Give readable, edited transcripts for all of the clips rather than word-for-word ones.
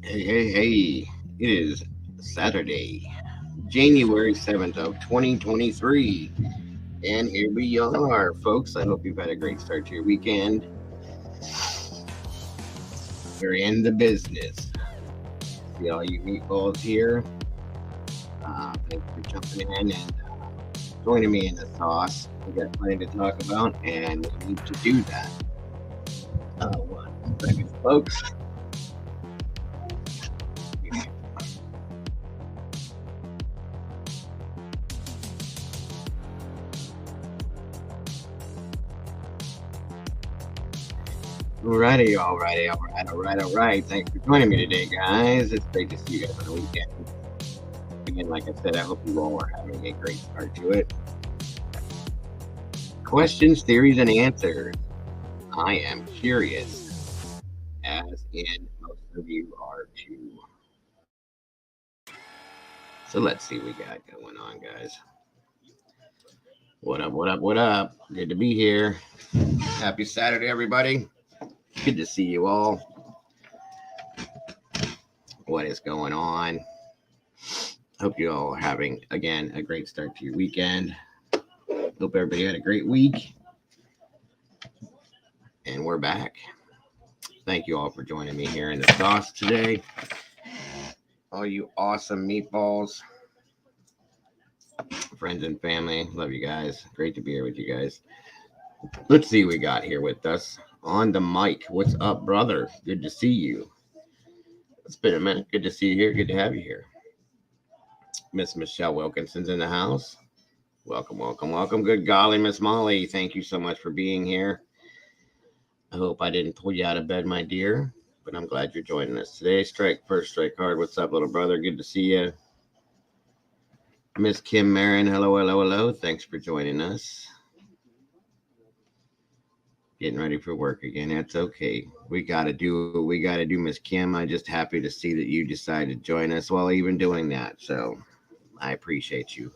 Hey, hey, hey. It is Saturday, January 7th of 2023. And here we are, folks. I hope you've had a great start to your weekend. We're in the business. See all you meatballs here. Thanks for jumping in and joining me in the sauce. We got plenty to talk about, and we need to do that. 1 second, folks. Alrighty. Thanks for joining me today, guys. It's great to see you guys on the weekend. Again, like I said, I hope you all are having a great start to it. Questions, theories, and answers. I am curious, as in most of you are too. So let's see what we got going on, guys. What up? Good to be here. Happy Saturday, everybody. Good to see you all. What is going on? Hope you all are having, again, a great start to your weekend. Hope everybody had a great week. And we're back. Thank you all for joining me here in the sauce today. All you awesome meatballs, friends and family, love you guys. Great to be here with you guys. Let's see what we got here with us on the mic. What's up, brother? Good to see you. It's been a minute. Good to see you here. Good to have you here. Miss Michelle Wilkinson's in the house. Welcome. Good golly, Miss Molly. Thank you so much for being here. I hope I didn't pull you out of bed, my dear, but I'm glad you're joining us today. First strike card. What's up, little brother? Good to see you. Miss Kim Marin. Hello. Thanks for joining us. Getting ready for work again. That's okay. We got to do what we got to do, Miss Kim. I'm just happy to see that you decided to join us while even doing that. So I appreciate you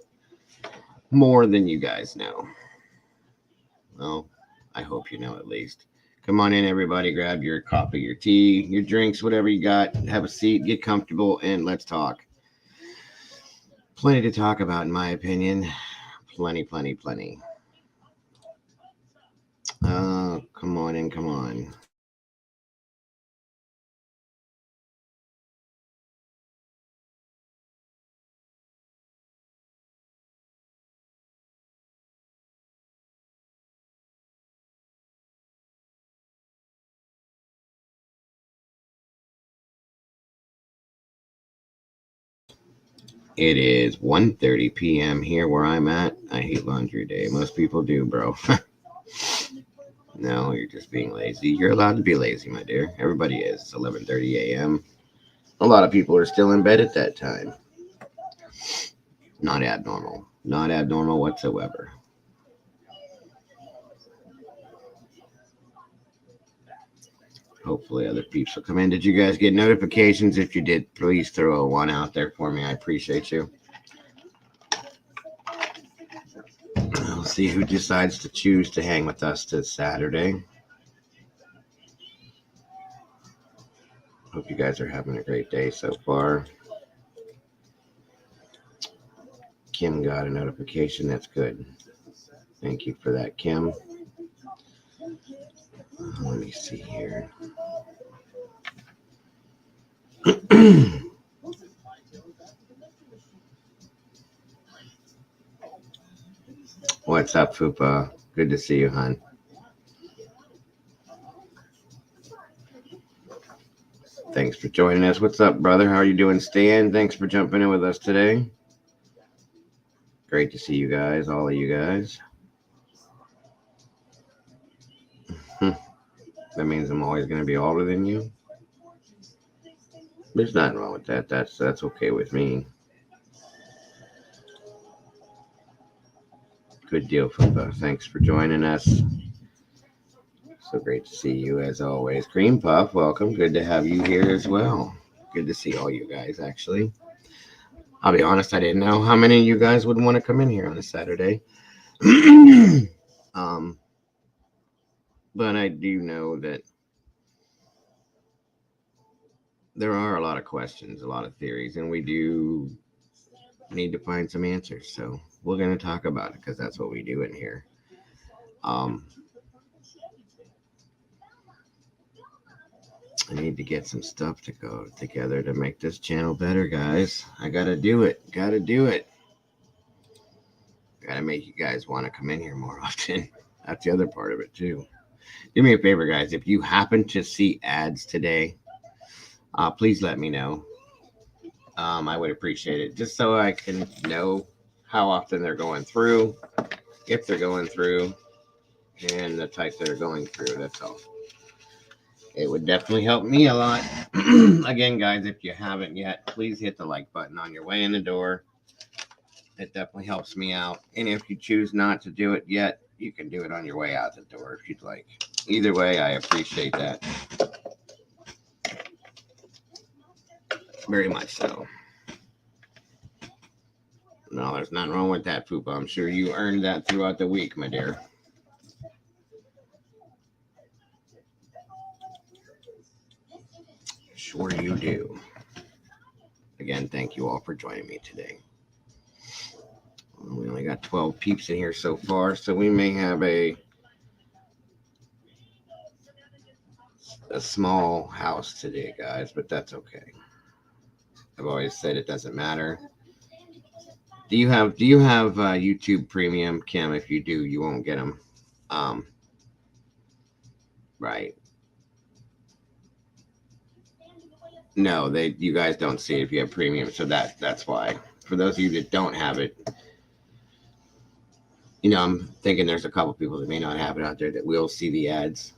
more than you guys know. Well, I hope you know at least. Come on in, everybody. Grab your coffee, your tea, your drinks, whatever you got. Have a seat, get comfortable, and let's talk. Plenty to talk about, in my opinion. Plenty. Come on in, come on. It is 1:30 p.m. here where I'm at. I hate laundry day. Most people do, bro. No, you're just being lazy. You're allowed to be lazy, my dear. Everybody is. It's 11:30 a.m. A lot of people are still in bed at that time. Not abnormal. Not abnormal whatsoever. Hopefully other peeps will come in. Did you guys get notifications? If you did, please throw a one out there for me. I appreciate you. We'll see who decides to choose to hang with us this Saturday. Hope you guys are having a great day so far. Kim got a notification. That's good. Thank you for that, Kim. Let me see here. What's up, Fupa? Good to see you, hon. Thanks for joining us. What's up, brother? How are you doing, Stan? Thanks for jumping in with us today. Great to see you guys, all of you guys. That means I'm always going to be older than you. There's nothing wrong with that. That's okay with me. Good deal, Fupa. Thanks for joining us. So great to see you as always. Cream Puff, welcome. Good to have you here as well. Good to see all you guys, actually. I'll be honest, I didn't know how many of you guys would want to come in here on a Saturday. um, but I do know that there are a lot of questions, a lot of theories, and we do need to find some answers. So we're going to talk about it because that's what we do in here. Um, I need to get some stuff to go together to make this channel better, guys. I got to do it. Got to do it. Got to make you guys want to come in here more often. That's the other part of it, too. Do me a favor, guys. If you happen to see ads today, please let me know. I would appreciate it just so I can know how often they're going through, if they're going through, and the type that are going through. That's all. It would definitely help me a lot. Again, guys, if you haven't yet, please hit the like button on your way in the door. It definitely helps me out. And if you choose not to do it yet, you can do it on your way out the door if you'd like. Either way, I appreciate that. Very much so. No, there's nothing wrong with that, Poopa. I'm sure you earned that throughout the week, my dear. Sure you do. Again, thank you all for joining me today. We only got 12 peeps in here so far, so we may have a small house today, guys, but that's okay. I've always said it doesn't matter. Do you have YouTube Premium, Kim? If you do, you won't get them. Right. No, you guys don't see it if you have premium, so that's why. For those of you that don't have it, I'm thinking there's a couple people that may not have it out there that will see the ads.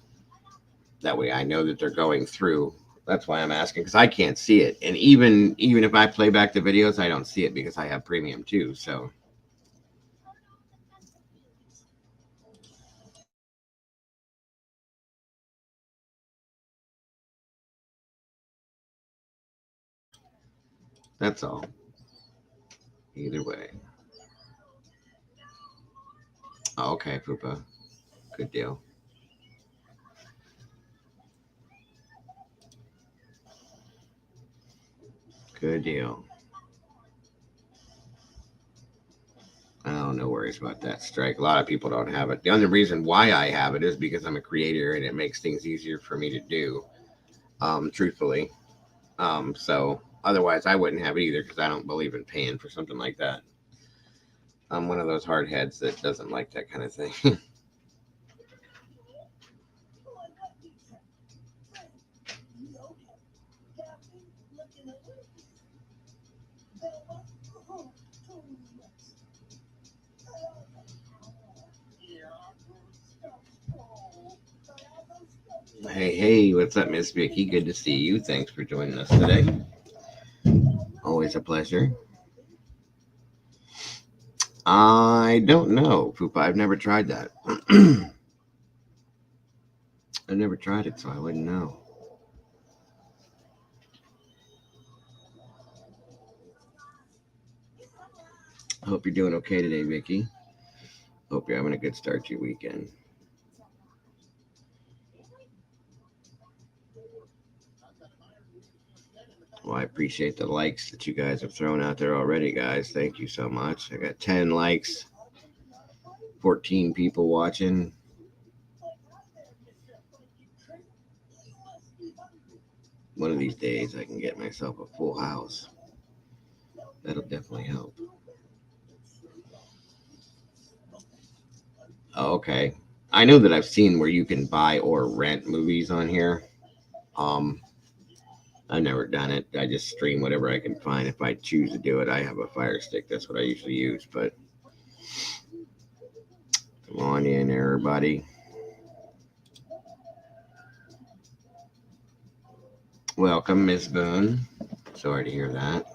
That way I know that they're going through. That's why I'm asking, because I can't see it. And even if I play back the videos, I don't see it because I have premium too. So that's all. Either way. Oh, okay, Poopa. Good deal. Good deal. Oh, no worries about that strike. A lot of people don't have it. The only reason why I have it is because I'm a creator and it makes things easier for me to do, truthfully. So otherwise, I wouldn't have it either because I don't believe in paying for something like that. I'm one of those hard heads that doesn't like that kind of thing. Hey, what's up, Miss Vicky? Good to see you. Thanks for joining us today. Always a pleasure. I don't know, Poopa. I've never tried that. I've never tried it, so I wouldn't know. I hope you're doing okay today, Vicky. Hope you're having a good start to your weekend. Well, I appreciate the likes that you guys have thrown out there already, guys. Thank you so much. I got 10 likes, 14 people watching. One of these days, I can get myself a full house. That'll definitely help. Oh, okay. I know that I've seen where you can buy or rent movies on here. I've never done it. I just stream whatever I can find. If I choose to do it, I have a Fire Stick. That's what I usually use. But come on in, everybody. Welcome, Miss Boone. Sorry to hear that.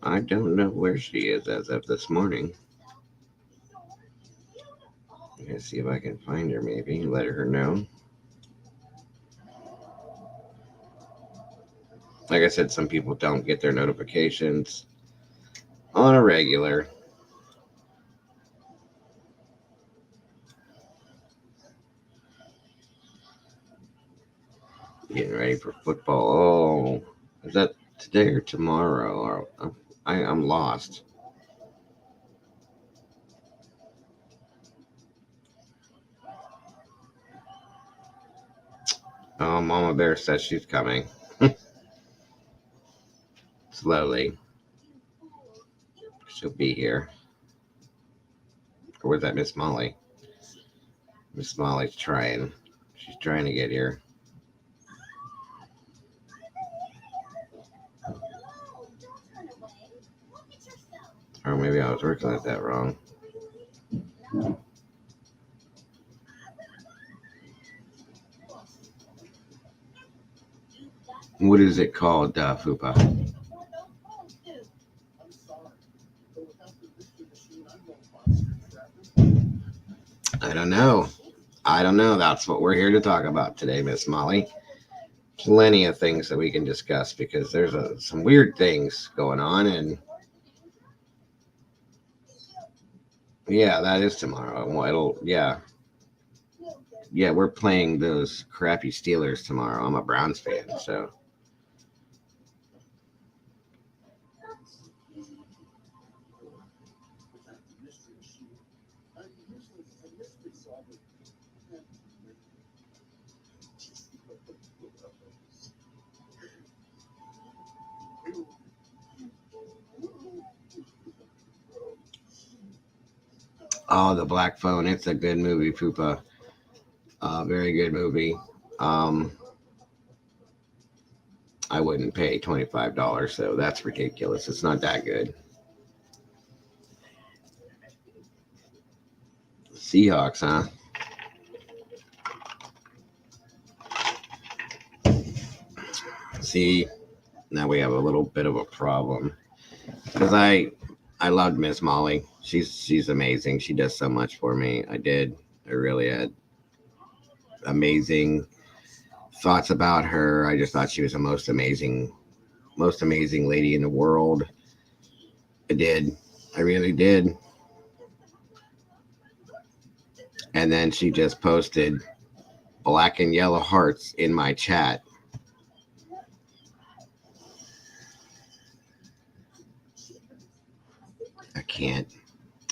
I don't know where she is as of this morning. I'm gonna see if I can find her, maybe let her know. Like I said, some people don't get their notifications on a regular. Getting ready for football. Oh, is that today or tomorrow? Or I'm lost. Oh, Mama Bear says she's coming. Slowly. She'll be here. Or was that Miss Molly? Miss Molly's trying. She's trying to get here. Or maybe I was working at that wrong. What is it called, Fupa? I don't know. I don't know. That's what we're here to talk about today, Miss Molly. Plenty of things that we can discuss because there's some weird things going on, and yeah, that is tomorrow. Yeah, we're playing those crappy Steelers tomorrow. I'm a Browns fan, so. Oh, The Black Phone. It's a good movie, Fupa. Very good movie. Um, I wouldn't pay $25, so that's ridiculous. It's not that good. Seahawks, huh? See, now we have a little bit of a problem because I loved Miss Molly. She's amazing. She does so much for me. I really had amazing thoughts about her. I just thought she was the most amazing lady in the world. I did. I really did. And then she just posted black and yellow hearts in my chat.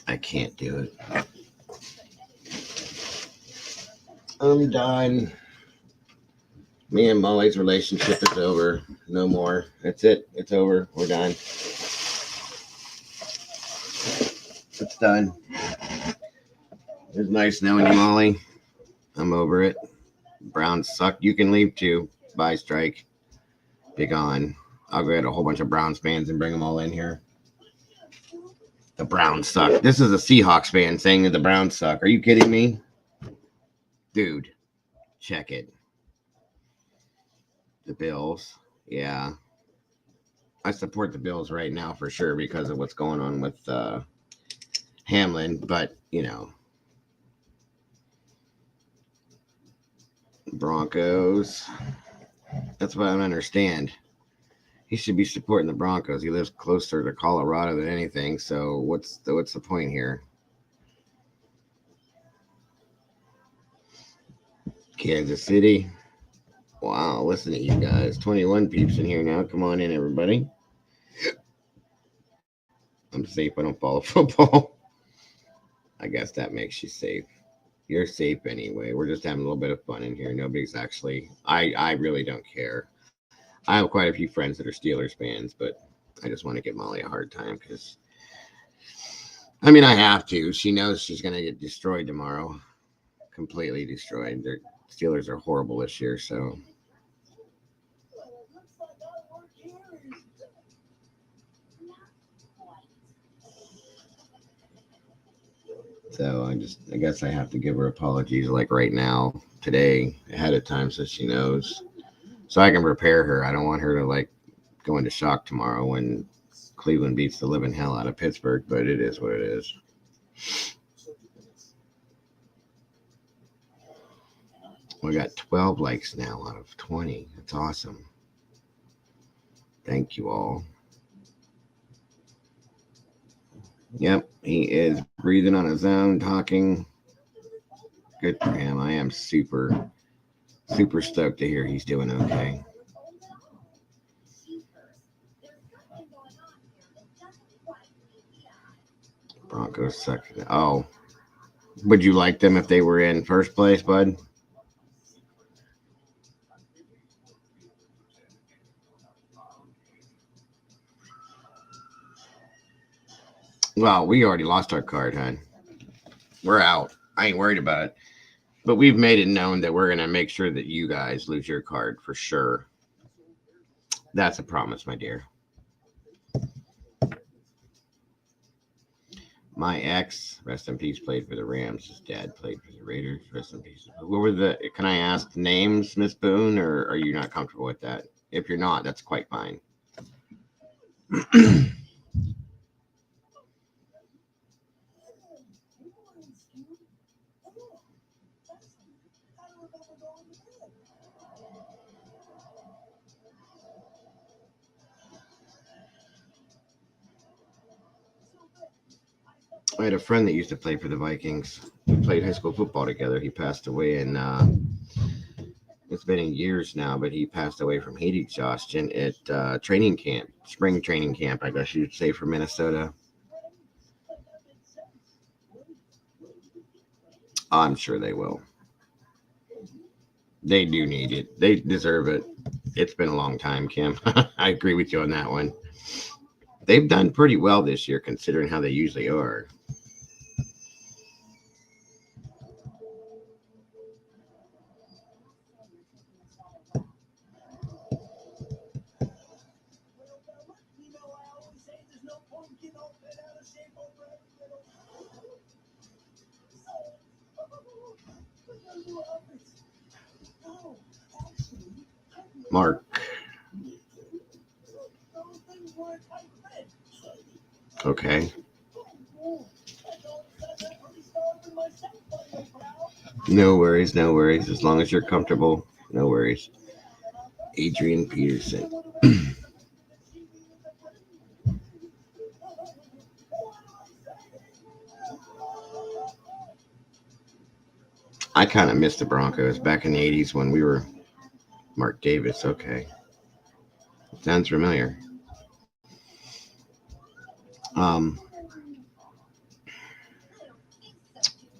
I can't do it. I'm done. Me and Molly's relationship is over. No more. That's it. It's over. We're done. It's done. It was nice knowing you, Molly. I'm over it. Browns suck. You can leave too. Bye, Strike. Be gone. I'll go get a whole bunch of Browns fans and bring them all in here. The Browns suck. This is a Seahawks fan saying that the Browns suck. Are you kidding me? Dude, check it. The Bills. Yeah. I support the Bills right now for sure because of what's going on with Hamlin, but Broncos. That's what I don't understand. He should be supporting the Broncos. He lives closer to Colorado than anything. So what's the point here? Kansas City. Wow, listen to you guys. 21 peeps in here now. Come on in, everybody. I'm safe. I don't follow football. I guess that makes you safe. You're safe anyway. We're just having a little bit of fun in here. Nobody's actually. I really don't care. I have quite a few friends that are Steelers fans, but I just want to give Molly a hard time because, I mean, I have to. She knows she's going to get destroyed tomorrow. Completely destroyed. Their Steelers are horrible this year, so. So I guess I have to give her apologies like right now, today, ahead of time so she knows. So I can prepare her. I don't want her to like go into shock tomorrow when Cleveland beats the living hell out of Pittsburgh, but it is what it is. We got 12 likes now out of 20. That's awesome. Thank you all. Yep, he is breathing on his own, talking. Good for him. I am super Super stoked to hear he's doing okay. Broncos suck. Oh, would you like them if they were in first place, bud? Well, we already lost our card, hon. We're out. I ain't worried about it. But we've made it known that we're going to make sure that you guys lose your card for sure. That's a promise, my dear. My ex, rest in peace, played for the Rams. His dad played for the Raiders. Rest in peace. What were the? Can I ask names, Miss Boone, or are you not comfortable with that? If you're not, that's quite fine. I had a friend that used to play for the Vikings. We played high school football together. He passed away, and it's been in years now, but he passed away from heat exhaustion at training camp, spring training camp, I guess you'd say, for Minnesota. I'm sure they will. They do need it. They deserve it. It's been a long time, Kim. I agree with you on that one. They've done pretty well this year considering how they usually are. Mark. Okay. No worries, no worries. As long as you're comfortable, no worries. Adrian Peterson. I kind of missed the Broncos back in the 80s when we were Mark Davis. Okay. Sounds familiar. Um,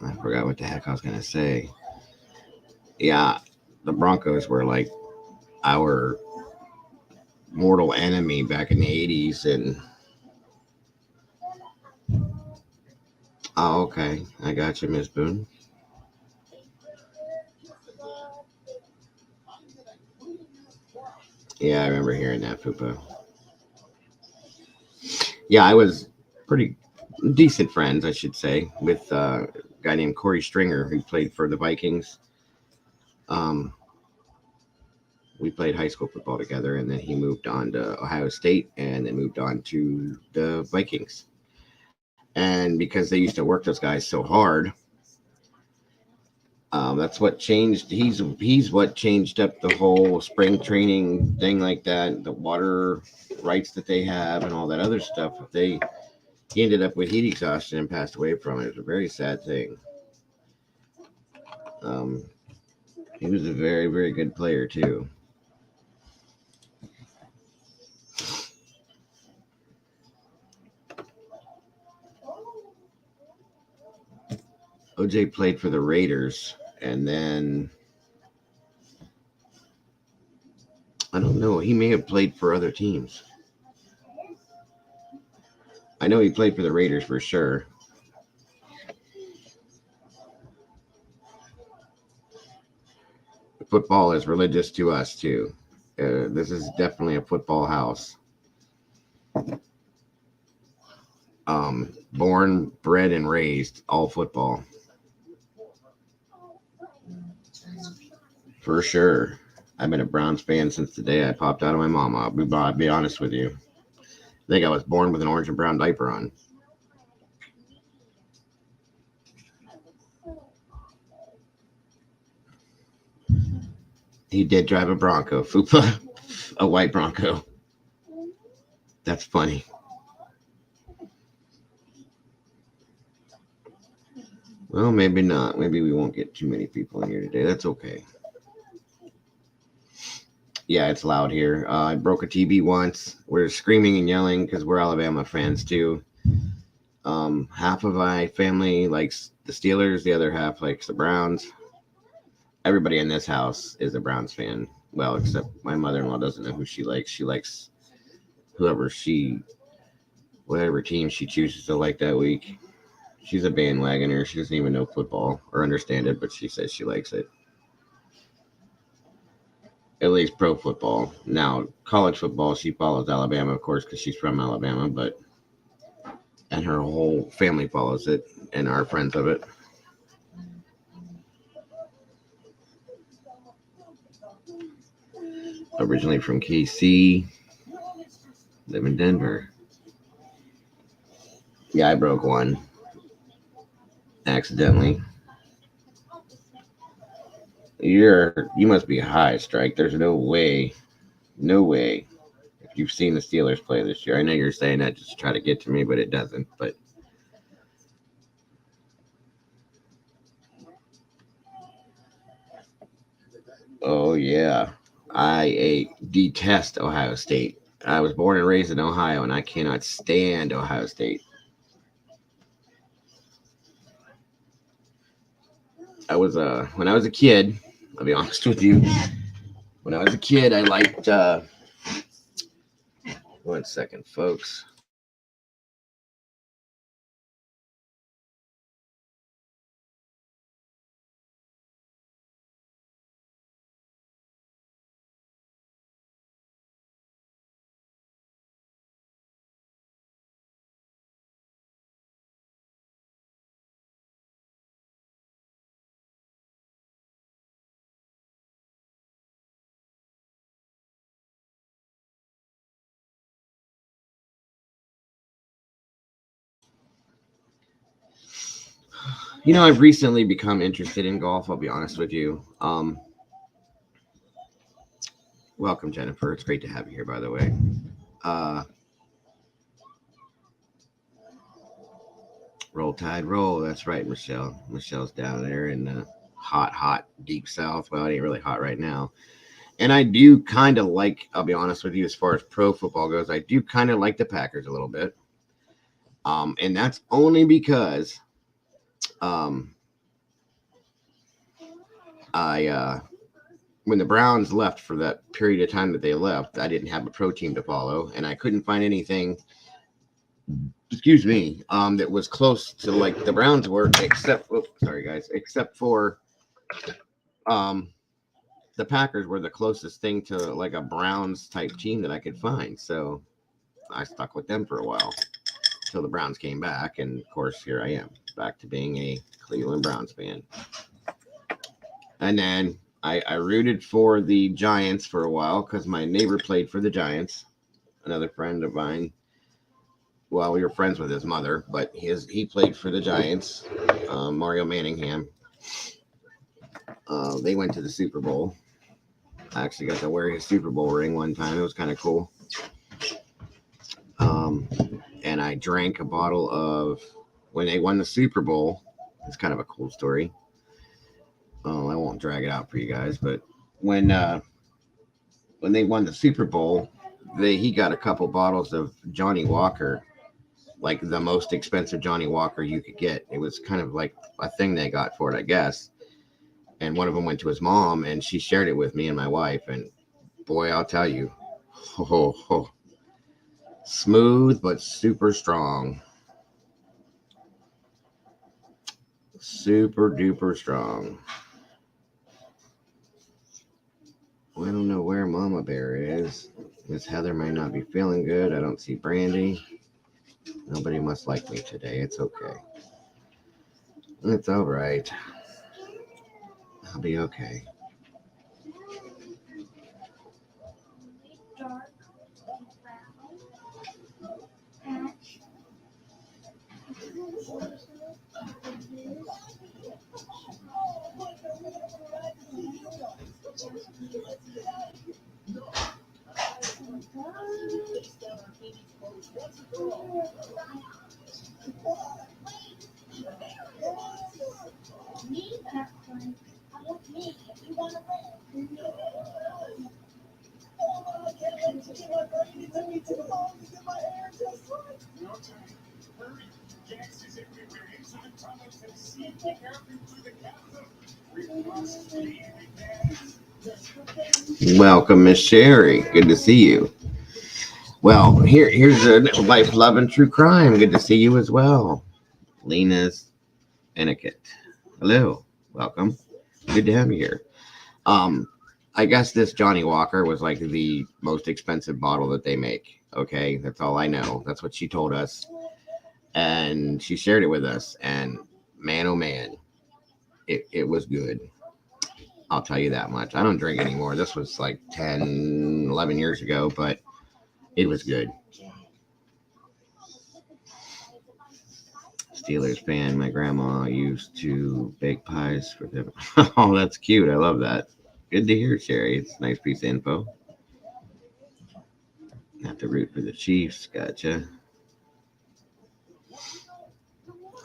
I forgot what the heck I was going to say. Yeah, the Broncos were like our mortal enemy back in the 80s. And, oh, okay. I got you, Miss Boone. Yeah, I remember hearing that, Fupa. Yeah, I was pretty decent friends, I should say, with a guy named Cory Stringer who played for the Vikings. Um, we played high school football together, and then he moved on to Ohio State, and then moved on to the Vikings. And because they used to work those guys so hard, that's what changed. He's what changed up the whole spring training thing, like that, the water rights that they have, and all that other stuff. He ended up with heat exhaustion and passed away from it. It was a very sad thing. Um, he was a very, very good player too. OJ played for the Raiders, and then I don't know. He may have played for other teams. I know he played for the Raiders for sure. Football is religious to us too. This is definitely a football house. Born, bred, and raised all football for sure. I've been a Browns fan since the day I popped out of my mama. I'll be honest with you. I think I was born with an orange and brown diaper on. He did drive a Bronco, Fupa, a white Bronco. That's funny. Well, maybe not. Maybe we won't get too many people in here today. That's okay. Yeah, it's loud here. I broke a TV once. We're screaming and yelling because we're Alabama fans too. Half of my family likes the Steelers, the other half likes the Browns. Everybody in this house is a Browns fan. Well, except my mother-in-law doesn't know who she likes. She likes whoever whatever team she chooses to like that week. She's a bandwagoner. She doesn't even know football or understand it, but she says she likes it. At least pro football. Now, college football, she follows Alabama, of course, because she's from Alabama, and her whole family follows it and are friends of it. Originally from KC, live in Denver. Yeah, I broke one accidentally. You must be high, Strike. There's no way, no way. If you've seen the Steelers play this year, I know you're saying that just to try to get to me, but it doesn't. But oh yeah, I detest Ohio State. I was born and raised in Ohio, and I cannot stand Ohio State. I was when I was a kid. I'll be honest with you. When I was a kid, I liked. One second, folks. I've recently become interested in golf. I'll be honest with you. Welcome, Jennifer. It's great to have you here, by the way. Uh, Roll Tide, roll. That's right, Michelle. Michelle's down there in the hot, deep south. Well, it ain't really hot right now. And I do kind of like, I'll be honest with you, as far as pro football goes, I do kind of like the Packers a little bit. And that's only because um, I when the Browns left for that period of time that they left, I didn't have a pro team to follow, and I couldn't find anything. Excuse me, that was close to like the Browns were, except sorry guys, except for um the Packers were the closest thing to like a Browns type team that I could find. So I stuck with them for a while until the Browns came back, and of course here I am back to being a Cleveland Browns fan. And then I rooted for the Giants for a while because my neighbor played for the Giants. Another friend of mine. Well, we were friends with his mother, but he played for the Giants. Mario Manningham. They went to the Super Bowl. I actually got to wear his Super Bowl ring one time. It was kind of cool. Um, and I drank a bottle of when they won the Super Bowl. It's kind of a cool story. I won't drag it out for you guys, but when uh, when they won the Super Bowl, he got a couple bottles of Johnny Walker, like the most expensive Johnny Walker you could get. It was kind of like a thing they got for it, I guess. And one of them went to his mom, and she shared it with me and my wife. And boy, I'll tell you, ho, ho, smooth but super strong, super duper strong. Well, I don't know where Mama Bear is. Miss Heather may not be feeling good. I don't see Brandy. Nobody must like me today. It's okay. It's all right. I'll be okay. Welcome, Miss Sherry. Good to see you. Well, here's a life, love, and true crime. Good to see you as well. Lena's etiquette. Hello, welcome. Good to have you here. Um, I guess this Johnny Walker was like the most expensive bottle that they make. Okay, that's all I know. That's what she told us, and she shared it with us. And man, oh man, it was good. I'll tell you that much. I don't drink anymore. This was like 10, 11 years ago, but it was good. Steelers fan. My grandma used to bake pies for them. Oh, that's cute. I love that. Good to hear, Sherry. It's a nice piece of info. Have to root for the Chiefs. Gotcha.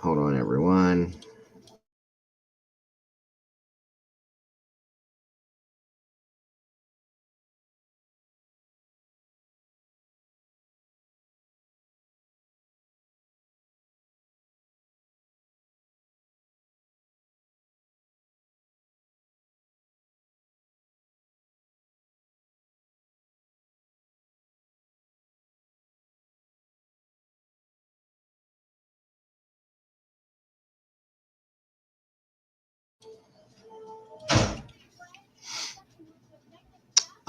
Hold on, everyone.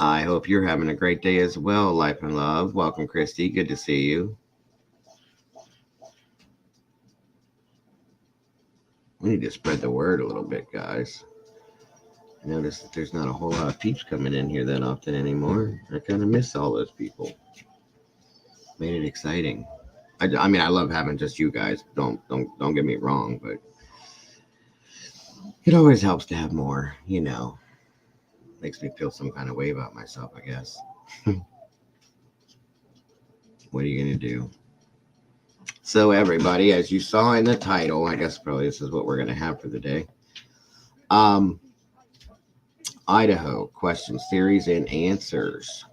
I hope you're having a great day as well, Life and Love. Welcome, Christy. Good to see you. We need to spread the word a little bit, guys. I notice that there's not a whole lot of peeps coming in here that often anymore. I kind of miss all those people. Made it exciting. I mean, I love having just you guys. Don't get me wrong, but it always helps to have more. Makes me feel some kind of way about myself, I guess. What are you gonna do? So, everybody, as you saw in the title, I guess probably this is what we're gonna have for the day. Um, Idaho question series and answers.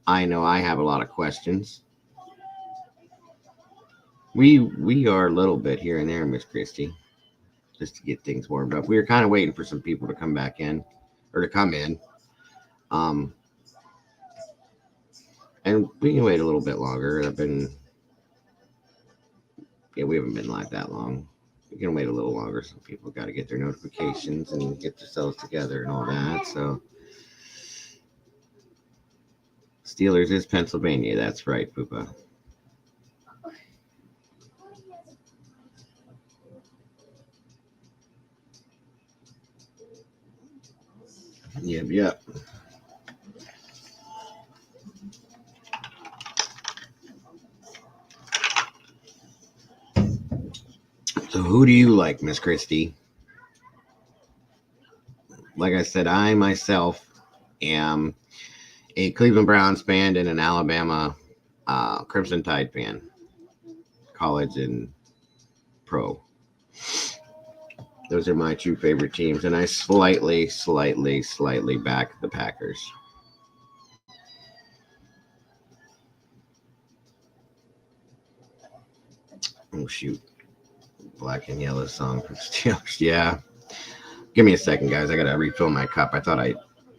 I know I have a lot of questions. We are a little bit here and there, Miss Christie, just to get things warmed up. We were kind of waiting for some people to come back in or to come in. Um, and we can wait a little bit longer. We haven't been live that long. We can wait a little longer. Some people got to get their notifications and get themselves together and all that. So, Steelers is Pennsylvania. That's right, Poopa. Yep. So, who do you like, Miss Christie? Like I said, I myself am a Cleveland Browns fan and an Alabama Crimson Tide fan, college and pro. Those are my two favorite teams, and I slightly back the Packers. Oh shoot, black and yellow song for the Steelers. Yeah, give me a second, guys. I gotta refill my cup. I thought I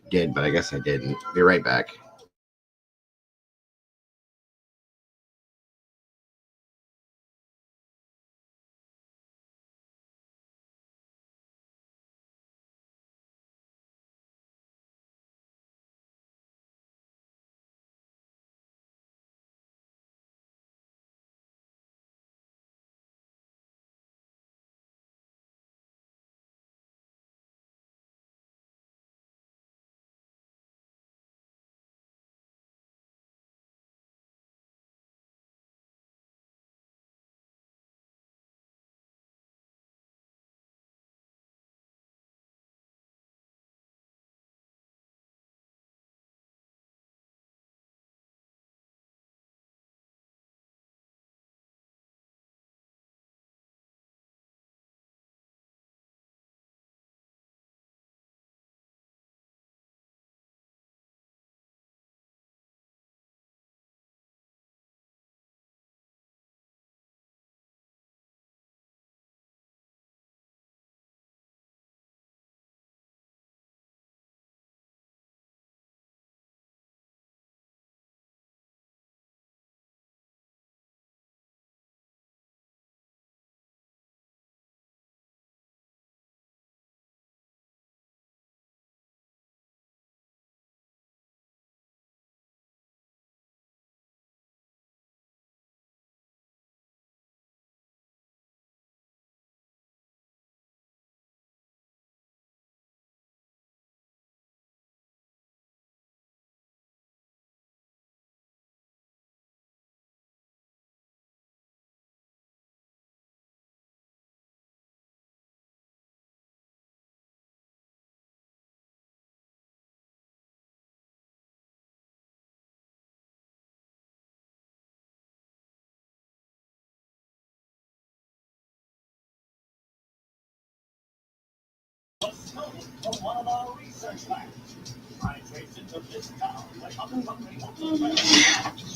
did, but I guess I didn't. Be right back.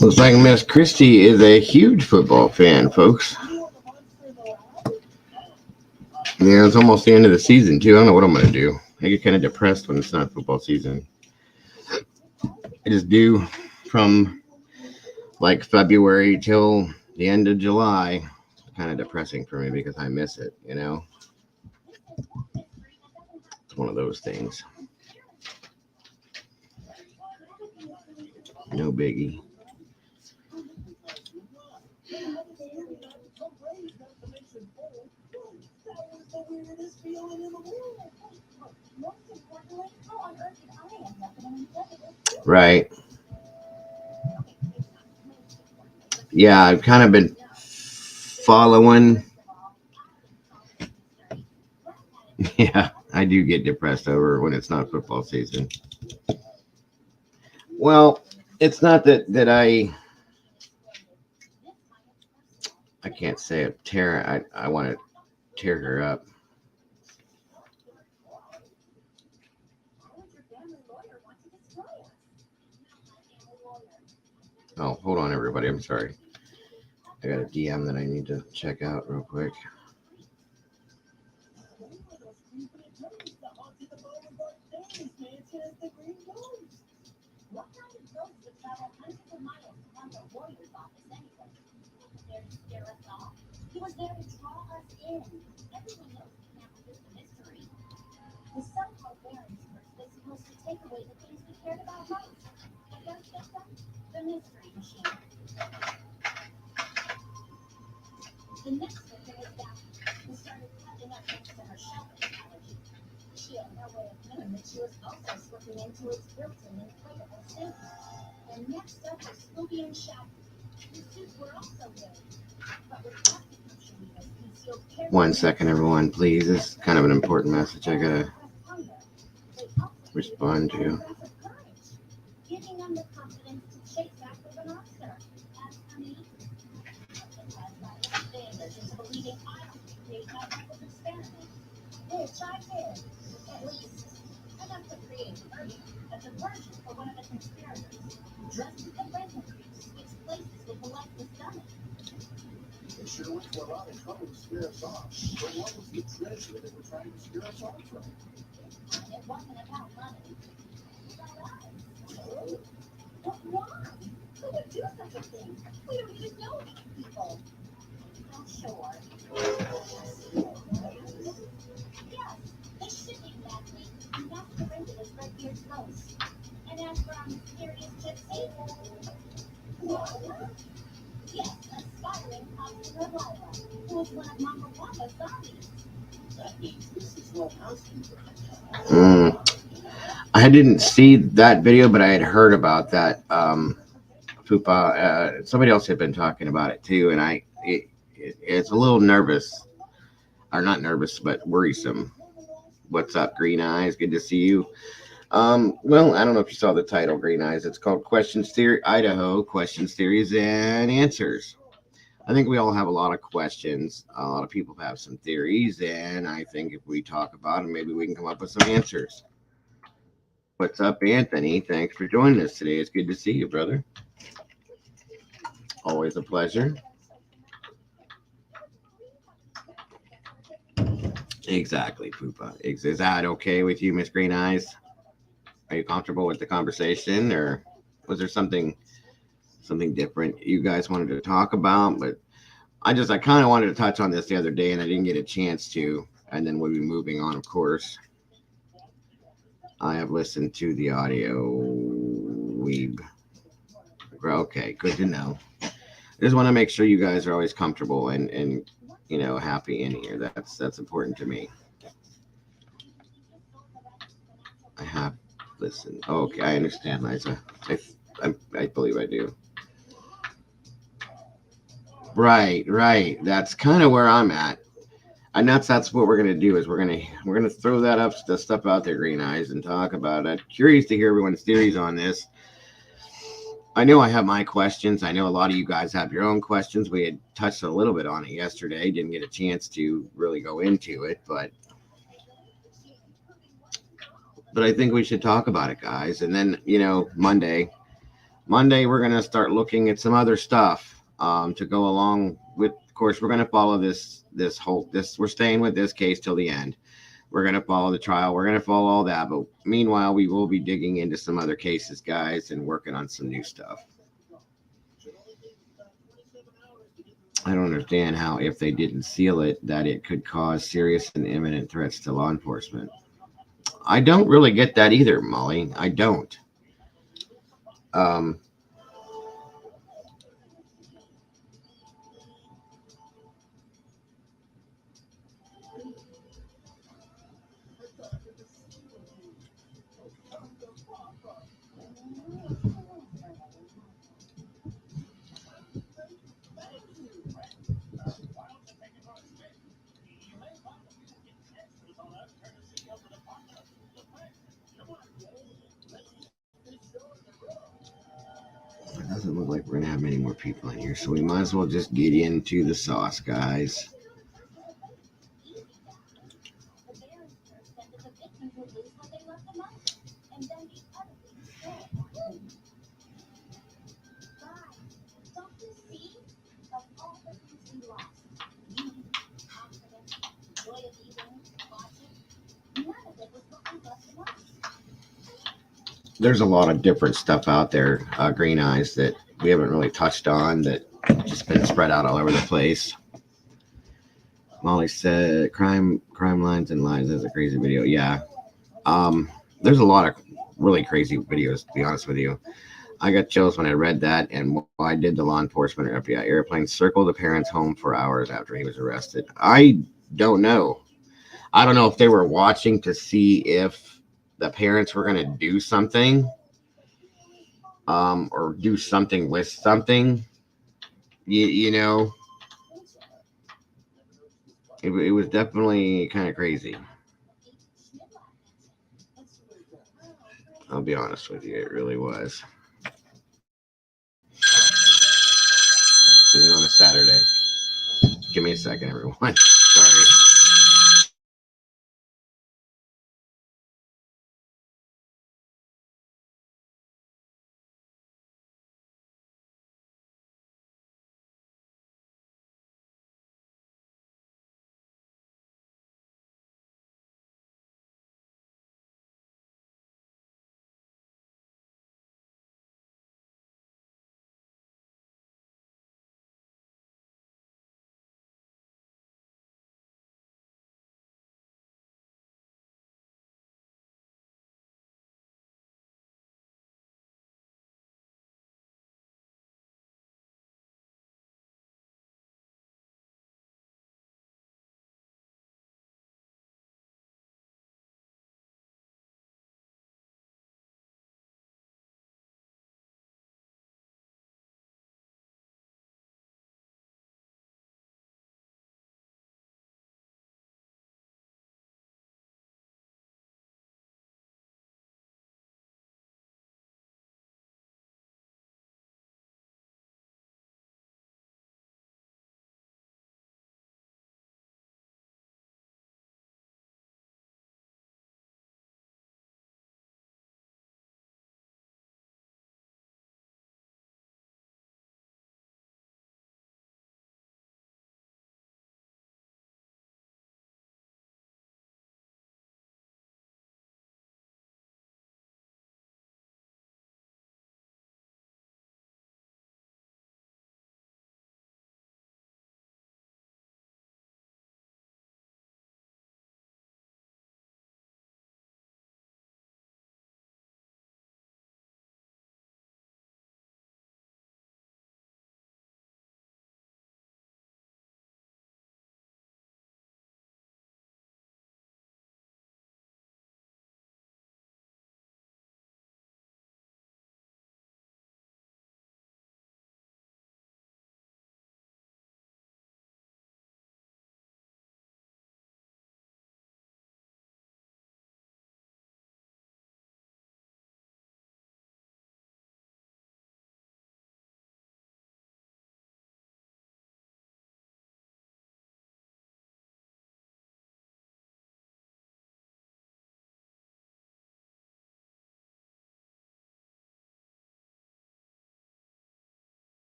Looks like Miss Christie is a huge football fan, folks. Yeah, it's almost the end of the season, too. I don't know what I'm going to do. I get kind of depressed when it's not football season. It is due from like February till the end of July. It's kind of depressing for me because I miss it, you know? It's one of those things. No biggie. Right. Yeah, I've kind of been following. Yeah, I do get depressed over when it's not football season. Well, it's not that I can't say it. I want to tear her up. Oh, hold on, everybody. I'm sorry. I got a DM that I need to check out real quick. One second, everyone, please. This is kind of an important message I gotta respond to. I didn't see that video, but I had heard about that. Fupa, somebody else had been talking about it too, and it's a little nervous, or not nervous, but worrisome. What's up, Green Eyes? Good to see you. Well, I don't know if you saw the title, Green Eyes. It's called Questions Theory, Idaho, Questions, Theories, and Answers. I think we all have a lot of questions. A lot of people have some theories, and I think if we talk about them, maybe we can come up with some answers. What's up, Anthony? Thanks for joining us today. It's good to see you, brother. Always a pleasure. Exactly, Poopa. Is that okay with you, Miss Green Eyes? Are you comfortable with the conversation, or was there something different you guys wanted to talk about? But I kind of wanted to touch on this the other day, and I didn't get a chance to. And then we'll be moving on, of course. I have listened to the audio. Okay, good to know. I just want to make sure you guys are always comfortable and happy in here. That's important to me. I have listened. Okay, I understand, Liza. I believe I do. Right. That's kind of where I'm at. And that's what we're gonna do is we're gonna throw the stuff out there, Green Eyes, and talk about it. Curious to hear everyone's theories on this. I know I have my questions. I know a lot of you guys have your own questions. We had touched a little bit on it yesterday. Didn't get a chance to really go into it, but but I think we should talk about it, guys. And then, Monday we're gonna start looking at some other stuff to go along with. Of course, we're gonna follow this. We're staying with this case till the end. We're gonna follow the trial. We're gonna follow all that. But meanwhile, we will be digging into some other cases, guys, and working on some new stuff. I don't understand how, if they didn't seal it, that it could cause serious and imminent threats to law enforcement. I don't really get that either, Molly. I don't. Um, it doesn't look like we're gonna have many more people in here, so we might as well just get into the sauce, guys. There's a lot of different stuff out there, Green Eyes, that we haven't really touched on, that just been spread out all over the place. Molly said, "Crime lines and lies." That's a crazy video. Yeah, there's a lot of really crazy videos. To be honest with you, I got chills when I read that. And why did the law enforcement or FBI airplane circle the parents' home for hours after he was arrested? I don't know. I don't know if they were watching to see if the parents were going to do something, or do something with something. You know, it was definitely kind of crazy. I'll be honest with you, it really was. Even on a Saturday. Give me a second, everyone. Sorry.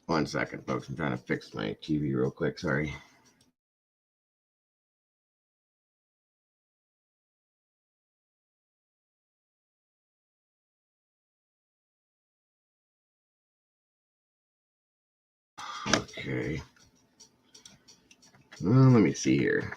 1 second, folks. I'm trying to fix my TV real quick. Sorry. Okay. Well, let me see here.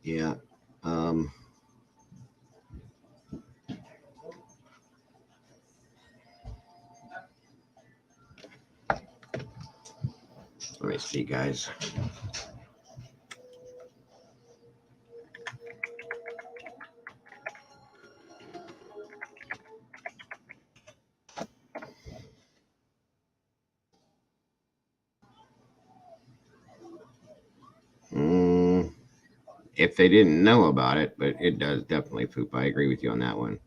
Yeah. Let me see, guys. If they didn't know about it, but it does definitely poop. I agree with you on that one.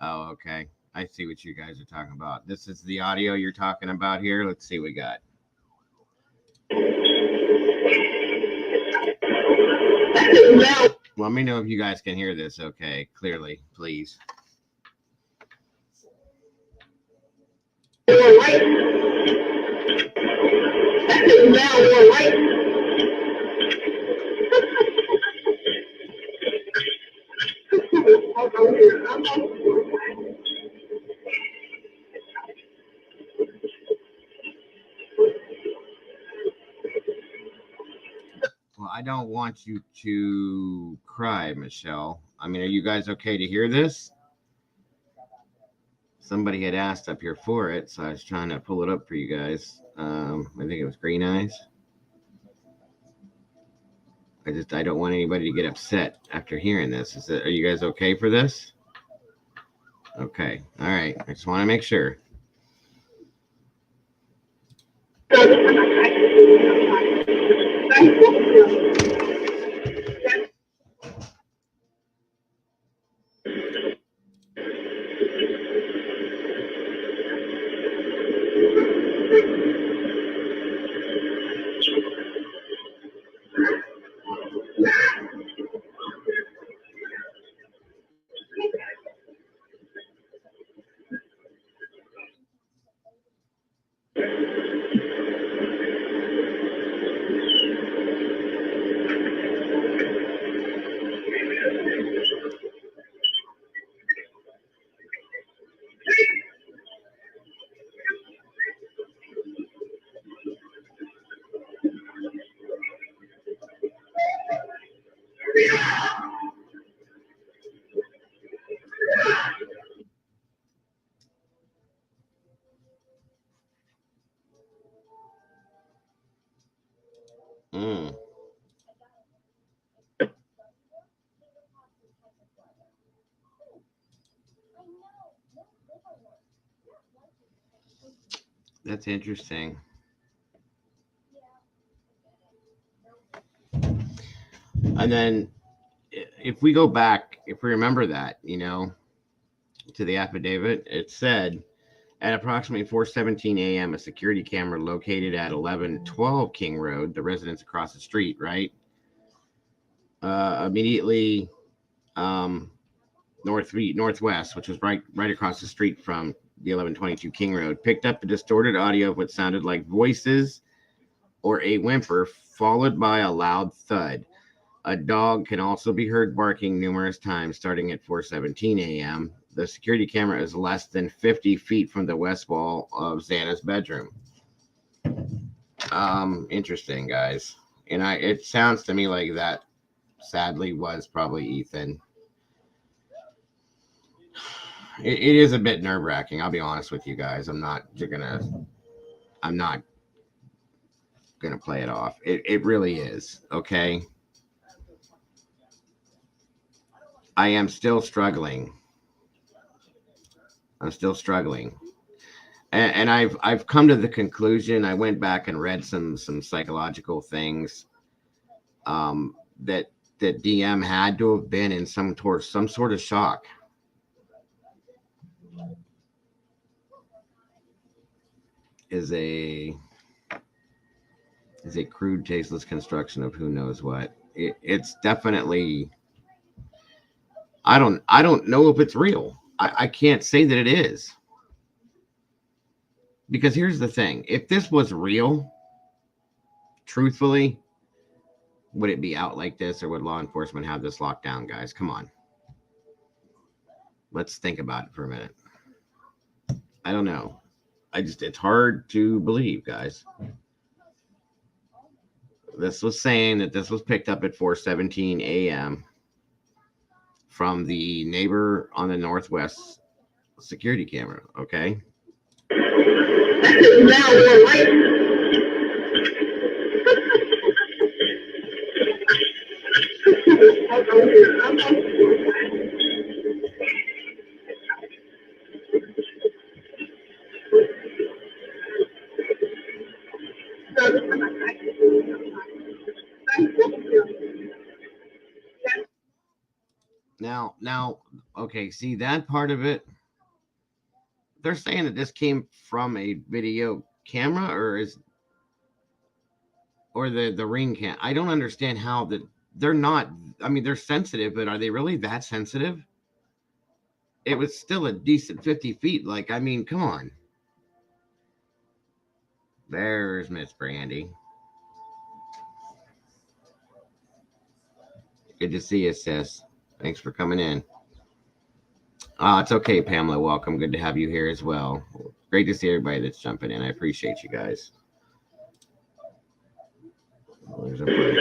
Oh, okay. I see what you guys are talking about. This is the audio you're talking about here. Let's see what we got. Let me know if you guys can hear this okay, clearly, please. Well, I don't want you to cry, Michelle. I mean, are you guys okay to hear this? Somebody had asked up here for it, so I was trying to pull it up for you guys. I think it was Green Eyes. I don't want anybody to get upset after hearing this. Are you guys okay for this? Okay. All right. I just want to make sure. That's interesting. And then if we go back, if we remember that, to the affidavit, it said at approximately 4:17 a.m., a security camera located at 1112 King Road, the residence across the street, right? Immediately northwest, which was right across the street from the 1122 King Road, picked up a distorted audio of what sounded like voices or a whimper, followed by a loud thud. A dog can also be heard barking numerous times starting at 4:17 a.m. The security camera is less than 50 feet from the west wall of Xana's bedroom. Interesting, guys. And it sounds to me like that sadly was probably Ethan. It is a bit nerve-wracking. I'll be honest with you guys. I'm not gonna play it off. It really is. Okay. I am still struggling. I'm still struggling. And I've come to the conclusion. I went back and read some psychological things that DM had to have been in some sort of shock. Is a crude, tasteless construction of who knows what. It's definitely. I don't know if it's real. I can't say that it is. Because here's the thing. If this was real, truthfully, would it be out like this, or would law enforcement have this locked down, guys? Come on. Let's think about it for a minute. I don't know. It's hard to believe, guys. This was saying that this was picked up at 4:17 a.m. from the neighbor on the northwest security camera, okay? Now, okay, see that part of it? They're saying that this came from a video camera, or the ring cam. I don't understand how that they're not. I mean, they're sensitive, but are they really that sensitive? It was still a decent 50 feet. Like, I mean, come on. There's Miss Brandy. Good to see you, sis. Thanks for coming in. It's okay, Pamela. Welcome. Good to have you here as well. Great to see everybody that's jumping in. I appreciate you guys. Oh, there's a break.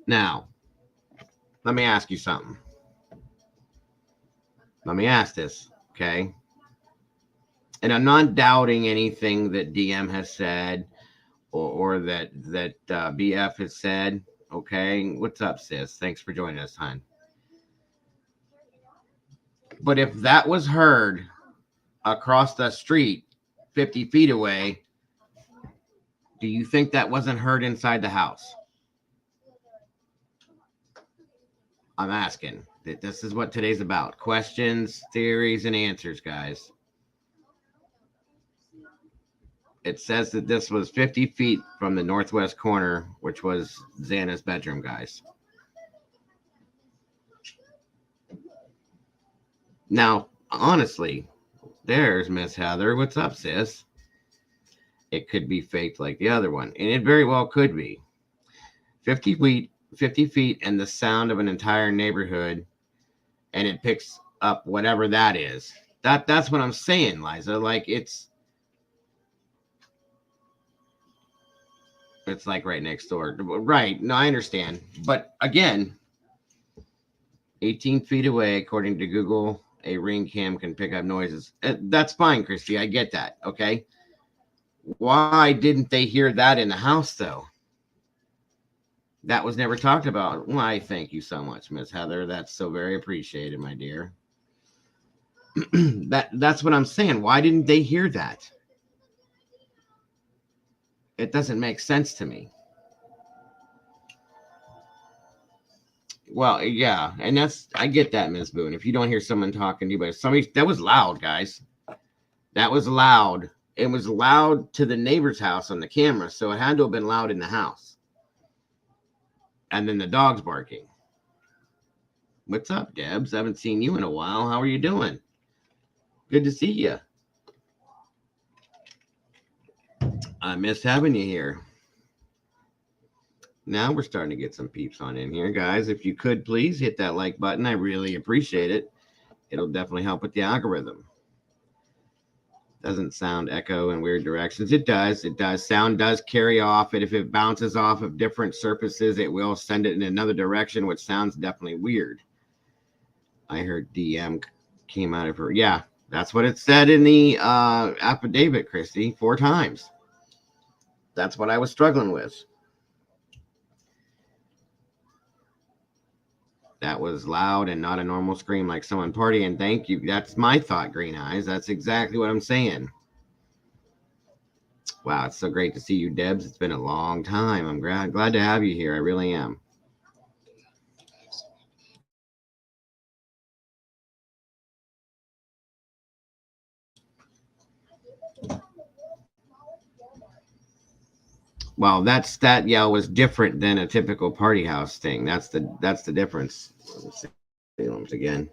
Now, let me ask you something. Let me ask this, okay? And I'm not doubting anything that DM has said or that BF has said, okay? What's up, sis? Thanks for joining us, hon. But if that was heard across the street 50 feet away, do you think that wasn't heard inside the house? I'm asking. This is what today's about. Questions, theories, and answers, guys. It says that this was 50 feet from the northwest corner, which was Xana's bedroom, guys. Now, honestly, there's Miss Heather. What's up, sis? It could be faked like the other one, and it very well could be. 50 feet, and the sound of an entire neighborhood, and it picks up whatever that is. That's what I'm saying, Liza. Like, it's like right next door. Right. No, I understand. But again, 18 feet away, according to Google, a ring cam can pick up noises. That's fine, Christy. I get that. Okay. Why didn't they hear that in the house, though? That was never talked about. Why, thank you so much, Miss Heather. That's so very appreciated, my dear. That's what I'm saying. Why didn't they hear that? It doesn't make sense to me. Well, yeah, and I get that, Ms. Boone. If you don't hear someone talking to you, but somebody that was loud, guys. That was loud. It was loud to the neighbor's house on the camera, so it had to have been loud in the house. And then the dog's barking. What's up, Debs? I haven't seen you in a while. How are you doing? Good to see you. I missed having you here. Now we're starting to get some peeps on in here, guys. If you could please hit that like button, I really appreciate it. It'll definitely help with the algorithm. Doesn't sound echo in weird directions. It does. It does. Sound does carry off. And if it bounces off of different surfaces, it will send it in another direction, which sounds definitely weird. I heard DM came out of her. Yeah, that's what it said in the affidavit, Christy, 4 times. That's what I was struggling with. That was loud and not a normal scream like someone partying. Thank you. That's my thought, Green Eyes. That's exactly what I'm saying. Wow, it's so great to see you, Debs. It's been a long time. I'm glad to have you here. I really am. Well, that yell was different than a typical party house thing. That's the difference. Let's see once again.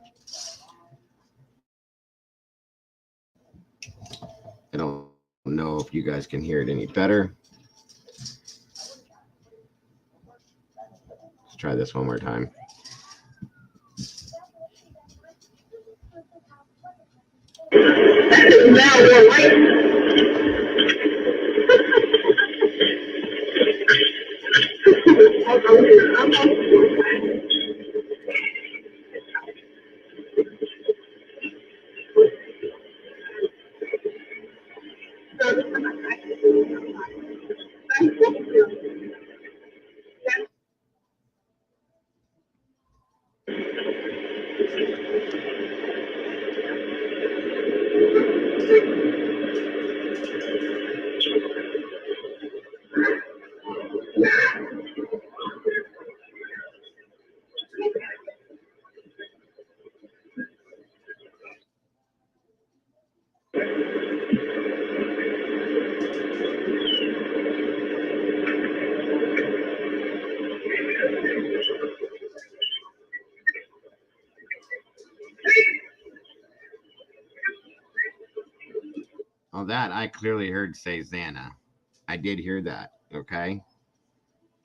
I don't know if you guys can hear it any better. Let's try this one more time. Oh, that I clearly heard say Xana. I did hear that. Okay.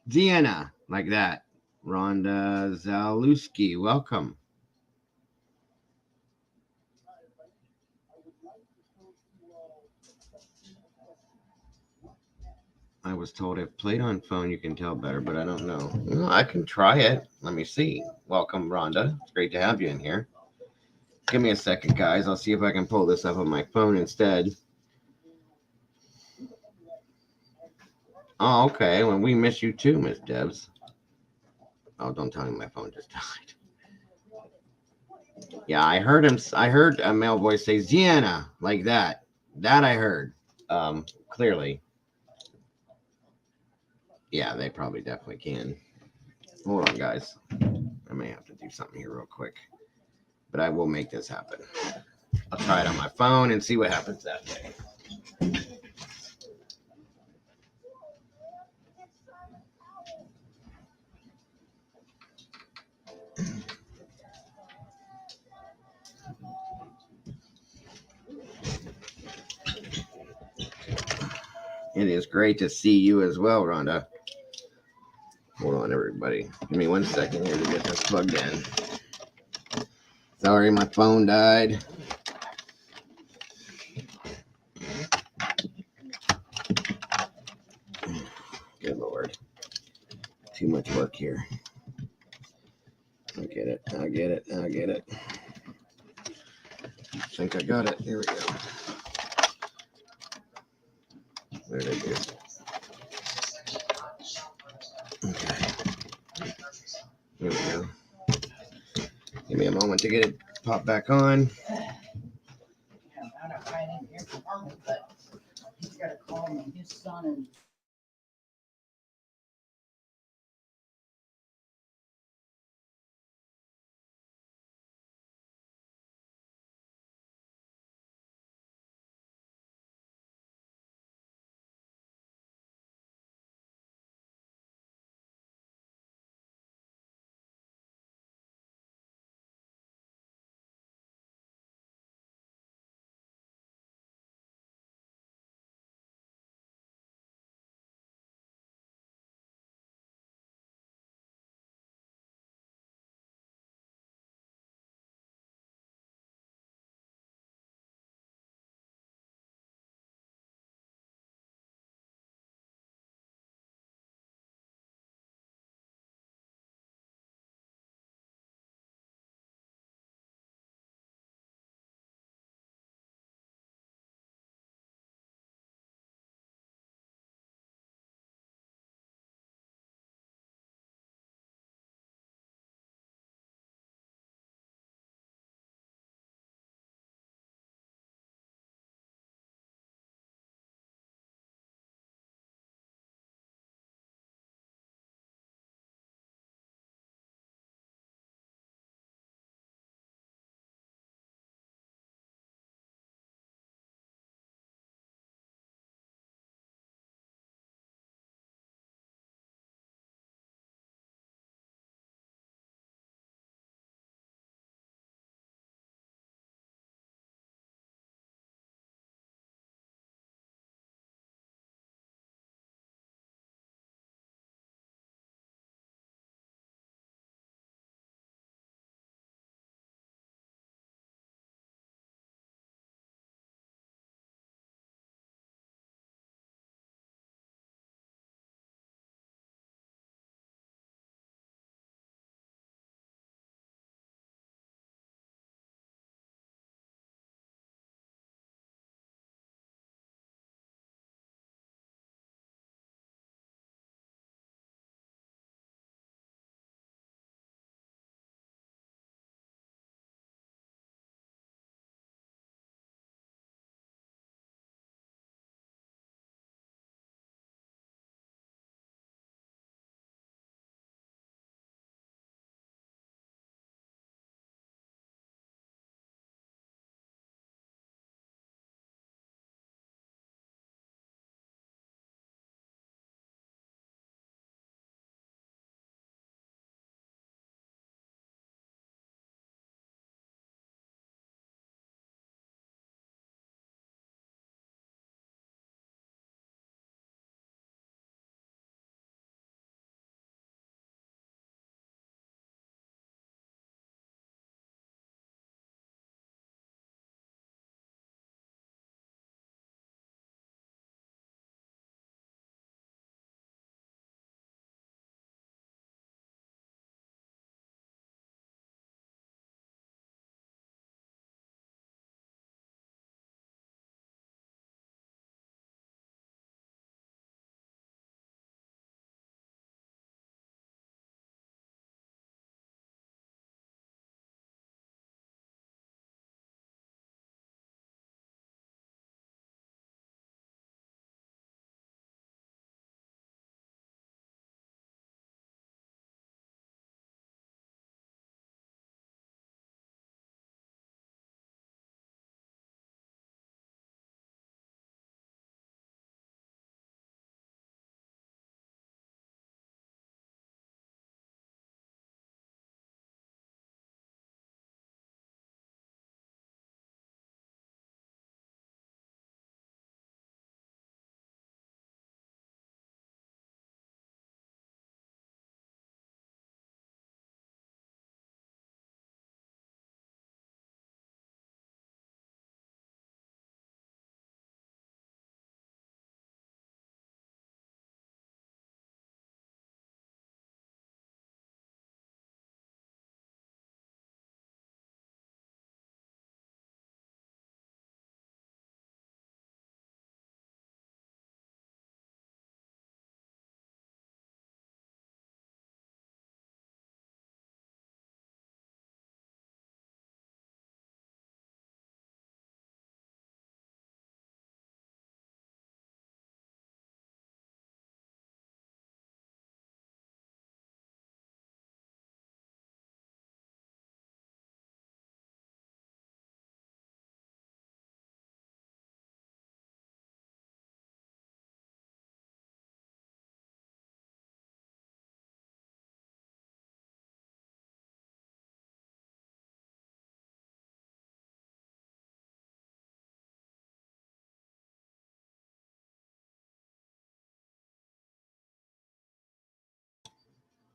Deanna, like that. Rhonda Zalewski, welcome. I was told if played on phone, you can tell better, but I don't know. Well, I can try it. Let me see. Welcome, Rhonda. It's great to have you in here. Give me a second, guys. I'll see if I can pull this up on my phone instead. Oh, okay. Well, we miss you too, Miss Debs. Oh, don't tell me my phone just died. Yeah, I heard him. I heard a male voice say Ziana like that. That I heard. Clearly. Yeah, they probably definitely can. Hold on, guys. I may have to do something here real quick, but I will make this happen. I'll try it on my phone and see what happens that way. It is great to see you as well, Rhonda. Hold on, everybody. Give me 1 second here to get this plugged in. Sorry, my phone died. Good Lord. Too much work here. I'll get it. I'll get it. I'll get it. I think I got it. Here we go. There it is. Okay. Here we go. Give me a moment to get it popped back on. He's got to call me. His son and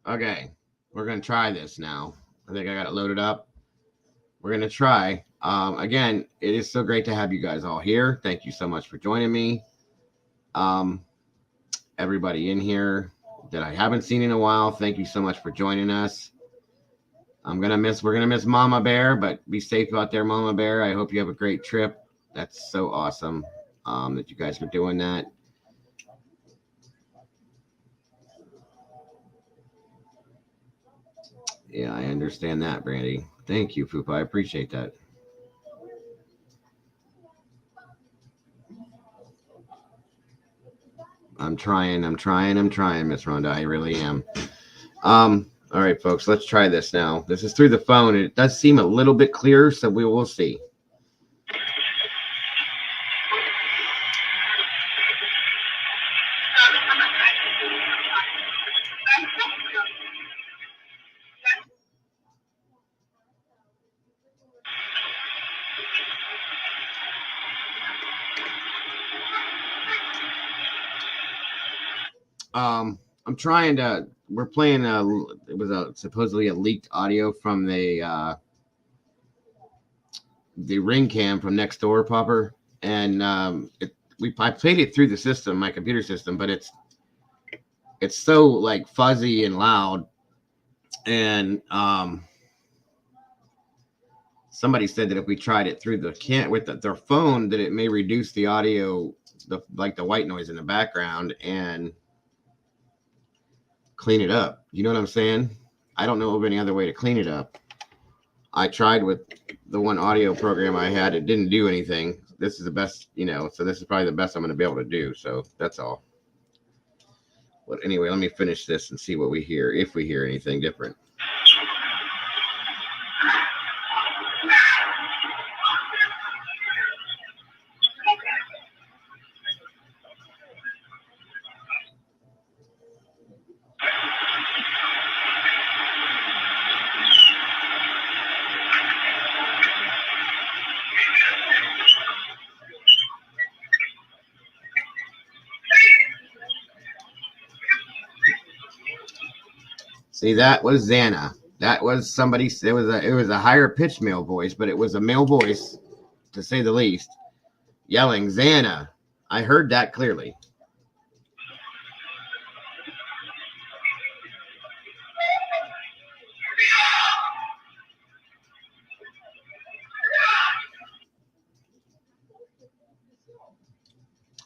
Okay, we're gonna try this now. I think I got it loaded up. We're gonna try. Again, it is so great to have you guys all here. Thank you so much for joining me. Um, Everybody in here that I haven't seen in a while, thank you so much for joining us. We're gonna miss Mama Bear, but be safe out there, Mama Bear. I hope you have a great trip. That's so awesome that you guys are doing that. Yeah, I understand that, Brandy. Thank you, Fupa. I appreciate that. I'm trying, Miss Rhonda. I really am. All right, folks, let's try this now. This is through the phone. It does seem a little bit clearer, so we will see. I'm trying to. We're playing. It was supposedly a leaked audio from the ring cam from next door, Popper, and I played it through the system, my computer system, but it's so like fuzzy and loud, and somebody said that if we tried it through the can with their phone, that it may reduce the audio, the white noise in the background, and clean it up. You know what I'm saying? I don't know of any other way to clean it up. I tried with the one audio program I had. It didn't do anything. This is the best, so this is probably the best I'm going to be able to do. So that's all. But anyway, let me finish this and see what we hear, if we hear anything different. See, that was Xana. That was somebody. It was a higher pitched male voice, but it was a male voice, to say the least, yelling Xana. I heard that clearly.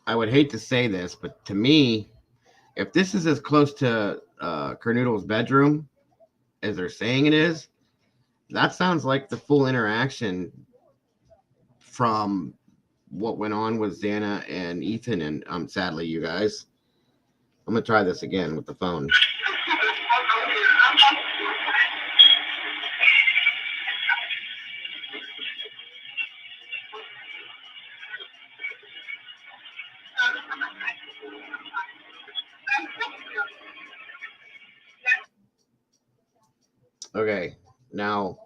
I would hate to say this, but to me, if this is as close to Kernoodle's bedroom as they're saying it is, that sounds like the full interaction from what went on with Xana and Ethan. And sadly, you guys, I'm gonna try this again with the phone. Okay, now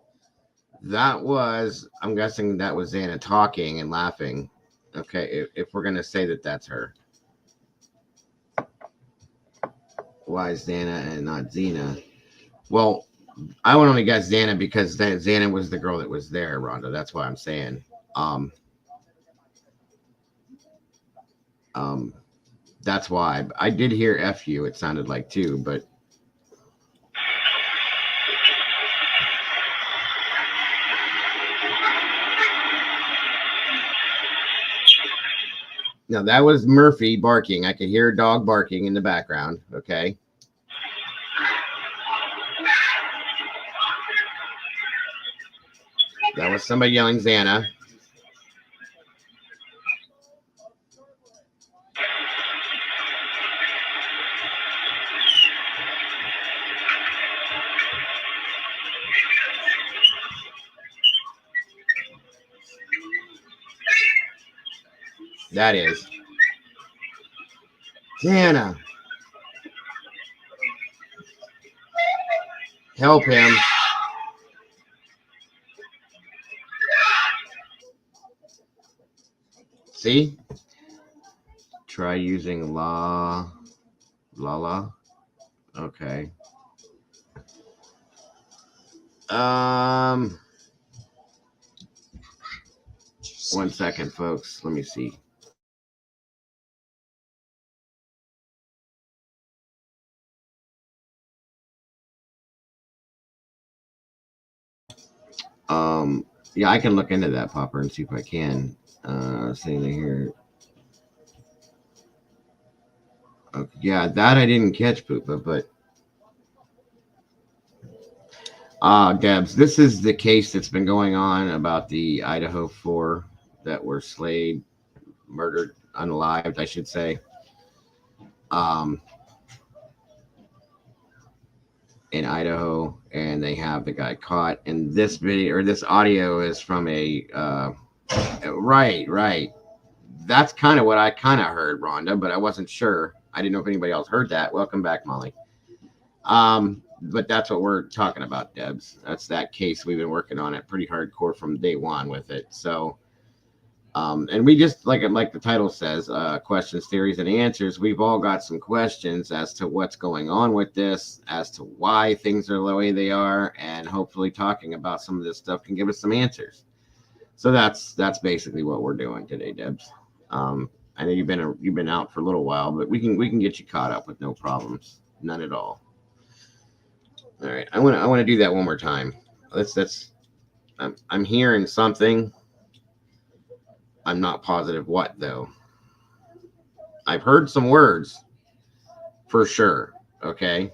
I'm guessing that was Xana talking and laughing. Okay, if we're gonna say that that's her, why is Xana and not Xena? Well, I would only guess Xana because Xana was the girl that was there, Rhonda. That's why I'm saying. Um, um, that's why I did hear "f you." It sounded like too, but no, that was Murphy barking. I could hear a dog barking in the background. Okay. That was somebody yelling Xana. That is Xana. Help him. See? Try using la. Okay. 1 second, folks. Let me see. Yeah, I can look into that, Popper, and see if I can. Saying here. Okay, yeah, that I didn't catch, Poopa, but Debs, this is the case that's been going on about the Idaho 4 that were slayed, murdered, unalived, I should say. In Idaho, and they have the guy caught. And this video or this audio is from a right. That's kind of what I kind of heard, Rhonda, but I wasn't sure. I didn't know if anybody else heard that. Welcome back, Molly. But that's what we're talking about, Debs. That's that case. We've been working on it pretty hardcore from day one with it. So, and we just like the title says, questions, theories, and answers. We've all got some questions as to what's going on with this, as to why things are the way they are, and hopefully talking about some of this stuff can give us some answers. So that's basically what we're doing today, Debs. I know you've been out for a little while, but we can get you caught up with no problems, none at all. All right, I want to do that one more time. I'm hearing something. I'm not positive what though. I've heard some words for sure. Okay.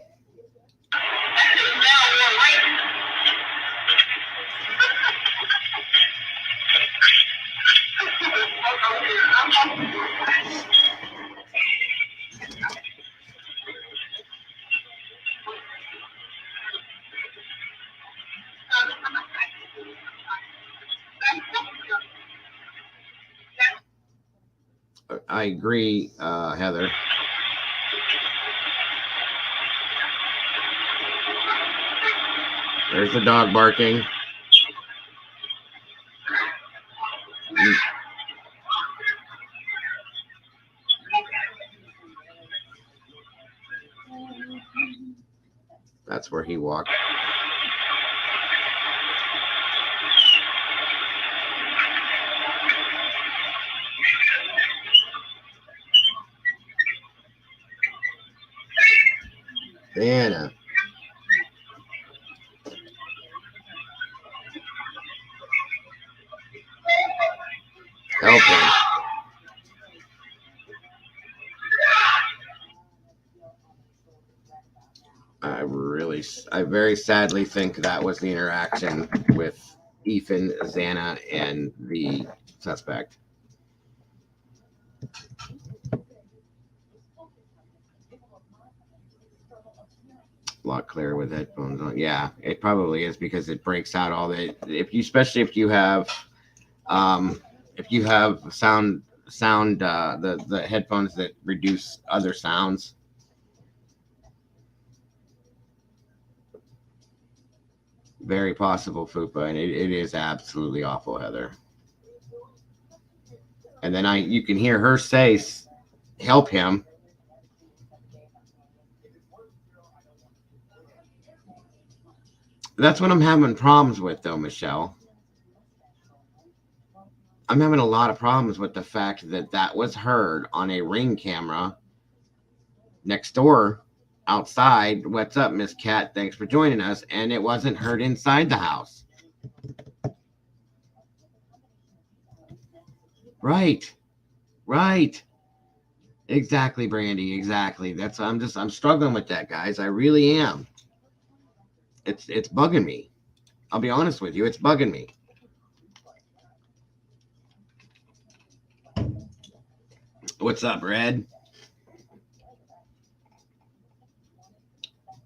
I agree, Heather. There's the dog barking. That's where he walked. Anna. Help him. I very sadly think that was the interaction with Ethan, Xana, and the suspect. A lot clearer with headphones on. Yeah, it probably is because it breaks out all the especially if you have sound the headphones that reduce other sounds. Very possible, Fupa, and it is absolutely awful, Heather. And then you can hear her say, "Help him." That's what I'm having problems with, though, Michelle. I'm having a lot of problems with the fact that was heard on a Ring camera next door outside. What's up, Miss Cat? Thanks for joining us. And it wasn't heard inside the house. Right. Exactly, Brandy. Exactly. I'm struggling with that, guys. I really am. It's bugging me. I'll be honest with you. It's bugging me. What's up, Red?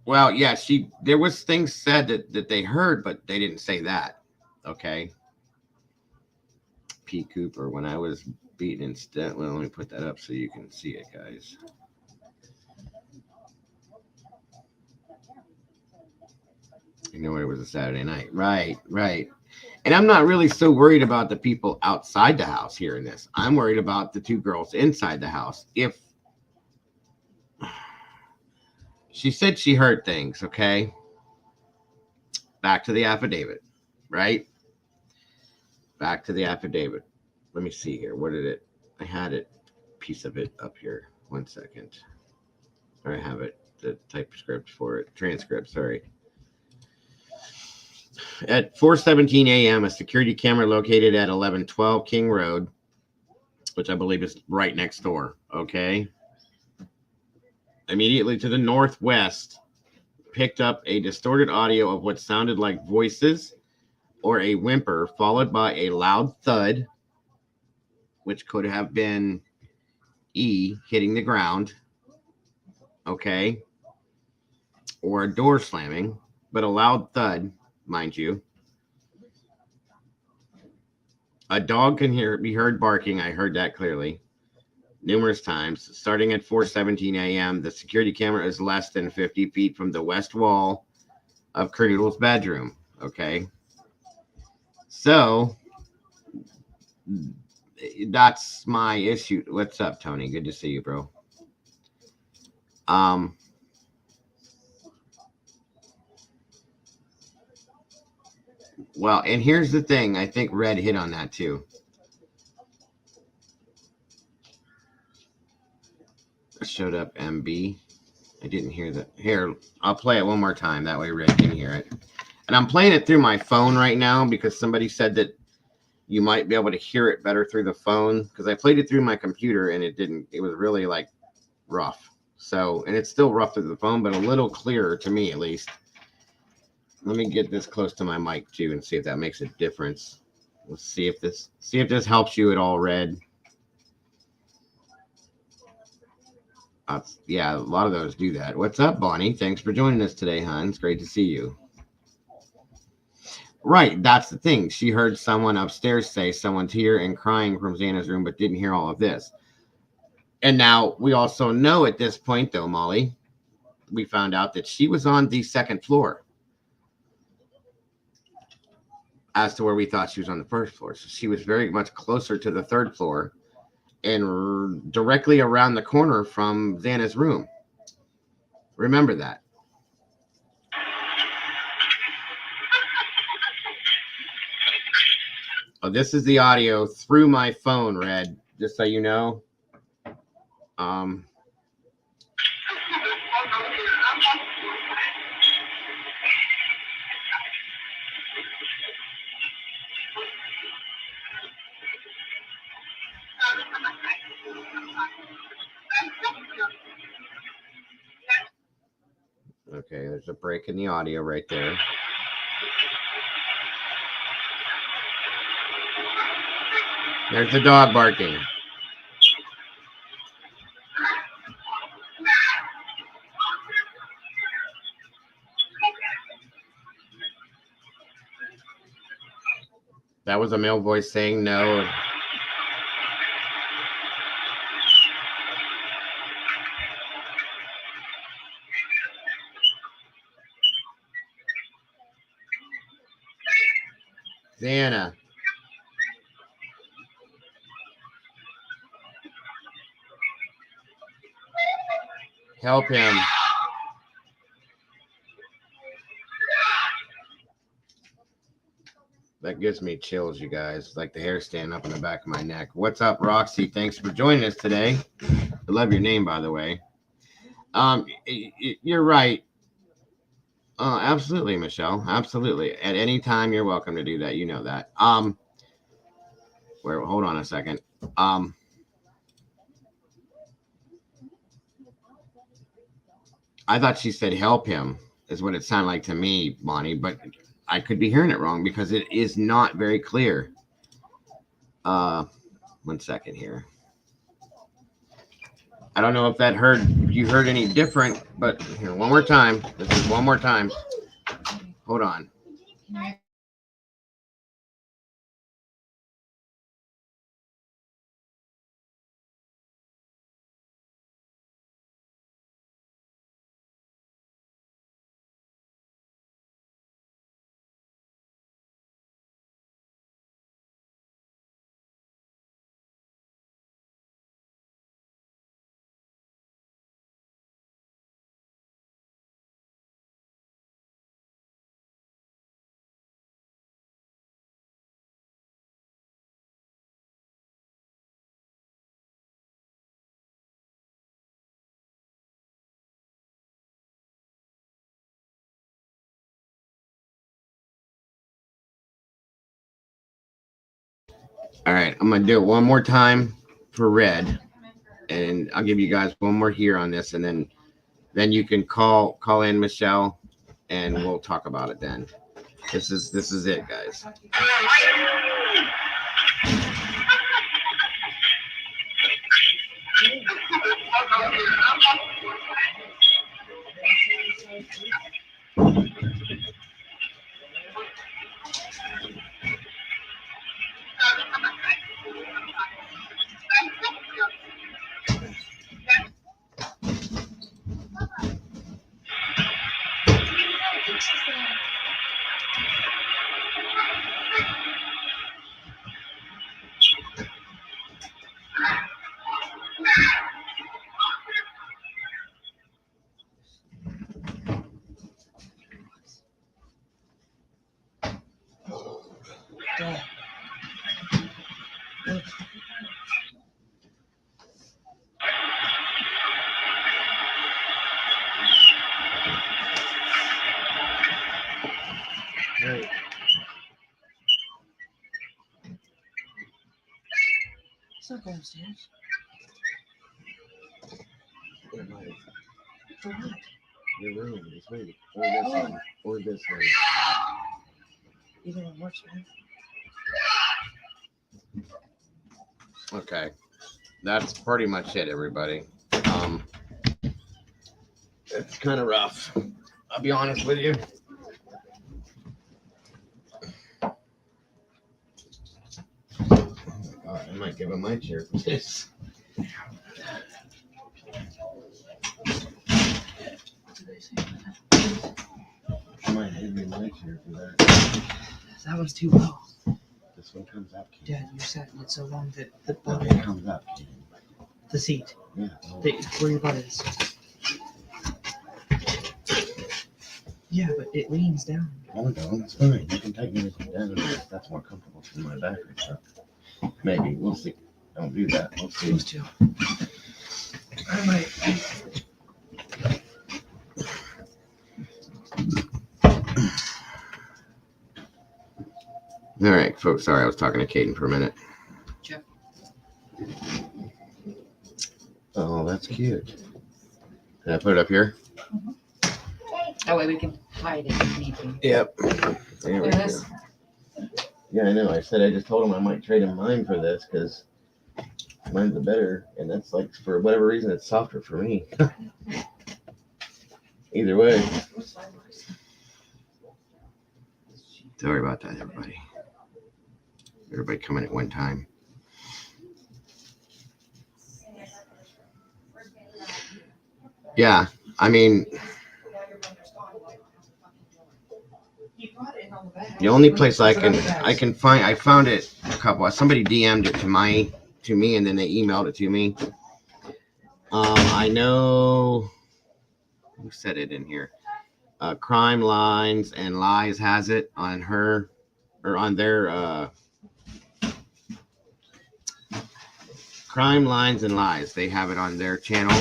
Well, yeah, there was things said that they heard, but they didn't say that. Okay. P. Cooper, when I was beaten instead. Well, let me put that up so you can see it, guys. You know, it was a Saturday night. Right. And I'm not really so worried about the people outside the house hearing this. I'm worried about the two girls inside the house. If she said she heard things, okay? back to the affidavit, right? Back to the affidavit. Let me see here. What did it? I had it, piece of it up here. 1 second. Or I have it, the typescript for it, transcript, sorry. At 4:17 a.m., a security camera located at 1112 King Road, which I believe is right next door, okay? Immediately to the northwest, picked up a distorted audio of what sounded like voices or a whimper, followed by a loud thud, which could have been E hitting the ground, okay? Or a door slamming, but a loud thud, mind you. A dog can be heard barking. I heard that clearly numerous times. Starting at 4:17 a.m., the security camera is less than 50 feet from the west wall of Kernoodle's bedroom. Okay, so that's my issue. What's up, Tony? Good to see you, bro. Well, and here's the thing. I think Red hit on that too. Showed up MB. I didn't hear that. Here, I'll play it one more time. That way Red can hear it. And I'm playing it through my phone right now because somebody said that you might be able to hear it better through the phone. Because I played it through my computer and it didn't. It was really like rough. So, and it's still rough through the phone, but a little clearer to me at least. Let me get this close to my mic too and see if that makes a difference. Let's see if this helps you at all, Red. Yeah, a lot of those do that. What's up, Bonnie? Thanks for joining us today, hon. It's great to see you. Right, that's the thing. She heard someone upstairs say someone's here and crying from Xana's room, but didn't hear all of this. And now we also know at this point, though, Molly, we found out that she was on the second floor as to where we thought she was on the first floor. So she was very much closer to the third floor and directly around the corner from Xana's room. Remember that. Oh, this is the audio through my phone, Red, just so you know. Okay, there's a break in the audio right there. There's the dog barking. That was a male voice saying no. Xana. Help him. That gives me chills, you guys. Like the hair standing up on the back of my neck. What's up, Roxy? Thanks for joining us today. I love your name, by the way. You're right. Absolutely, Michelle. Absolutely. At any time, you're welcome to do that. You know that. Hold on a second. I thought she said help him, is what it sounded like to me, Bonnie, but I could be hearing it wrong because it is not very clear. 1 second here. I don't know if you heard any different, but here, one more time. This is one more time. Hold on. All right, I'm gonna do it one more time for red, and I'll give you guys one more here on this, and then you can call in Michelle, and we'll talk about it then. This is it, guys. It's not going upstairs. Where am I? For what? Your room, this way, or this one, or this way. Either one works, man. Okay, that's pretty much it, everybody. It's kind of rough. I'll be honest with you. I might give him my chair for this. I might give me my chair for that. That one's too low. This one comes up. Dad, you sat in it so long that the That butt, one comes up. the seat, Yeah. where your butt is. Yeah, but it leans down. Oh no, that's fine. You can take me down. That's more comfortable for my back or something. Maybe we'll see. Don't do that. We'll see. Those two. I might. All right, folks. Sorry, I was talking to Caden for a minute. Jeff. Oh, that's cute. Can I put it up here? Mm-hmm. That way we can hide it if need be. Yep. There we go. Yeah, I know. I said I just told him I might trade him mine for this because mine's the better, and that's like for whatever reason it's softer for me. Either way. Sorry about that, everybody. Everybody coming at one time. Yeah, I mean, the only place I can find, I found it a couple. Somebody DM'd it to me, and then they emailed it to me. I know who said it in here. Crime Lines and Lies has it on her or on their Crime Lines and Lies. They have it on their channel,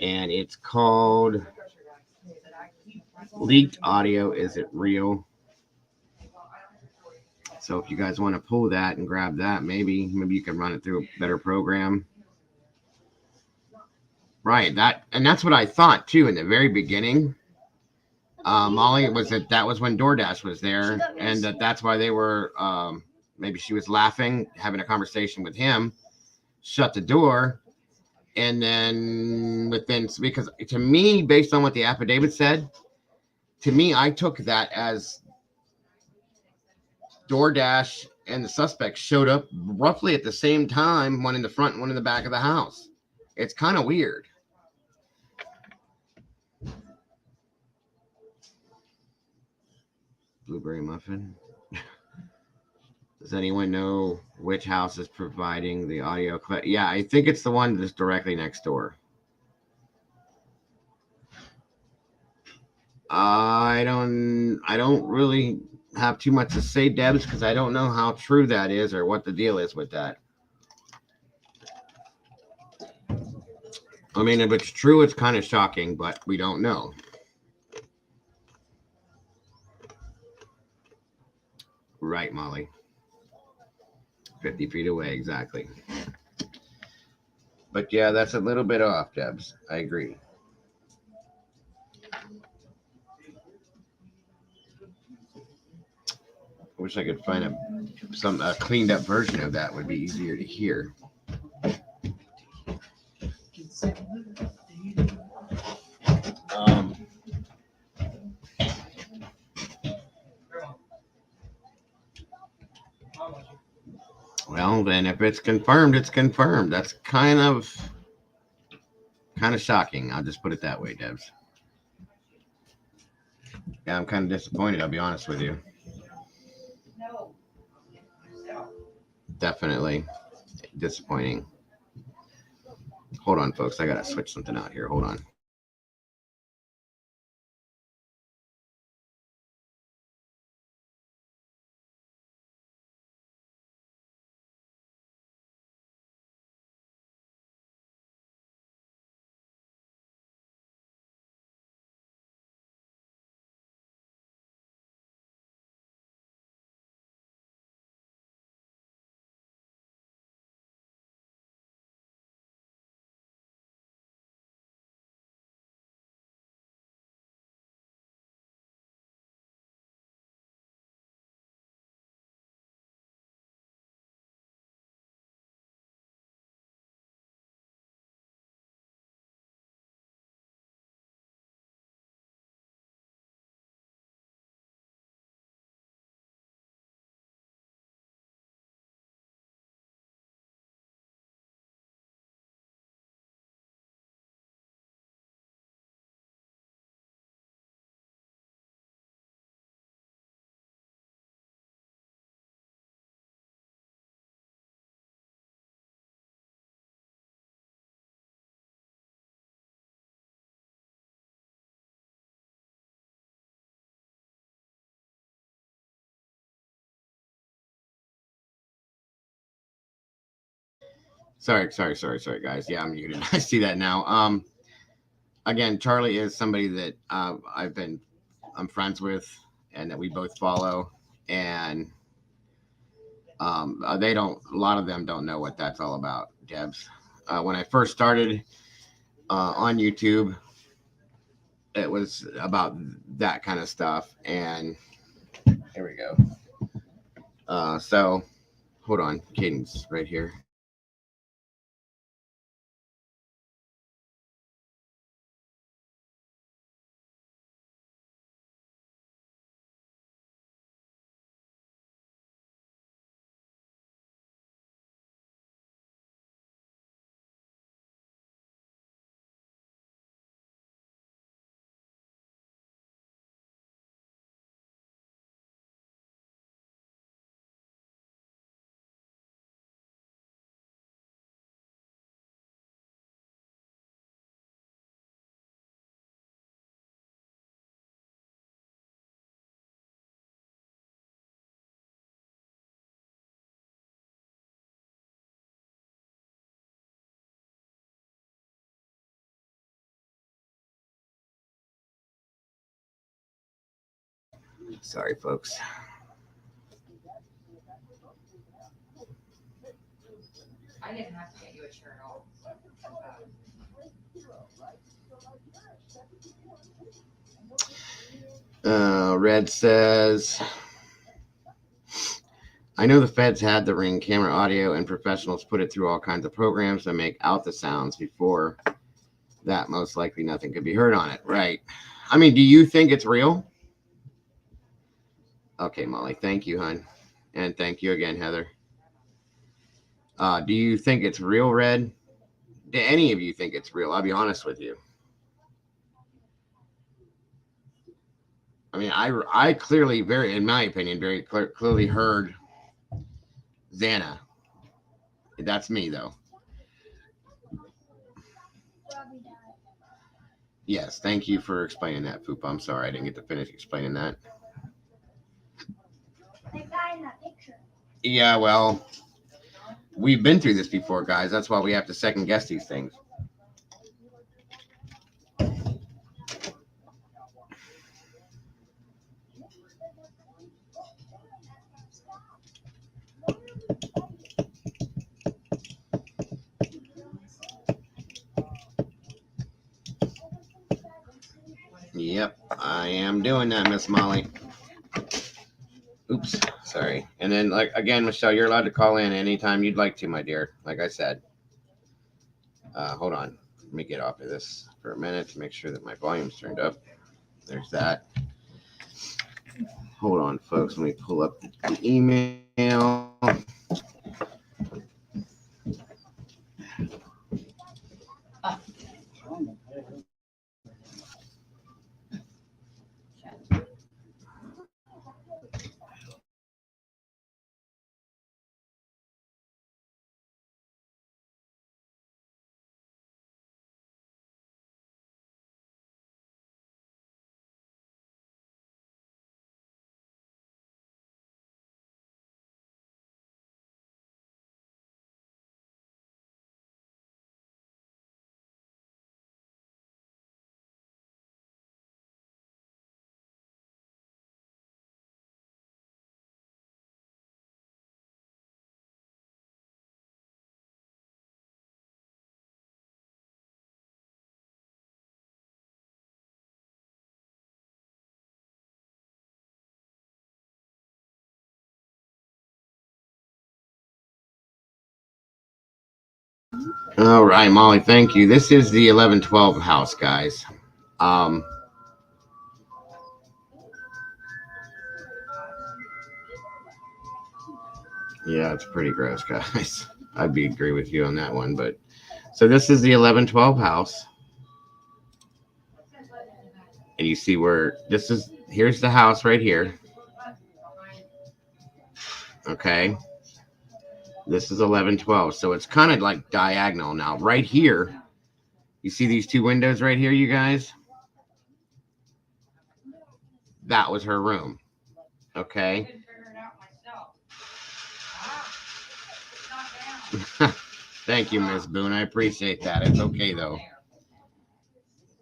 and it's called Leaked Audio. Is it real? So if you guys want to pull that and grab that, maybe you can run it through a better program. Right, that's what I thought too in the very beginning. Molly, that was when DoorDash was there, and that's why they were maybe she was laughing, having a conversation with him, shut the door, and then because to me, based on what the affidavit said, to me, I took that as DoorDash and the suspects showed up roughly at the same time, one in the front, one in the back of the house. It's kind of weird. Blueberry muffin. Does anyone know which house is providing the audio clip? Yeah, I think it's the one that's directly next door. I don't really have too much to say, Debs, because I don't know how true that is or what the deal is with that. I mean, if it's true, it's kind of shocking, but we don't know. Right, Molly. 50 feet away, exactly. But yeah, that's a little bit off, Debs. I agree. I wish I could find a cleaned up version of that. Would be easier to hear. Um, well, then if it's confirmed, it's confirmed. That's kind of shocking. I'll just put it that way, Debs. Yeah, I'm kind of disappointed. I'll be honest with you. Definitely disappointing. Hold on, folks. I gotta switch something out here. Hold on. Sorry, guys. Yeah, I'm muted. I see that now. Again, Charlie is somebody that I'm friends with, and that we both follow, and they don't. A lot of them don't know what that's all about, Debs. When I first started on YouTube, it was about that kind of stuff, and here we go. So, hold on, Cadence, right here. Sorry, folks. I didn't have to get you a chair at all. Red says, I know the feds had the Ring camera audio and professionals put it through all kinds of programs to make out the sounds. Before that, most likely nothing could be heard on it. Right. I mean, do you think it's real? Okay, Molly. Thank you, hon. And thank you again, Heather. Do you think it's real, Red? Do any of you think it's real? I'll be honest with you. I mean, I clearly, in my opinion, very clearly heard Xana. That's me, though. Yes, thank you for explaining that, Poop. I'm sorry I didn't get to finish explaining that. Yeah, well, we've been through this before, guys. That's why we have to second guess these things. Yep, I am doing that, Miss Molly. Oops, sorry. And then, like again, Michelle, you're allowed to call in anytime you'd like to, my dear. Like I said. Hold on. Let me get off of this for a minute to make sure that my volume's turned up. There's that. Hold on, folks. Let me pull up the email. All right, Molly, thank you. This is the 1112 house, guys. Um, yeah, it's pretty gross, guys. I'd be agree with you on that one, but so this is the 1112 house. And you see where this is, here's the house right here. Okay. This is 1112. So it's kind of like diagonal now. Right here, you see these two windows right here, you guys? That was her room. Okay. Thank you, Miss Boone. I appreciate that. It's okay though.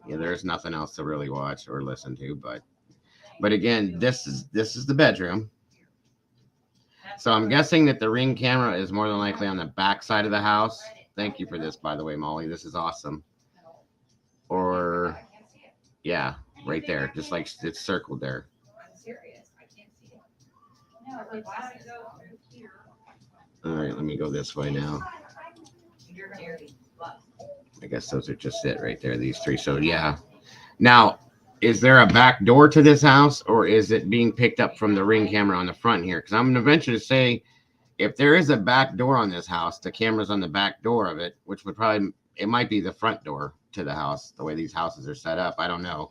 Yeah, there's nothing else to really watch or listen to, but again, this is the bedroom. So I'm guessing that the Ring camera is more than likely on the back side of the house. Thank you for this, by the way, Molly. This is awesome. Or yeah, right there, just like it's circled there. All right, let me go this way now. I guess those are just it right there, these three. So yeah. Now, is there a back door to this house, or is it being picked up from the Ring camera on the front here? Because I'm going to venture to say, if there is a back door on this house, the camera's on the back door of it, which would probably, it might be the front door to the house, the way these houses are set up. I don't know.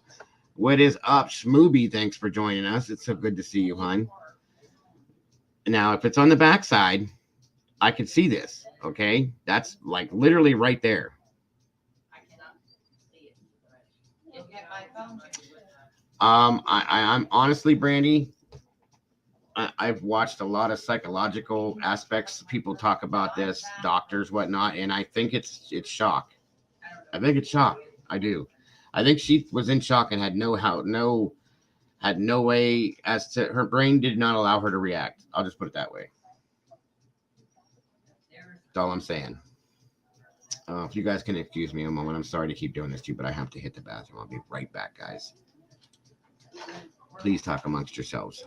What is up, Schmooby? Thanks for joining us. It's so good to see you, hon. Now, if it's on the back side, I could see this. Okay, that's like literally right there. I'm honestly, Brandy, I've watched a lot of psychological aspects. People talk about this, doctors, whatnot, and I think it's shock. I think it's shock. I do. I think she was in shock and had had no way as to her brain did not allow her to react. I'll just put it that way. That's all I'm saying. If you guys can excuse me a moment, I'm sorry to keep doing this to you, but I have to hit the bathroom. I'll be right back, guys. Please talk amongst yourselves.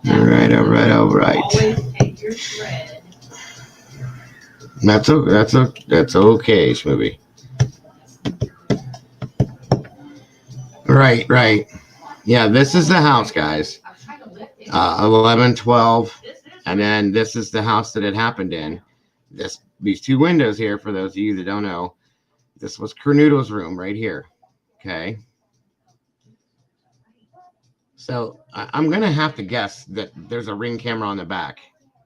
All right, all right, all right. That's okay. That's okay, Schmooby. Right, right. Yeah, this is the house, guys. 11, 12, and then this is the house that it happened in. These two windows here, for those of you that don't know, this was Cornudo's room right here. Okay. So I'm gonna have to guess that there's a Ring camera on the back,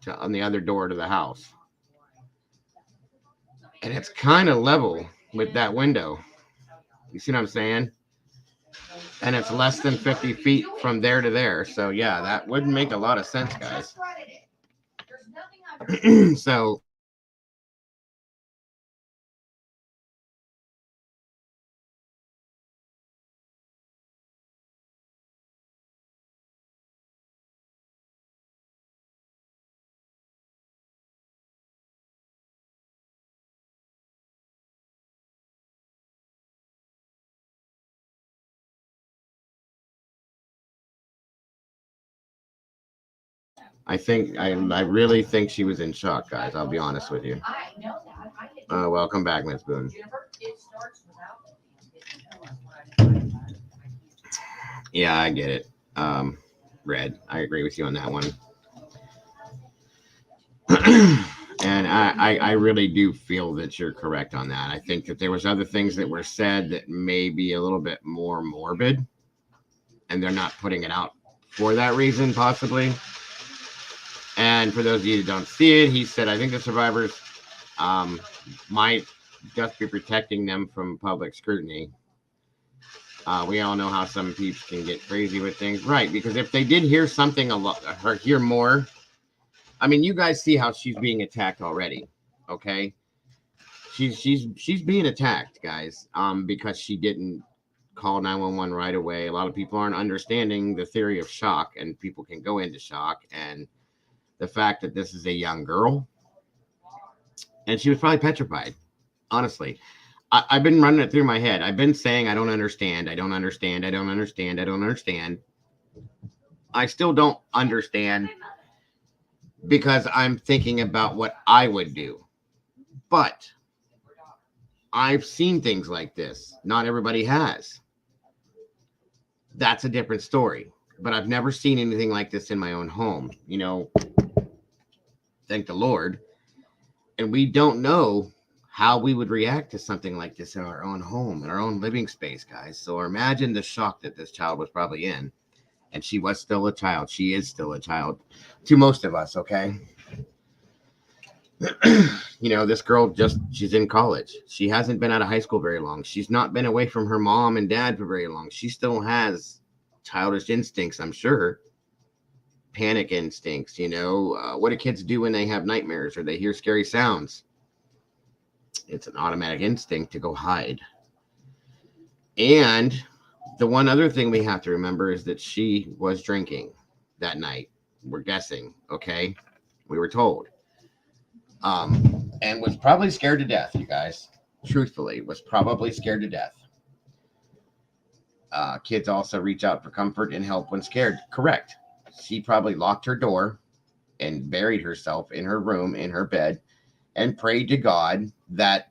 on the other door to the house, and it's kind of level with that window. You see what I'm saying? And it's less than 50 feet from there to there. So yeah, that would make a lot of sense, guys. So I think I really think she was in shock, guys. I'll be honest with you. Welcome back, Miss Boone. Yeah, I get it. Red, I agree with you on that one. And I really do feel that you're correct on that. I think that there was other things that were said that may be a little bit more morbid, and they're not putting it out for that reason, possibly. And for those of you who don't see it, he said, I think the survivors might just be protecting them from public scrutiny. We all know how some people can get crazy with things. Right, because if they did hear something a lot, or hear more, I mean, you guys see how she's being attacked already, okay? She's being attacked, guys, because she didn't call 911 right away. A lot of people aren't understanding the theory of shock, and people can go into shock, and the fact that this is a young girl, and she was probably petrified. Honestly, I've been running it through my head. I've been saying I don't understand. I don't understand. I don't understand. I don't understand. I still don't understand because I'm thinking about what I would do. But I've seen things like this. Not everybody has. That's a different story. But I've never seen anything like this in my own home. You know, thank the Lord. And we don't know how we would react to something like this in our own home, in our own living space, guys. So imagine the shock that this child was probably in. And she was still a child. She is still a child to most of us, okay? You know, this girl she's in college. She hasn't been out of high school very long. She's not been away from her mom and dad for very long. She still has childish instincts, I'm sure. Panic instincts, you know. What do kids do when they have nightmares or they hear scary sounds? It's an automatic instinct to go hide. And the one other thing we have to remember is that she was drinking that night. We're guessing, okay? We were told. And was probably scared to death, you guys. Truthfully, was probably scared to death. Kids also reach out for comfort and help when scared. Correct. She probably locked her door and buried herself in her room, in her bed, and prayed to God that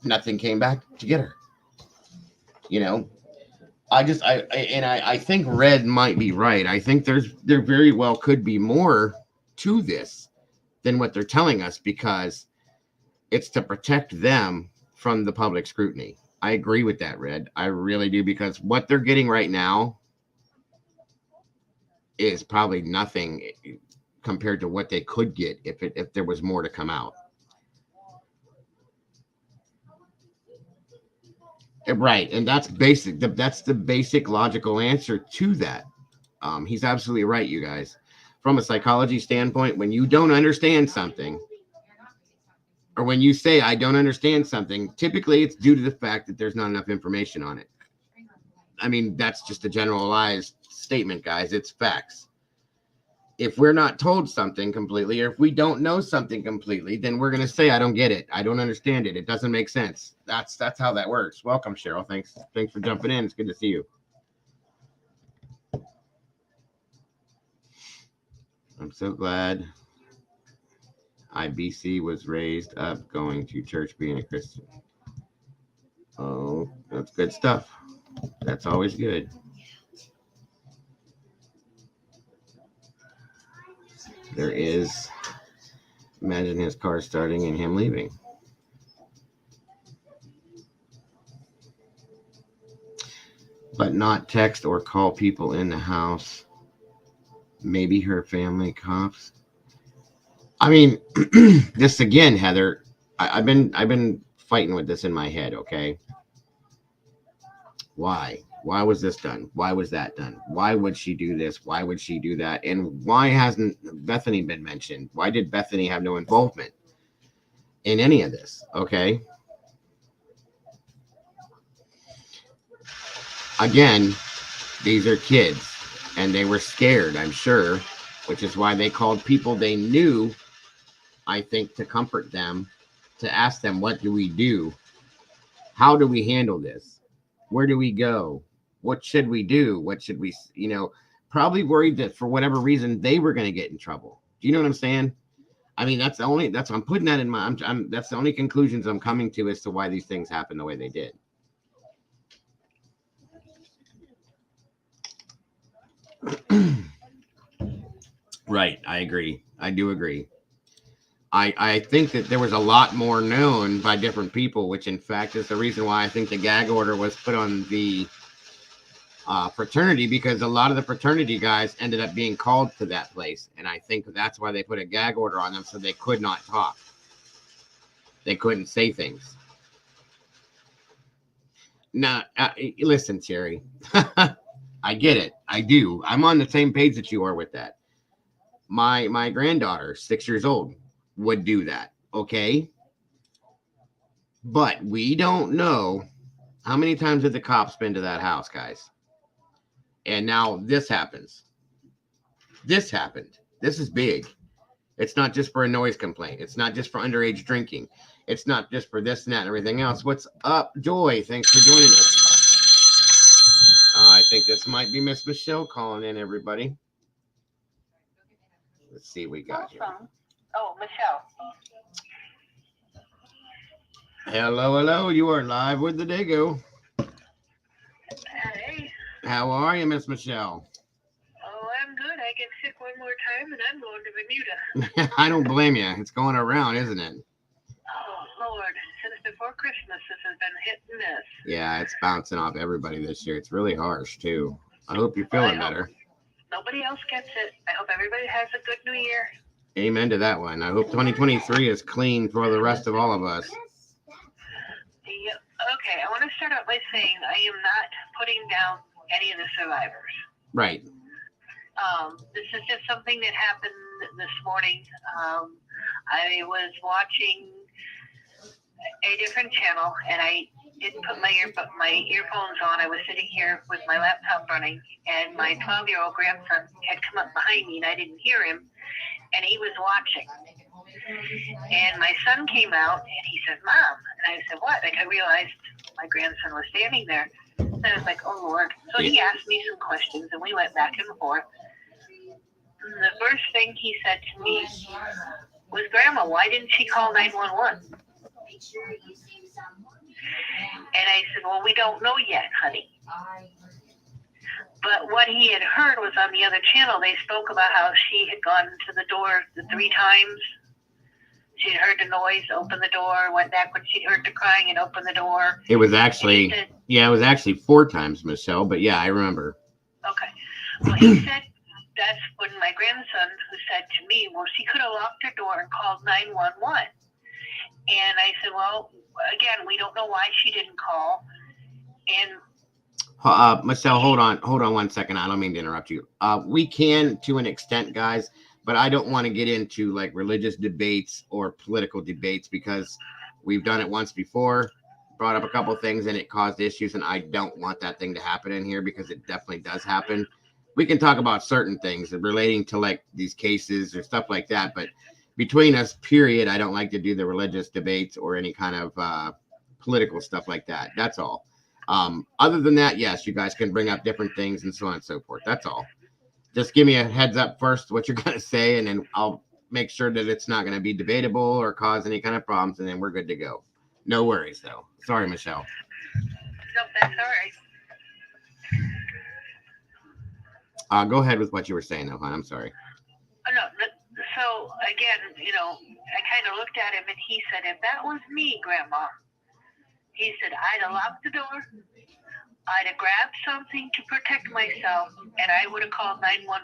nothing came back to get her. You know, I think Red might be right. I think there very well could be more to this than what they're telling us, because it's to protect them from the public scrutiny. I agree with that, Red. I really do, because what they're getting right now is probably nothing compared to what they could get if there was more to come out. Right, and that's basic. That's the basic logical answer to that. He's absolutely right, you guys. From a psychology standpoint, when you don't understand something, or when you say I don't understand something, typically it's due to the fact that there's not enough information on it. I mean, that's just a generalized statement, guys. It's facts. If we're not told something completely, or if we don't know something completely, then we're going to say, I don't get it. I don't understand it. It doesn't make sense. That's how that works. Welcome, Cheryl. Thanks for jumping in. It's good to see you. so glad IBC was raised up going to church being a Christian. Oh, that's good stuff. That's always good. There is, imagine his car starting and him leaving. But not text or call people in the house. Maybe her family cops. I mean, this again, Heather. I've been fighting with this in my head. Okay, why? Why was this done? Why was that done? Why would she do this? Why would she do that? And why hasn't Bethany been mentioned? Why did Bethany have no involvement in any of this? Okay. Again, these are kids and they were scared, I'm sure, which is why they called people they knew, I think, to comfort them, to ask them, what do we do? How do we handle this? Where do we go? What should we do? What should we, probably worried that for whatever reason they were going to get in trouble. Do you know what I'm saying? I mean, I'm putting that in my, that's the only conclusions I'm coming to as to why these things happen the way they did. Right. I agree. I do agree. I think that there was a lot more known by different people, which in fact is the reason why I think the gag order was put on the fraternity, because a lot of the fraternity guys ended up being called to that place. And I think that's why they put a gag order on them, so they could not talk. They couldn't say things. Now, listen, Terry, I get it. I do. I'm on the same page that you are with that. My granddaughter, 6 years old, would do that. Okay. But we don't know how many times have the cops been to that house, guys. And now this happens. This happened. This is big. It's not just for a noise complaint. It's not just for underage drinking. It's not just for this and that and everything else. What's up, Joy? Thanks for joining us. I think this might be Miss Michelle calling in, everybody. Let's see what we got here. Oh, Michelle. Hello. You are live with the Dago. Hey. How are you, Miss Michelle? Oh, I'm good. I get sick one more time and I'm going to Bermuda. I don't blame you. It's going around, isn't it? Oh, Lord. Since before Christmas, this has been hit and miss. Yeah, it's bouncing off everybody this year. It's really harsh, too. I hope you're feeling better. Nobody else gets it. I hope everybody has a good new year. Amen to that one. I hope 2023 is clean for the rest of all of us. Yeah, okay, I want to start out by saying I am not putting down any of the survivors. Right. This is just something that happened this morning. I was watching a different channel, and I didn't put my earphones on. I was sitting here with my laptop running, and my 12-year-old grandson had come up behind me, and I didn't hear him, and he was watching. And my son came out, and he said, "Mom," and I said, "What?" Like, I realized my grandson was standing there, and I was like, "Oh, Lord." So he asked me some questions, and we went back and forth. And the first thing he said to me was, "Grandma, why didn't she call 911? And I said, "Well, we don't know yet, honey." But what he had heard was on the other channel, they spoke about how she had gone to the door the 3 times. She'd heard the noise, opened the door, went back when she'd heard the crying and opened the door. It was actually, it was actually 4 times, Michelle, but yeah, I remember. Okay. Well, he said, that's when my grandson, who said to me, "Well, she could have locked her door and called 911. And I said, "Well, again, we don't know why she didn't call." And Michelle, hold on 1 second. I don't mean to interrupt you. We can to an extent, guys, but I don't want to get into like religious debates or political debates, because we've done it once before, brought up a couple things and it caused issues, and I don't want that thing to happen in here, because it definitely does happen. We can talk about certain things relating to like these cases or stuff like that, but between us, period, I don't like to do the religious debates or any kind of political stuff like that. That's all. Other than that, yes, you guys can bring up different things and so on and so forth. That's all. just give me a heads up first what you're going to say, and then I'll make sure that it's not going to be debatable or cause any kind of problems, and then we're good to go. No worries, though. Sorry, Michelle. No, that's all right. Go ahead with what you were saying, though, hon. I'm sorry. Oh, no, so again, I kind of looked at him and he said, if that was me, Grandma, he said, I'd have locked the door, I'd have grabbed something to protect myself, and I would have called 911.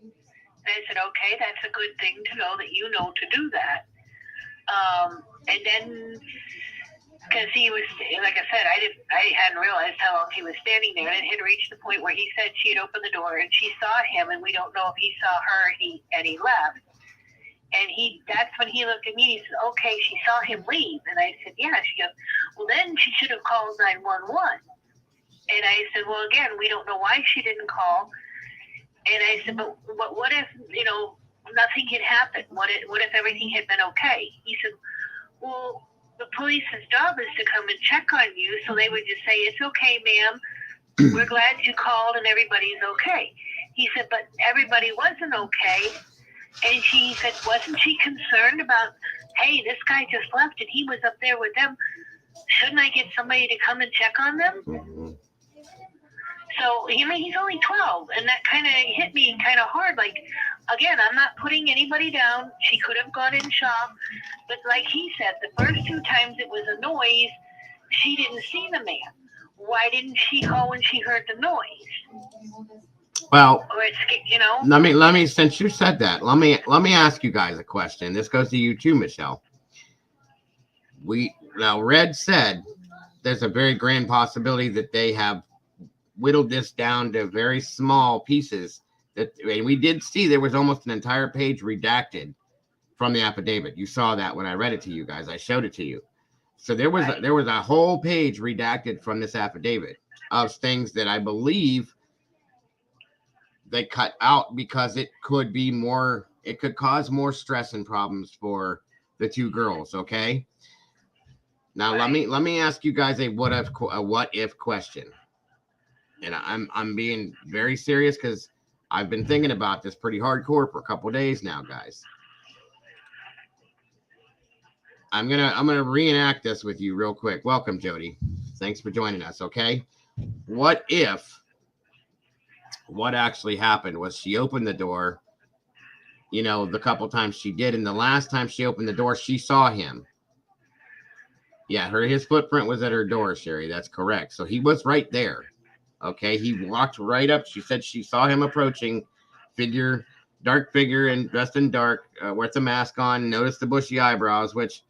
And I said, okay, that's a good thing to know that you know to do that. And then, because he was, like I said, I hadn't realized how long he was standing there, and it had reached the point where he said she had opened the door and she saw him, and we don't know if he saw her, and he left. And that's when he looked at me and he said, okay, she saw him leave. And I said, yeah. She goes, well, then she should have called 911. And I said, well, again, we don't know why she didn't call. And I said, but what if, nothing had happened? What if everything had been okay? He said, well, the police's job is to come and check on you, so they would just say, it's okay, ma'am. We're glad you called and everybody's okay. He said, but everybody wasn't okay. And he said, wasn't she concerned about, hey, this guy just left and he was up there with them. Shouldn't I get somebody to come and check on them? Mm-hmm. So, he's only 12, and that kind of hit me kind of hard. Like, again, I'm not putting anybody down. She could have gone in shock. But like he said, the first 2 times it was a noise, she didn't see the man. Why didn't she call when she heard the noise? Well, Or it's, let me, since you said that, let me ask you guys a question. This goes to you too, Michelle. Red said there's a very grand possibility that they have whittled this down to very small pieces. And we did see there was almost an entire page redacted from the affidavit. You saw that when I read it to you guys. I showed it to you. So there was a whole page redacted from this affidavit of things that I believe they cut out because it could cause more stress and problems for the 2 girls. Okay. Now let me ask you guys a what if question. And I'm being very serious because I've been thinking about this pretty hardcore for a couple of days now, guys. I'm gonna reenact this with you real quick. Welcome, Jody. Thanks for joining us. Okay. What actually happened was she opened the door, the couple times she did, and the last time she opened the door, she saw him. Yeah, his footprint was at her door, Sherry. That's correct. So he was right there. Okay, he walked right up. She said she saw him approaching, dark figure and dressed in dark, with a mask on. Noticed the bushy eyebrows, which,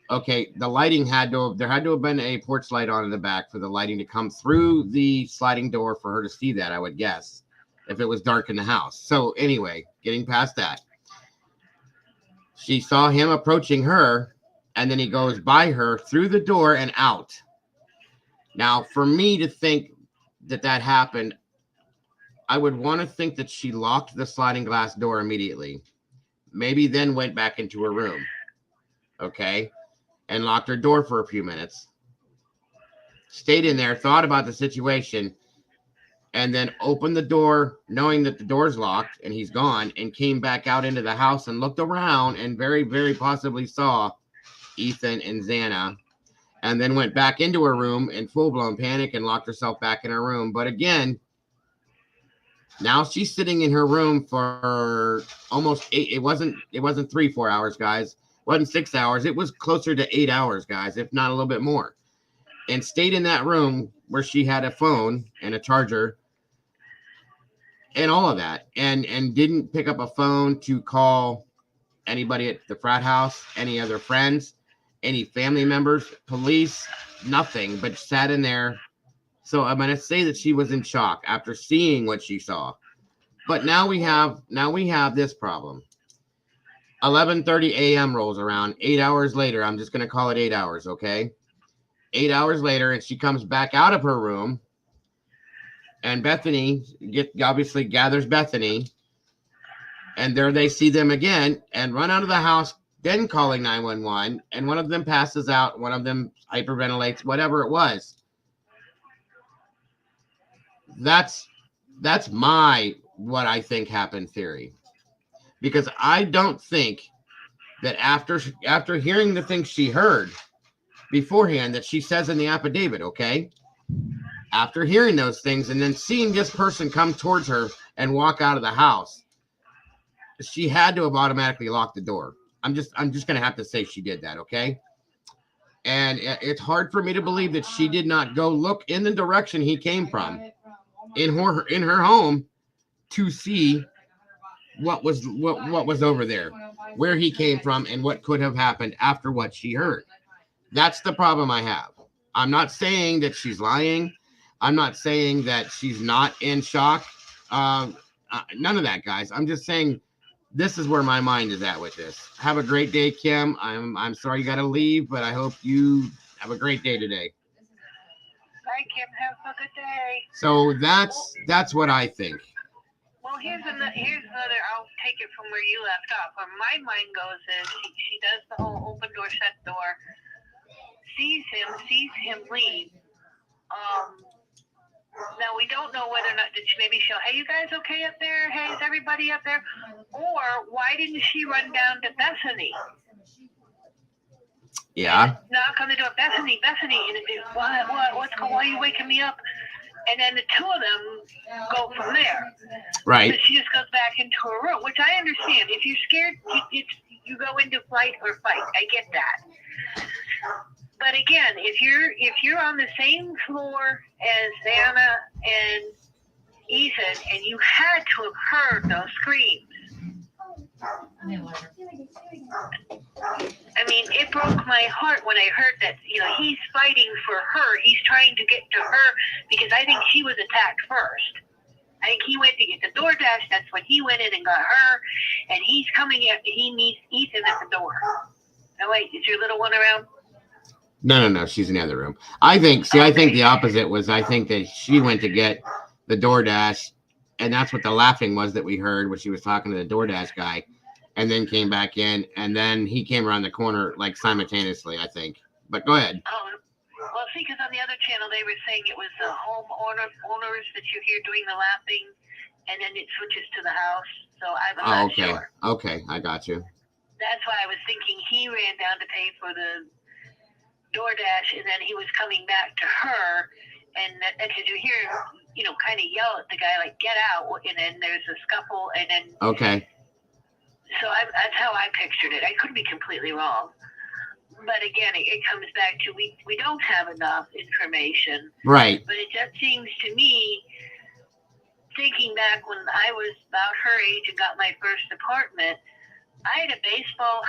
okay, the lighting there had to have been a porch light on in the back for the lighting to come through the sliding door for her to see that, I would guess, if it was dark in the house. So anyway, getting past that, she saw him approaching her, and then he goes by her through the door and out. Now, for me to think that happened, I would want to think that she locked the sliding glass door immediately, maybe then went back into her room, okay, and locked her door for a few minutes, stayed in there, thought about the situation, and then opened the door knowing that the door's locked and he's gone, and came back out into the house and looked around and very, very possibly saw Ethan and Xana, and then went back into her room in full-blown panic and locked herself back in her room. But again, now she's sitting in her room for almost 8. It wasn't 3-4 hours, guys. It wasn't 6 hours. It was closer to 8 hours, guys, if not a little bit more. And stayed in that room where she had a phone and a charger and all of that, and didn't pick up a phone to call anybody at the frat house, any other friends, any family members, police, nothing, but sat in there. So I'm going to say that she was in shock after seeing what she saw. But now we have this problem. 11:30 a.m. rolls around. 8 hours later, I'm just going to call it 8 hours, okay? 8 hours later, and she comes back out of her room, and Bethany obviously gathers Bethany, and there they see them again and run out of the house, then calling 911, and one of them passes out, one of them hyperventilates, whatever it was. That's That's my what I think happened theory, because I don't think that after hearing the things she heard beforehand that she says in the affidavit, okay, after hearing those things and then seeing this person come towards her and walk out of the house, she had to have automatically locked the door. I'm just gonna have to say she did that, okay? And it's hard for me to believe that she did not go look in the direction he came from in her home to see what was over there, where he came from, and what could have happened after what she heard. That's the problem I have. I'm not saying that she's lying. I'm not saying that she's not in shock. None of that, guys. I'm just saying this is where my mind is at with this. Have a great day, Kim. I'm sorry you got to leave, but I hope you have a great day today. Bye, Kim. Have a good day. So that's what I think. Well, here's another. I'll take it from where you left off. Where my mind goes is she does the whole open door, shut door. Sees him leave. Now we don't know whether or not did she maybe show, hey, you guys okay up there? Hey, is everybody up there? Or why didn't she run down to Bethany? Yeah. Knock on the door, Bethany, and what's going on? Why are you waking me up? And then the two of them go from there. Right. So she just goes back into her room, which I understand. If you're scared, you go into flight or fight. I get that. But again, if you're on the same floor as Anna and Ethan, and you had to have heard those screams. I mean, it broke my heart when I heard that, he's fighting for her. He's trying to get to her because I think she was attacked first. I think he went to get the DoorDash. That's when he went in and got her. And he's coming in. He meets Ethan at the door. Oh, wait, is your little one around? No. She's in the other room. I think the opposite was, I think that she went to get the DoorDash, and that's what the laughing was that we heard when she was talking to the DoorDash guy, and then came back in, and then he came around the corner like simultaneously, I think. But go ahead. Oh, well, see, because on the other channel they were saying it was the owners that you hear doing the laughing, and then it switches to the house. So I'm not sure. Okay, I got you. That's why I was thinking he ran down to pay for the DoorDash, and then he was coming back to her, and because you hear him, kind of yell at the guy like "get out," and then there's a scuffle, and then So that's how I pictured it. I could be completely wrong, but again, it comes back to we don't have enough information, right? But it just seems to me, thinking back when I was about her age and got my first apartment. I had a baseball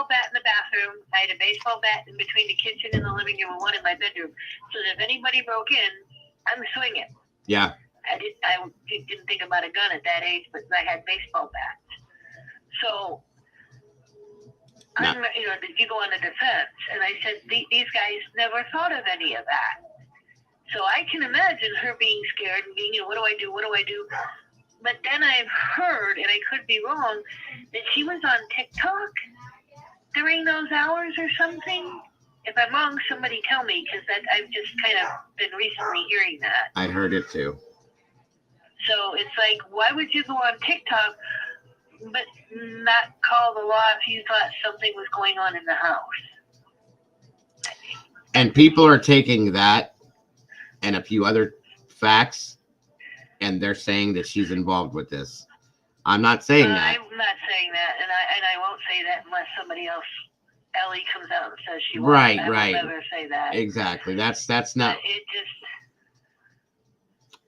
bat in the bathroom. I had a baseball bat in between the kitchen and the living room, and one in my bedroom. So that if anybody broke in, I'm swinging. Yeah. I didn't think about a gun at that age, but I had baseball bats. So you go on the defense, and I said these guys never thought of any of that. So I can imagine her being scared and being, what do I do? What do I do? But then I've heard, and I could be wrong, that she was on TikTok during those hours or something. If I'm wrong, somebody tell me, because I've just kind of been recently hearing that. I heard it too. So it's like, why would you go on TikTok but not call the law if you thought something was going on in the house? And people are taking that and a few other facts, and they're saying that she's involved with this. I'm not saying that. I'm not saying that, and I won't say that unless somebody else, Ellie, comes out and says she won't. Right. I will never say that. Exactly. That's not. It just.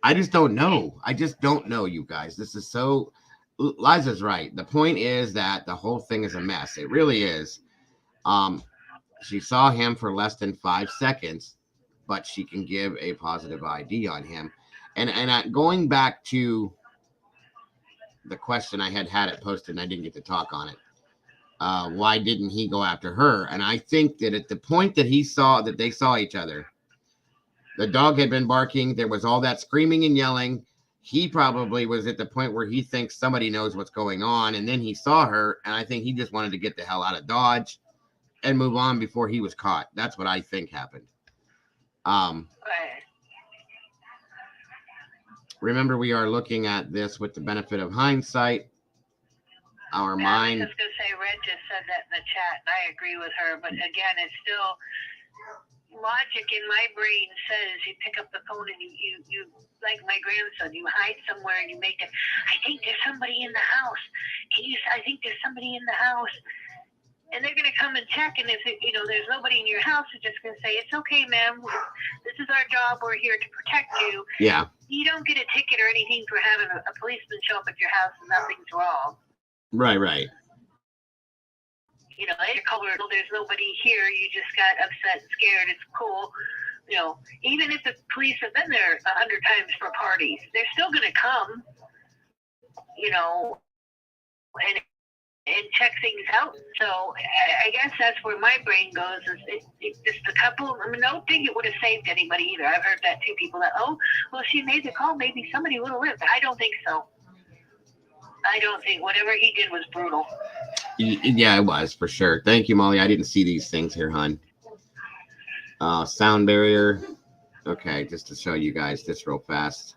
I just don't know. I just don't know, you guys. This is so. Liza's right. The point is that the whole thing is a mess. It really is. She saw him for less than 5 seconds, but she can give a positive ID on him. And going back to the question I had it posted and I didn't get to talk on it. Why didn't he go after her? And I think that at the point that they saw each other, the dog had been barking. There was all that screaming and yelling. He probably was at the point where he thinks somebody knows what's going on. And then he saw her. And I think he just wanted to get the hell out of Dodge and move on before he was caught. That's what I think happened. Right. remember, we are looking at this with the benefit of hindsight. Our Yeah, mind. I was just going to say, Red just said that in the chat, and I agree with her. But again, it's still logic in my brain says you pick up the phone and you like my grandson, you hide somewhere and you make it. I think there's somebody in the house. I think there's somebody in the house. And they're going to come and check, and if there's nobody in your house, they're just going to say, it's okay, ma'am. This is our job. We're here to protect you. Yeah. You don't get a ticket or anything for having a policeman show up at your house and nothing's wrong. Right. They're covered. There's nobody here. You just got upset and scared. It's cool. Even if the police have been there 100 times for parties, they're still going to come, and check things out. So I guess that's where my brain goes. Is it's just a couple. I mean, I don't think it would have saved anybody either. I've heard that too. People that, she made the call. Maybe somebody would have lived. I don't think so. I don't think whatever he did was brutal. Yeah, it was for sure. Thank you, Molly. I didn't see these things here, hon. Sound barrier. Okay, just to show you guys this real fast.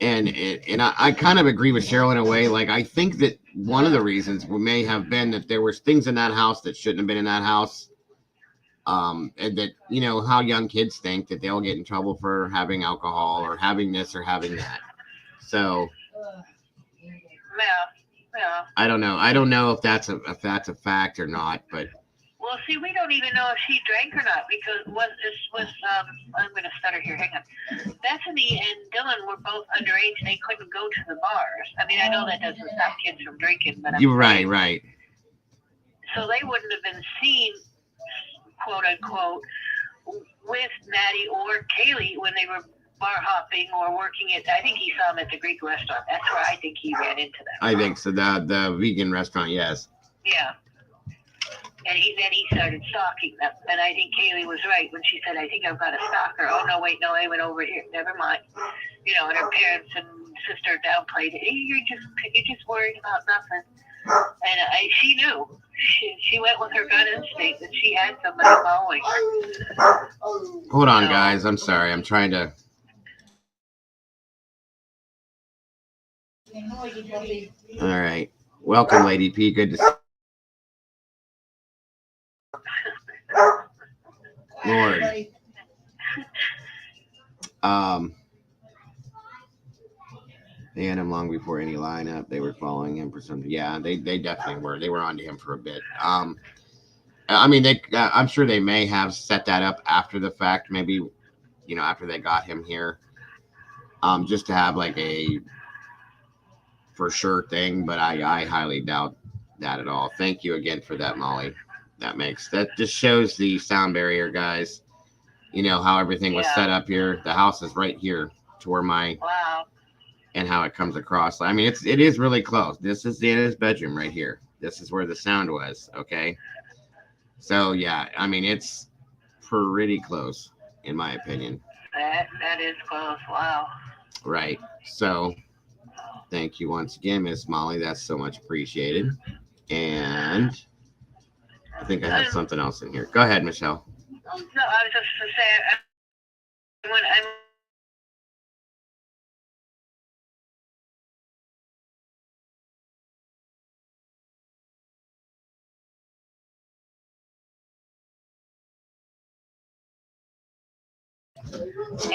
And I kind of agree with Cheryl in a way. Like, I think that one of the reasons may have been that there was things in that house that shouldn't have been in that house. And that, how young kids think that they'll get in trouble for having alcohol or having this or having that. So, yeah. I don't know. I don't know if that's a fact or not, but. Well, see, we don't even know if she drank or not because I'm going to stutter here. Hang on. Bethany and Dylan were both underage. They couldn't go to the bars. I mean, I know that doesn't stop kids from drinking, but You're right. So they wouldn't have been seen, quote unquote, with Maddie or Kaylee when they were bar hopping or working I think he saw them at the Greek restaurant. That's where I think he ran into them. I think so. The vegan restaurant, yes. Yeah. And then he started stalking them. And I think Kaylee was right when she said, I think I've got a stalker. Oh, no, wait, no, I went over here. Never mind. And her parents and sister downplayed it. You're just worried about nothing. And she knew. She went with her gut instinct that she had somebody following her. Hold on, guys. I'm sorry. I'm trying to. All right. Welcome, Lady P. Good to see you. Lord. They had him long before any lineup. They were following him for some. Yeah, they definitely were. They were onto him for a bit. I mean, I'm sure they may have set that up after the fact. Maybe, after they got him here, just to have like a for sure thing. But I highly doubt that at all. Thank you again for that, Molly. That just shows the sound barrier, guys. How everything was set up here. The house is right here to where wow. And how it comes across. I mean, it is really close. This is the end of his bedroom right here. This is where the sound was. Okay. So yeah, I mean, it's pretty close in my opinion. That is close. Wow. Right. So thank you once again, Miss Molly. That's so much appreciated. And I think I have something else in here. Go ahead, Michelle. No, I was just to say, when I'm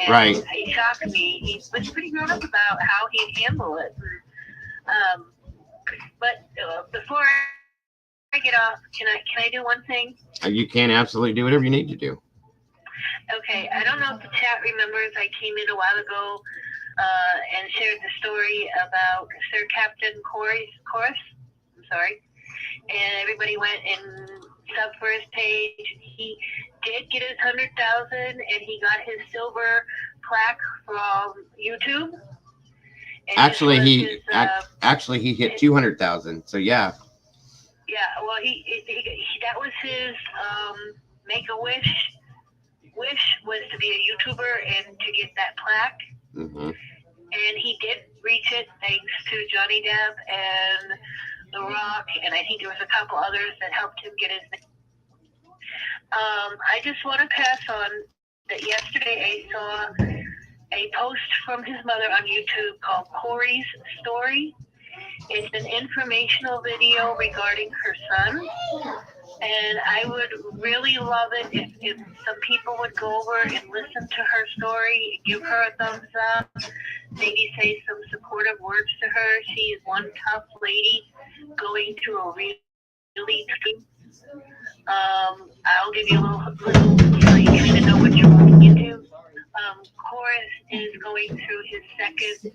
right. He shocked me. He was pretty grown up about how he'd handle it. But before I get off, can I do one thing? You can absolutely do whatever you need to do. Okay, I don't know if the chat remembers. I came in a while ago and shared the story about Sir Captain Cory. I'm sorry. And everybody went and subbed for his page. He did get his 100,000, and he got his silver plaque from YouTube. And actually, he hit 200,000. So yeah. Yeah, well, he that was his make-a-wish. Wish was to be a YouTuber and to get that plaque. Mm-hmm. And he did reach it thanks to Johnny Depp and The Rock, and I think there was a couple others that helped him get his name. I just want to pass on that yesterday I saw a post from his mother on YouTube called Cory's Story. It's an informational video regarding her son. And I would really love it if some people would go over and listen to her story, give her a thumbs up, maybe say some supportive words to her. She is one tough lady going through a really I'll give you a little so you can even know what you're walking into. Horace is going through his second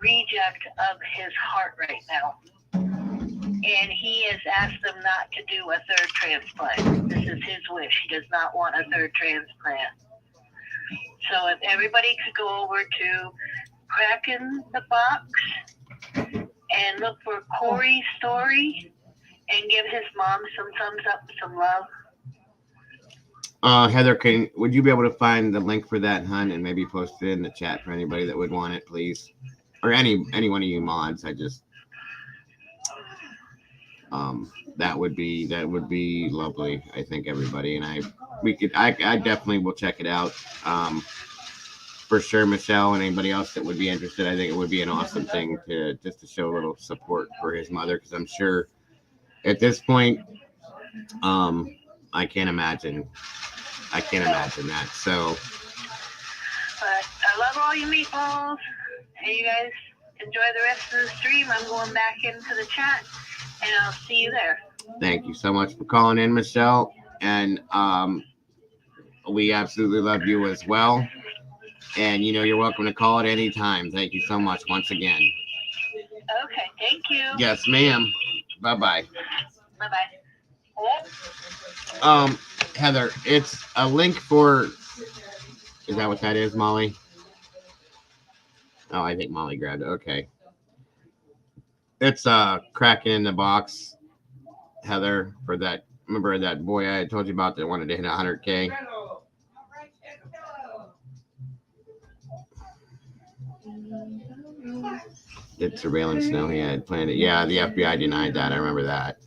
reject of his heart right now. And he has asked them not to do a third transplant. This is his wish. He does not want a third transplant. So if everybody could go over to Kraken the Box and look for Cory's Story and give his mom some thumbs up, some love. Heather, would you be able to find the link for that, hun, and maybe post it in the chat for anybody that would want it, please? Or any one of you mods. I just that would be lovely. I think everybody and I definitely will check it out. For sure, Michelle and anybody else that would be interested, I think it would be an awesome thing to show a little support for his mother, because I'm sure at this point, I can't imagine that. So, but I love all you meatballs. Hey, you guys enjoy the rest of the stream. I'm going back into the chat, and I'll see you there. Thank you so much for calling in, Michelle, and we absolutely love you as well. And you're welcome to call at any time. Thank you so much once again. Okay, thank you. Yes, ma'am. Bye-bye. Bye-bye. Heather, it's a link for, is that what that is, Molly? Oh, I think Molly grabbed it. Okay. It's Kraken in the Box, Heather, for that. Remember that boy I had told you about that wanted to hit 100K? Did surveillance know he had planned it? Yeah, the FBI denied that. I remember that.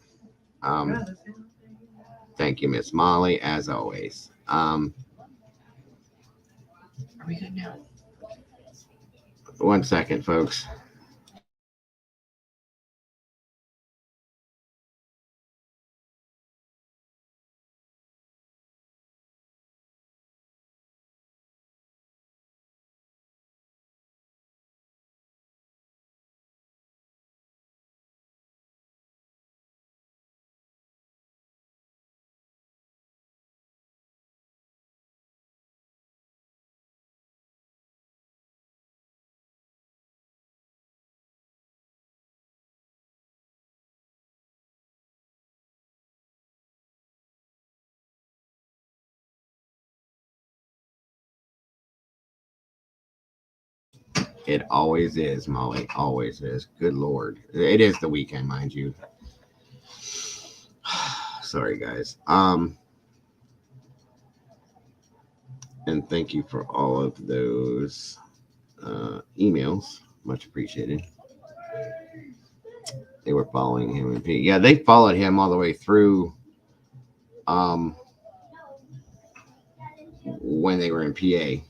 Thank you, Miss Molly, as always. Are we good now? 1 second, folks. It always is, Molly. Always is. Good Lord. It is the weekend, mind you. Sorry, guys. And thank you for all of those emails. Much appreciated. They were following him in P. Yeah, they followed him all the way through when they were in PA.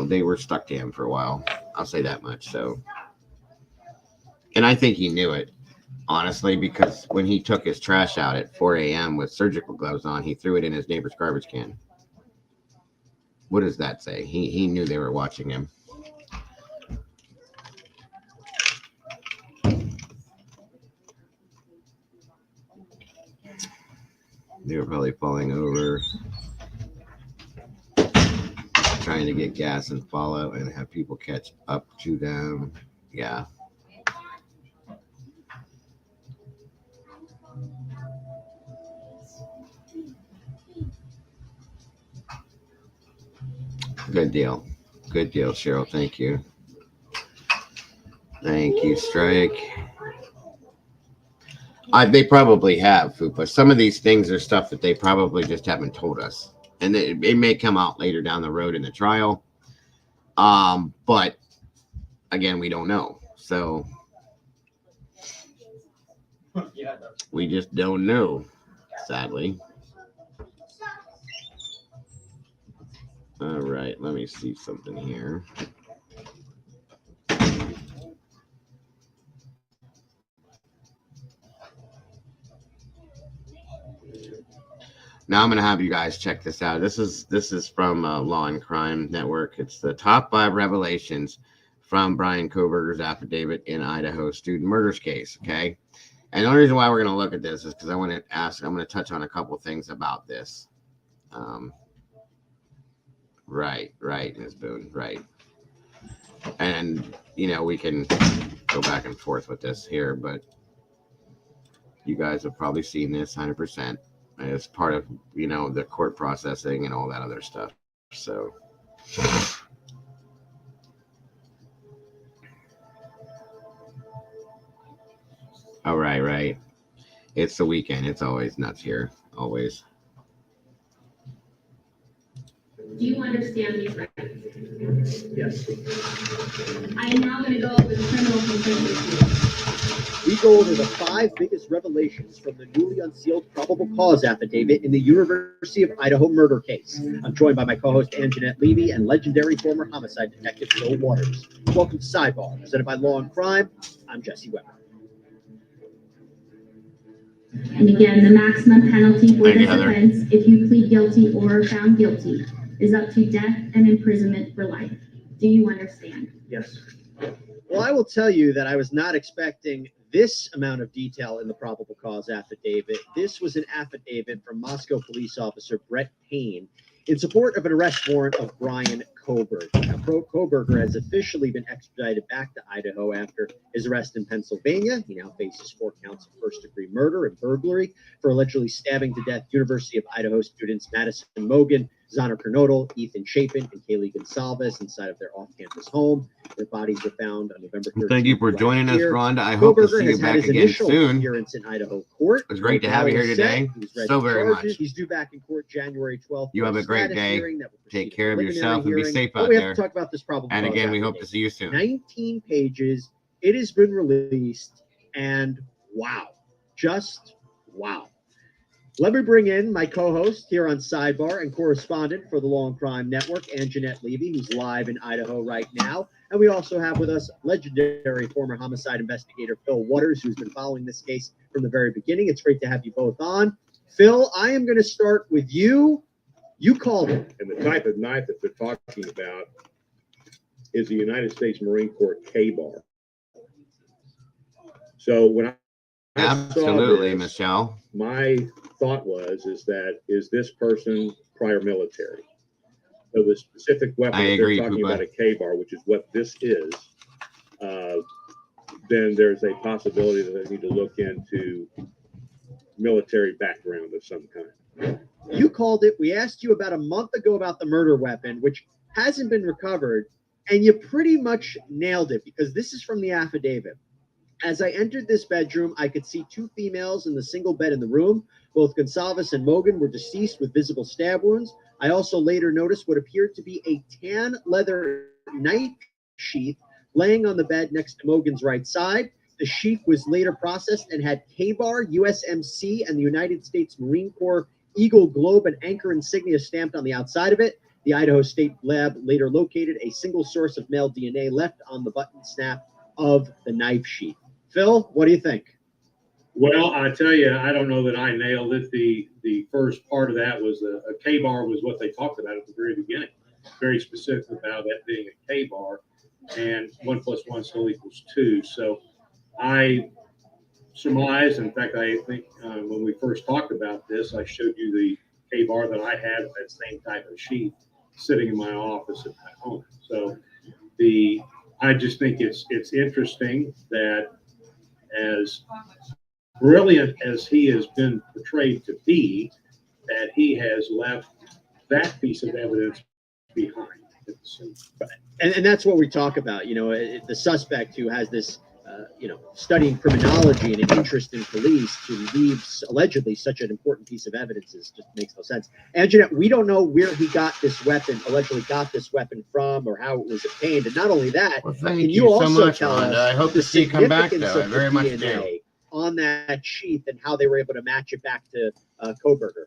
They were stuck to him for a while. I'll say that much. So, and I think he knew it, honestly, because when he took his trash out at 4 a.m. with surgical gloves on, he threw it in his neighbor's garbage can. What does that say? He knew they were watching him. They were probably falling over, trying to get gas and follow and have people catch up to them. Yeah. Good deal. Good deal, Cheryl. Thank you. Thank you, Strike. They probably have, Fupa. Some of these things are stuff that they probably just haven't told us. And it may come out later down the road in the trial. But again, we don't know. So we just don't know, sadly. All right, let me see something here. Now I'm going to have you guys check this out. This is from Law and Crime Network. It's the top 5 revelations from Brian Kohberger's affidavit in Idaho student murders case. Okay. And the only reason why we're going to look at this is because I'm going to touch on a couple things about this. Right, Ms. Boone, right. And, we can go back and forth with this here, but you guys have probably seen this 100%. As part of, the court processing and all that other stuff. So. All right. It's the weekend. It's always nuts here. Always. Do you understand these rights? Yes. I am now going to go over the criminal complaint with you. We go over the 5 biggest revelations from the newly unsealed probable cause affidavit in the University of Idaho murder case. I'm joined by my co-host Ann Jeanette Levy and legendary former homicide detective Phil Waters. Welcome to Sidebar, presented by Law and Crime. I'm Jesse Weber. And again, the maximum penalty for this offense, if you plead guilty or are found guilty, is up to death and imprisonment for life. Do you understand? Yes. Well, I will tell you that I was not expecting this amount of detail in the probable cause affidavit. This was an affidavit from Moscow police officer Brett Payne in support of an arrest warrant of Brian Kohberger. Now, Kohberger has officially been extradited back to Idaho after his arrest in Pennsylvania. He now faces 4 counts of first-degree murder and burglary for allegedly stabbing to death University of Idaho students Madison Mogan, Zahner Kernodle, Ethan Chapin, and Kaylee Gonsalves inside of their off-campus home. Their bodies were found on November 13th. Thank you for joining us, Rhonda. I hope to see you back again soon. Appearance in Idaho court. It was great to have you here today. So very much. He's due back in court January 12th. You have a great day. Take care of yourself and be safe out we there. have to talk about this probable and cause again, we hope affidavit. to see you soon. 19 pages. It has been released, and wow, just wow. Let me bring in my co-host here on Sidebar and correspondent for the Law and Crime Network, Ann Jeanette Levy, who's live in Idaho right now. And we also have with us legendary former homicide investigator Phil Waters, who's been following this case from the very beginning. It's great to have you both on. Phil, I am going to start with you. You called it. And the type of knife that they're talking about is the United States Marine Corps K-bar. So when I Absolutely, saw this, Michelle. my thought is this person prior military? So the specific weapon I agree, they're talking Poopa. about a K-bar, which is what this is, then there's a possibility that they need to look into military background of some kind. You called it. We asked you about a month ago about the murder weapon, which hasn't been recovered, and you pretty much nailed it because this is from the affidavit. As I entered this bedroom, I could see 2 females in the single bed in the room. Both Gonsalves and Mogan were deceased with visible stab wounds. I also later noticed what appeared to be a tan leather knife sheath laying on the bed next to Mogan's right side. The sheath was later processed and had K-bar, USMC, and the United States Marine Corps Eagle Globe and Anchor insignia stamped on the outside of it. The Idaho State Lab later located a single source of male DNA left on the button snap of the knife sheath. Phil, what do you think? Well, I tell you, I don't know that I nailed it. The first part of that was a K-bar was what they talked about at the very beginning. Very specific about that being a K-bar, and 1 + 1 still equals 2. So I surmised, in fact, I think when we first talked about this, I showed you the K-bar that I had with that same type of sheath sitting in my office at my home. So I just think it's interesting that as brilliant as he has been portrayed to be, that he has left that piece of evidence behind. And that's what we talk about. You know, the suspect who has this, studying criminology and an interest in police to leave allegedly such an important piece of evidence just makes no sense. And Jeanette, we don't know where he got this weapon, allegedly got this weapon from, or how it was obtained. And not only that, Well, thank can you so also much, tell Rhonda. us I hope the to see you come back, significance though. I of very the much DNA do. on that sheath and how they were able to match it back to Kohberger?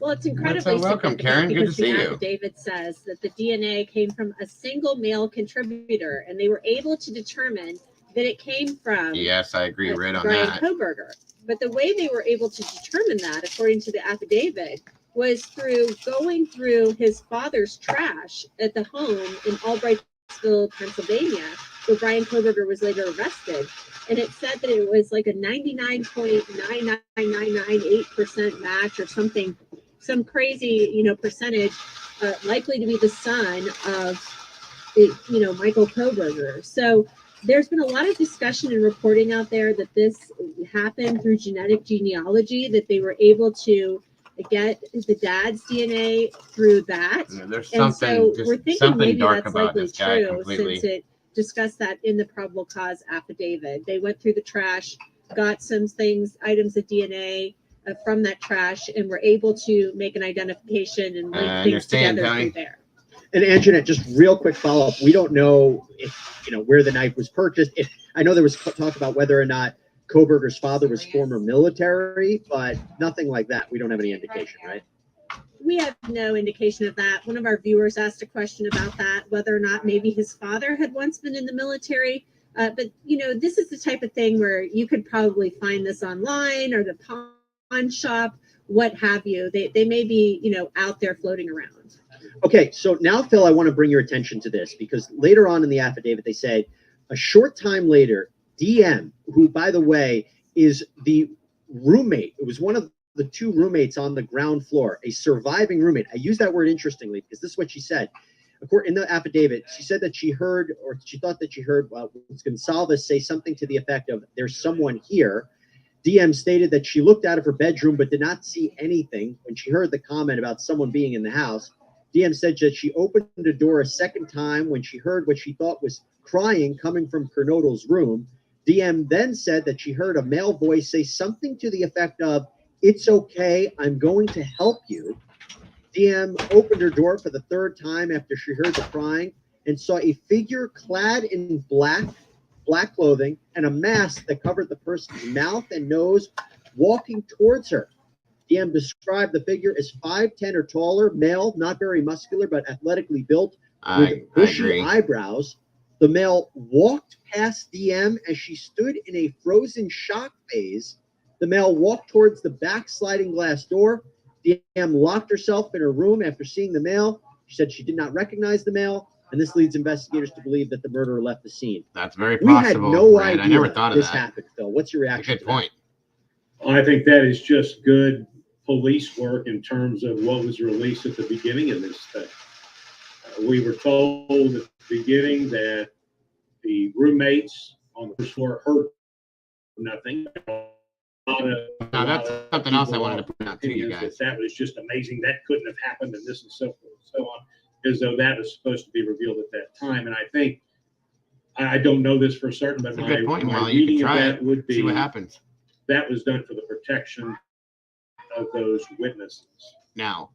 Well, it's incredibly so welcome, significant Karen. Good to because see the you. affidavit says that the DNA came from a single male contributor, and they were able to determine that it came from Yes, I agree. Right on Brian that. Kohberger. But the way they were able to determine that, according to the affidavit, was through going through his father's trash at the home in Albrightsville, Pennsylvania, where Brian Koberger was later arrested. And it said that it was like a 99.99998% match or something, some crazy, percentage, likely to be the son of, Michael Koberger. So there's been a lot of discussion and reporting out there that this happened through genetic genealogy, that they were able to get the dad's DNA through that. There's And something, so we're just thinking something maybe dark that's about likely this guy true, completely. since it discussed that in the probable cause affidavit. They went through the trash, got some items of DNA from that trash, and were able to make an identification and link things Understand, together Tony? through there. And Anjanette, just real quick follow up. We don't know if where the knife was purchased. I know there was talk about whether or not Koberger's father was former military, but nothing like that. We don't have any indication, right? We have no indication of that. One of our viewers asked a question about that, whether or not maybe his father had once been in the military. But this is the type of thing where you could probably find this online or the pawn shop, what have you. They may be, out there floating around. Okay, so now, Phil, I want to bring your attention to this, because later on in the affidavit, they say a short time later, DM, who, by the way, is the roommate, it was one of the two roommates on the ground floor, a surviving roommate. I use that word interestingly because this is what she said. In the affidavit, she said that she heard, or she thought that she heard, Gonsalves say something to the effect of, "There's someone here." DM stated that she looked out of her bedroom but did not see anything when she heard the comment about someone being in the house. DM said that she opened the door a second time when she heard what she thought was crying coming from Kernodle's room. DM then said that she heard a male voice say something to the effect of, "It's okay, I'm going to help you." DM opened her door for the third time after she heard the crying and saw a figure clad in black clothing and a mask that covered the person's mouth and nose walking towards her. DM described the figure as 5'10" or taller, male, not very muscular, but athletically built, with bushy eyebrows. The male walked past DM as she stood in a frozen shock phase. The male walked towards the back sliding glass door. DM locked herself in her room after seeing the male. She said she did not recognize the male, and this leads investigators to believe that the murderer left the scene. That's very possible. We had no Red. idea I never thought of this that. happened, Phil. What's your reaction? Good point. I think that is just good police work in terms of what was released at the beginning of this thing. We were told at the beginning that the roommates on the first floor heard nothing. Now, that's something else I wanted to point out to you guys. That was just amazing. That couldn't have happened, and this and so forth and so on, as though that was supposed to be revealed at that time. And I think, I don't know this for certain, but That's a good point, my Molly. You can reading of try that it. would be See what happens. that was done for the protection of those witnesses. Now,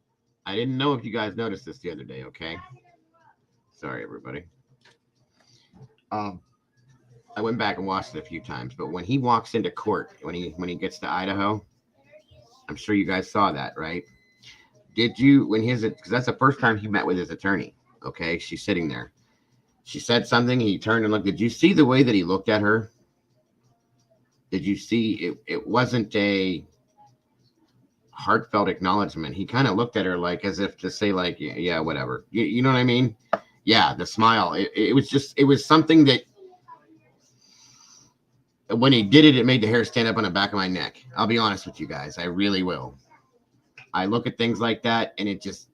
I didn't know if you guys noticed this the other day, okay? Sorry, everybody. I went back and watched it a few times, but when he walks into court, when he gets to Idaho, I'm sure you guys saw that, right? Did you, because that's the first time he met with his attorney, okay? She's sitting there. She said something, he turned and looked. Did you see the way that he looked at her? Did you see it? It wasn't a heartfelt acknowledgement. He kind of looked at her like as if to say, like, yeah, whatever. You know what I mean? Yeah, the smile. It was something that when he did it, it made the hair stand up on the back of my neck. I'll be honest with you guys. I really will. I look at things like that and it just,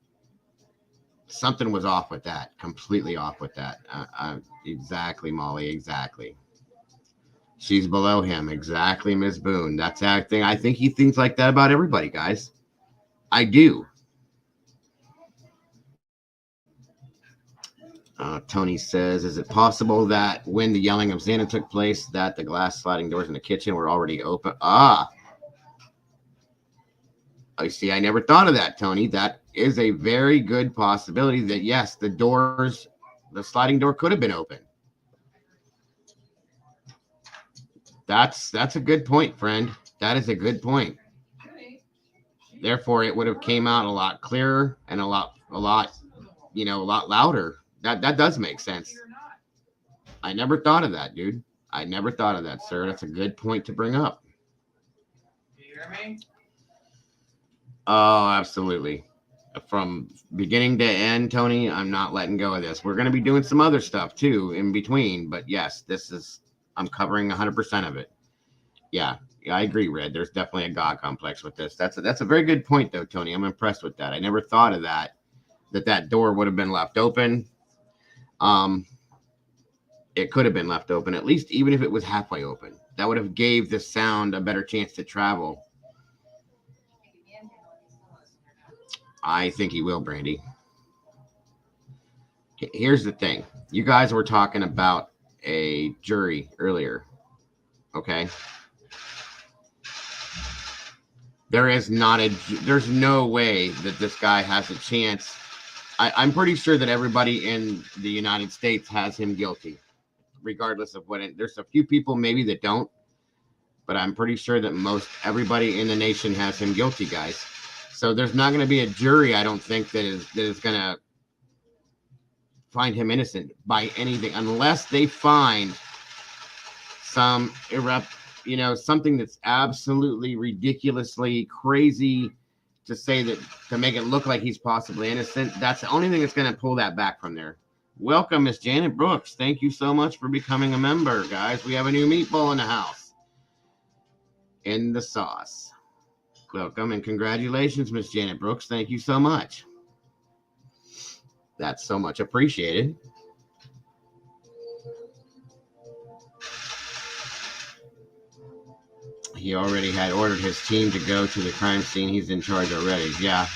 something was off with that. Completely off with that. Exactly, Molly. Exactly. She's below him. Exactly, Ms. Boone. That's acting. I think he thinks like that about everybody, guys. I do. Tony says, is it possible that when the yelling of Xana took place, that the glass sliding doors in the kitchen were already open? I see. I never thought of that, Tony. That is a very good possibility that, yes, the sliding door could have been open. That's a good point, friend. That is a good point. Therefore, it would have came out a lot clearer and a lot louder. That does make sense. I never thought of that, dude. I never thought of that, sir. That's a good point to bring up. You hear me? Oh, absolutely. From beginning to end, Tony, I'm not letting go of this. We're going to be doing some other stuff too in between, but yes, I'm covering 100% of it. Yeah, I agree, Red. There's definitely a God complex with this. That's a very good point, though, Tony. I'm impressed with that. I never thought of that door would have been left open. It could have been left open, at least even if it was halfway open. That would have gave the sound a better chance to travel. I think he will, Brandy. Here's the thing. You guys were talking about a jury earlier. Okay. There's no way that this guy has a chance. I'm pretty sure that everybody in the United States has him guilty, regardless of there's a few people maybe that don't, but I'm pretty sure that everybody in the nation has him guilty, guys. So there's not going to be a jury, I don't think, that is going to find him innocent by anything, unless they find some something that's absolutely ridiculously crazy to say that, to make it look like he's possibly innocent. That's the only thing that's going to pull that back from there. Welcome, Miss Janet Brooks. Thank you so much for becoming a member, guys. We have a new meatball in the house. In the sauce. Welcome and congratulations, Miss Janet Brooks. Thank you so much. That's so much appreciated. He already had ordered his team to go to the crime scene. He's in charge already. Yeah.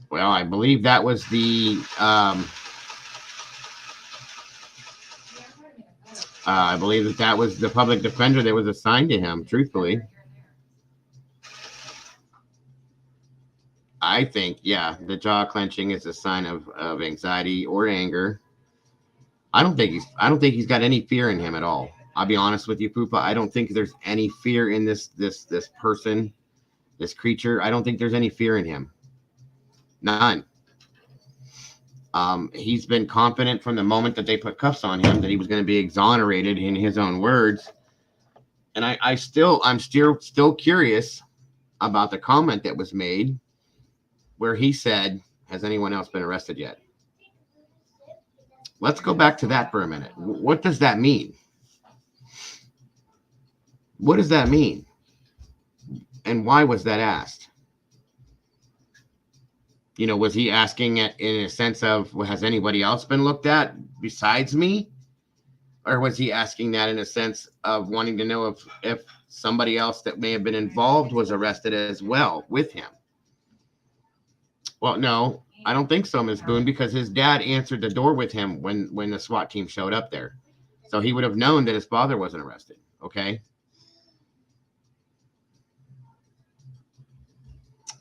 Well, I believe that was the I believe that was the public defender that was assigned to him, truthfully. I think, yeah, the jaw clenching is a sign of anxiety or anger. I don't think he's got any fear in him at all. I'll be honest with you, Poopa. I don't think there's any fear in this person, this creature. I don't think there's any fear in him. None. He's been confident from the moment that they put cuffs on him that he was going to be exonerated, in his own words. And I'm still curious about the comment that was made where he said, "Has anyone else been arrested yet?" Let's go back to that for a minute. What does that mean? What does that mean? And why was that asked? Was he asking it in a sense of, well, has anybody else been looked at besides me? Or was he asking that in a sense of wanting to know if somebody else that may have been involved was arrested as well with him? Well, no, I don't think so, Ms. Boone, because his dad answered the door with him when the SWAT team showed up there. So he would have known that his father wasn't arrested, okay?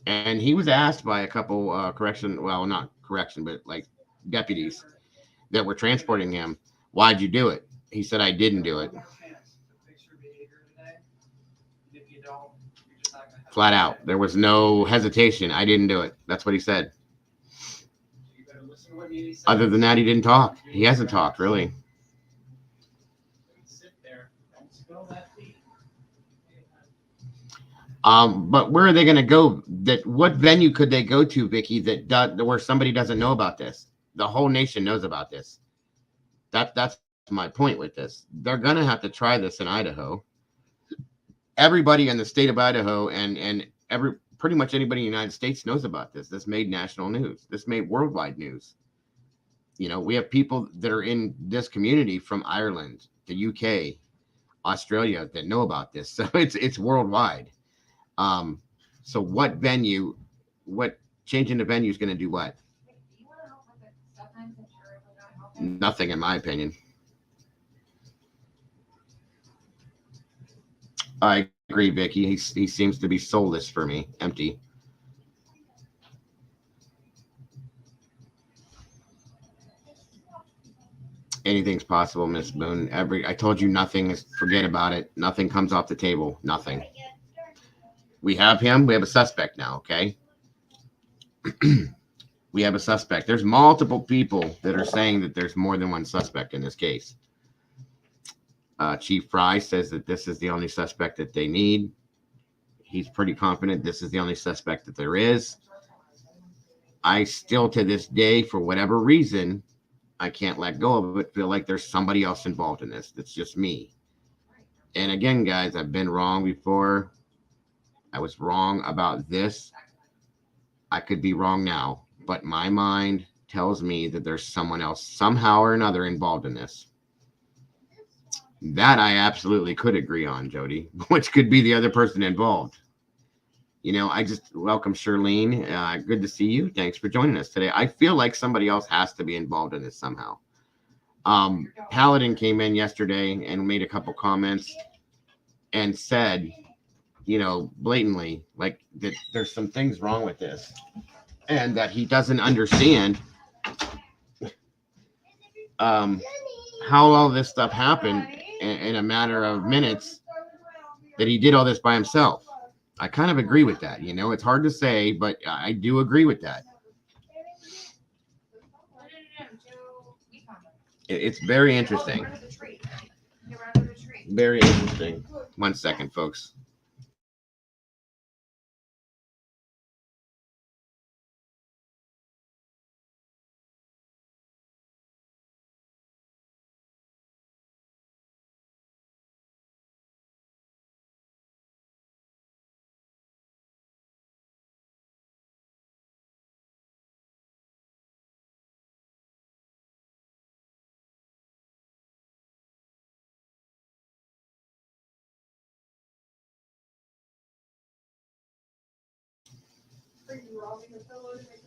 And he was asked by a couple not correction, but like deputies that were transporting him, "Why'd you do it?" He said, "I didn't do it." Flat out. There was no hesitation. "I didn't do it." That's what he said. Other than that, he didn't talk. He hasn't talked, really. But where are they going to go? What venue could they go to, Vicky, where somebody doesn't know about this? The whole nation knows about this. That's my point with this. They're going to have to try this in Idaho. Everybody in the state of Idaho and pretty much anybody in the United States knows about this. This made national news. This made worldwide news. We have people that are in this community from Ireland, the UK, Australia that know about this. So it's worldwide. So what changing the venue is going to do what? Nothing, in my opinion. I agree, Vicky. He seems to be soulless for me, empty. Anything's possible, Miss Boone. I told you nothing is, forget about it. Nothing comes off the table. Nothing. We have him. We have a suspect now, okay? We have a suspect. There's multiple people that are saying that there's more than one suspect in this case. Chief Fry says that this is the only suspect that they need. He's pretty confident this is the only suspect that there is. I still, to this day, for whatever reason, I can't let go of it. Feel like there's somebody else involved in this. It's just me. And again, guys, I've been wrong before. I was wrong about this. I could be wrong now, but my mind tells me that there's someone else somehow or another involved in this. That I absolutely could agree on, Jody, which could be the other person involved. You know, I just welcome Charlene. Good to see you. Thanks for joining us today. I feel like somebody else has to be involved in this somehow. Paladin came in yesterday and made a couple comments and said, you know, blatantly, like that there's some things wrong with this and that he doesn't understand how all this stuff happened in a matter of minutes, that he did all this by himself. I kind of agree with that. You know, it's hard to say, but I do agree with that. It's very interesting. Very interesting. 1 second, folks.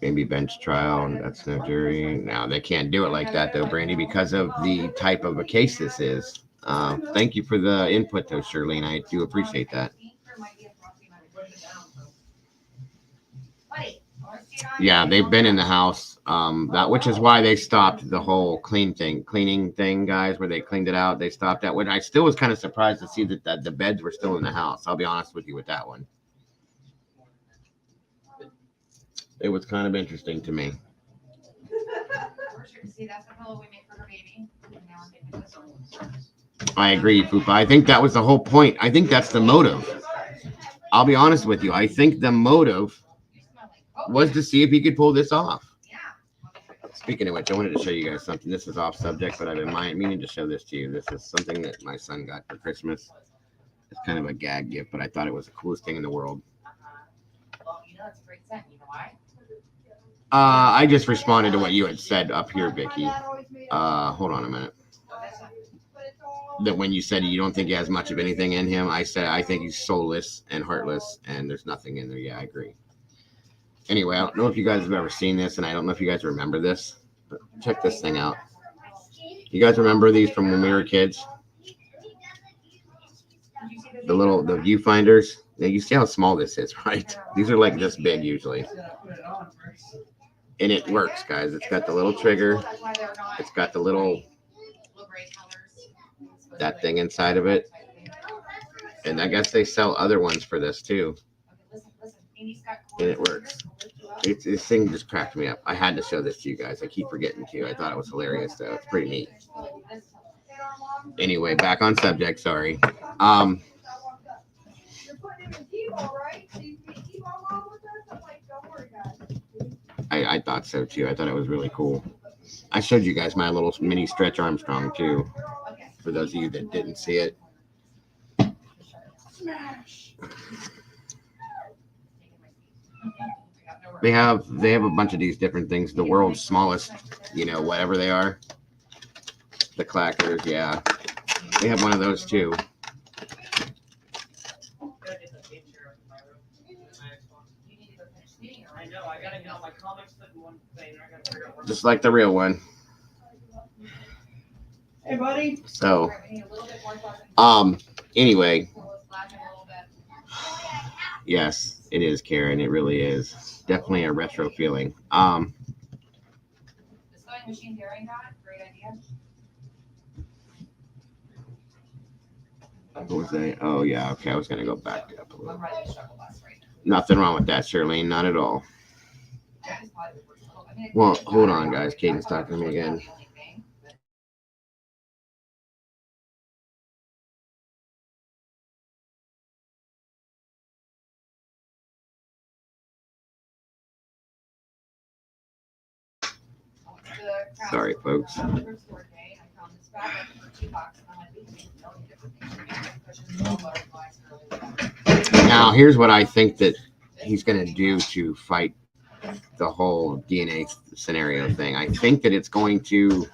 Maybe bench trial. That's no jury. Now they can't do it like that though, Brandy, because of the type of a case this is. Thank you for the input though, Charlene. I do appreciate that. Yeah, they've been in the house. Which is why they stopped the whole cleaning thing, guys, where they cleaned it out. They stopped that one. I still was kind of surprised to see that the beds were still in the house. I'll be honest with you with that one. It was kind of interesting to me. I agree, Fupa. I think that was the whole point. I think that's the motive. I'll be honest with you. I think the motive was to see if he could pull this off. Speaking of which, I wanted to show you guys something. This is off subject, but I've been meaning to show this to you. This is something that my son got for Christmas. It's kind of a gag gift, but I thought it was the coolest thing in the world. Well, you know, it's a great scent. You know why? I just responded to what you had said up here, Vicky. Hold on a minute. That when you said you don't think he has much of anything in him, I said I think he's soulless and heartless, and there's nothing in there. Yeah, I agree. Anyway, I don't know if you guys have ever seen this, and I don't know if you guys remember this, but check this thing out. You guys remember these from when we were kids? The viewfinders. Now you see how small this is, right? These are like this big usually. And it works, guys. It's got the little trigger. It's got the little that thing inside of it. And I guess they sell other ones for this too. And it works. This thing just cracked me up. I had to show this to you guys. I keep forgetting to. I thought it was hilarious though. It's pretty neat. Anyway, back on subject, sorry. I thought so too. I thought it was really cool. I showed you guys my little mini Stretch Armstrong too. For those of you that didn't see it. They have a bunch of these different things. The world's smallest, whatever they are. The clackers, yeah. They have one of those too. Just like the real one. Hey, buddy. So, anyway. Yes, it is, Karen. It really is. Definitely a retro feeling. The sewing machine Darren got, great idea. What was that? Oh, yeah. Okay, I was going to go back up a little. Nothing wrong with that, Charlene. Not at all. Well, hold on, guys. Caden's talking to me again. Sorry, folks. Now, here's what I think that he's going to do to fight the whole DNA scenario thing. I think that it's going to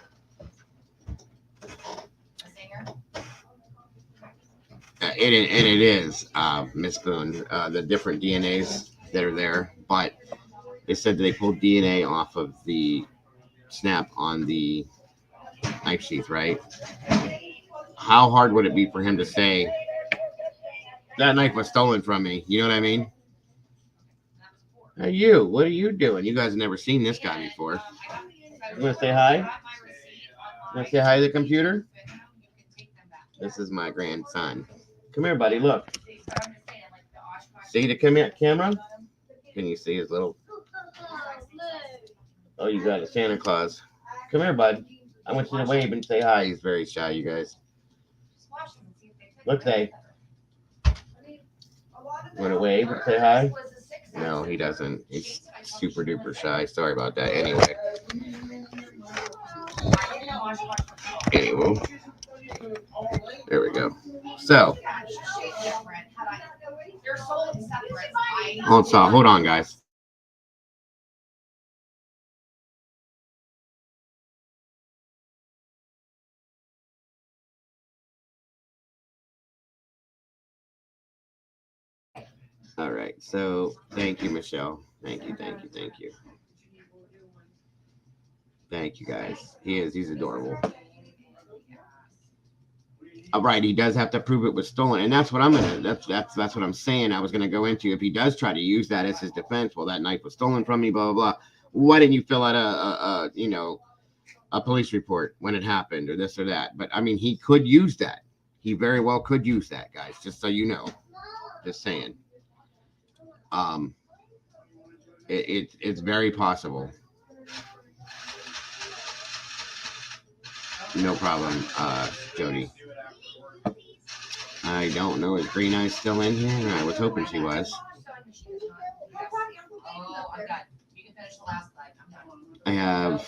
it is Miss Boone, the different DNAs that are there, but they said that they pulled DNA off of the snap on the knife sheath, right? How hard would it be for him to say that knife was stolen from me? You know what I mean? Hey, you, what are you doing? You guys have never seen this guy before. You want to say hi? You want to say hi to the computer? This is my grandson. Come here, buddy. Look. See the camera? Can you see his little? Oh, you got a Santa Claus. Come here, bud. I want you to wave and say hi. He's very shy, you guys. Look, say. You want to wave and say hi? No, he doesn't. He's super duper shy. Sorry about that. Anyway. There we go. So. Hold on, guys. All right. So thank you, Michelle. Thank you. Thank you, guys. He's adorable. All right, he does have to prove it was stolen, and that's what that's what I'm saying. I was gonna go into if he does try to use that as his defense. Well, that knife was stolen from me. Blah blah blah. Why didn't you fill out a police report when it happened, or this or that? But I mean, he could use that. He very well could use that, guys. Just so you know. Just saying. It's very possible. No problem, Jody. I don't know. Is Green Eye still in here? I was hoping she was. I have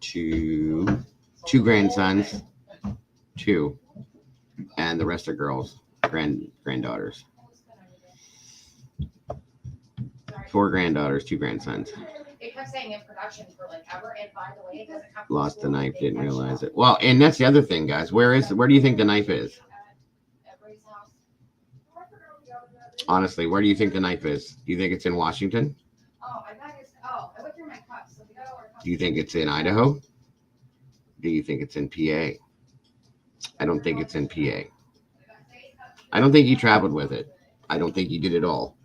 two grandsons, and the rest are girls, granddaughters. 4 granddaughters, 2 grandsons. It kept saying in production for like ever, and by the way, it doesn't come. Lost the knife, didn't realize it. Well, and that's the other thing, guys. Where do you think the knife is? Honestly, where do you think the knife is? Do you think it's in Washington? I went through my cups. Do you think it's in Idaho? Do you think it's in PA? I don't think it's in PA. I don't think he traveled with it. I don't think he did it all.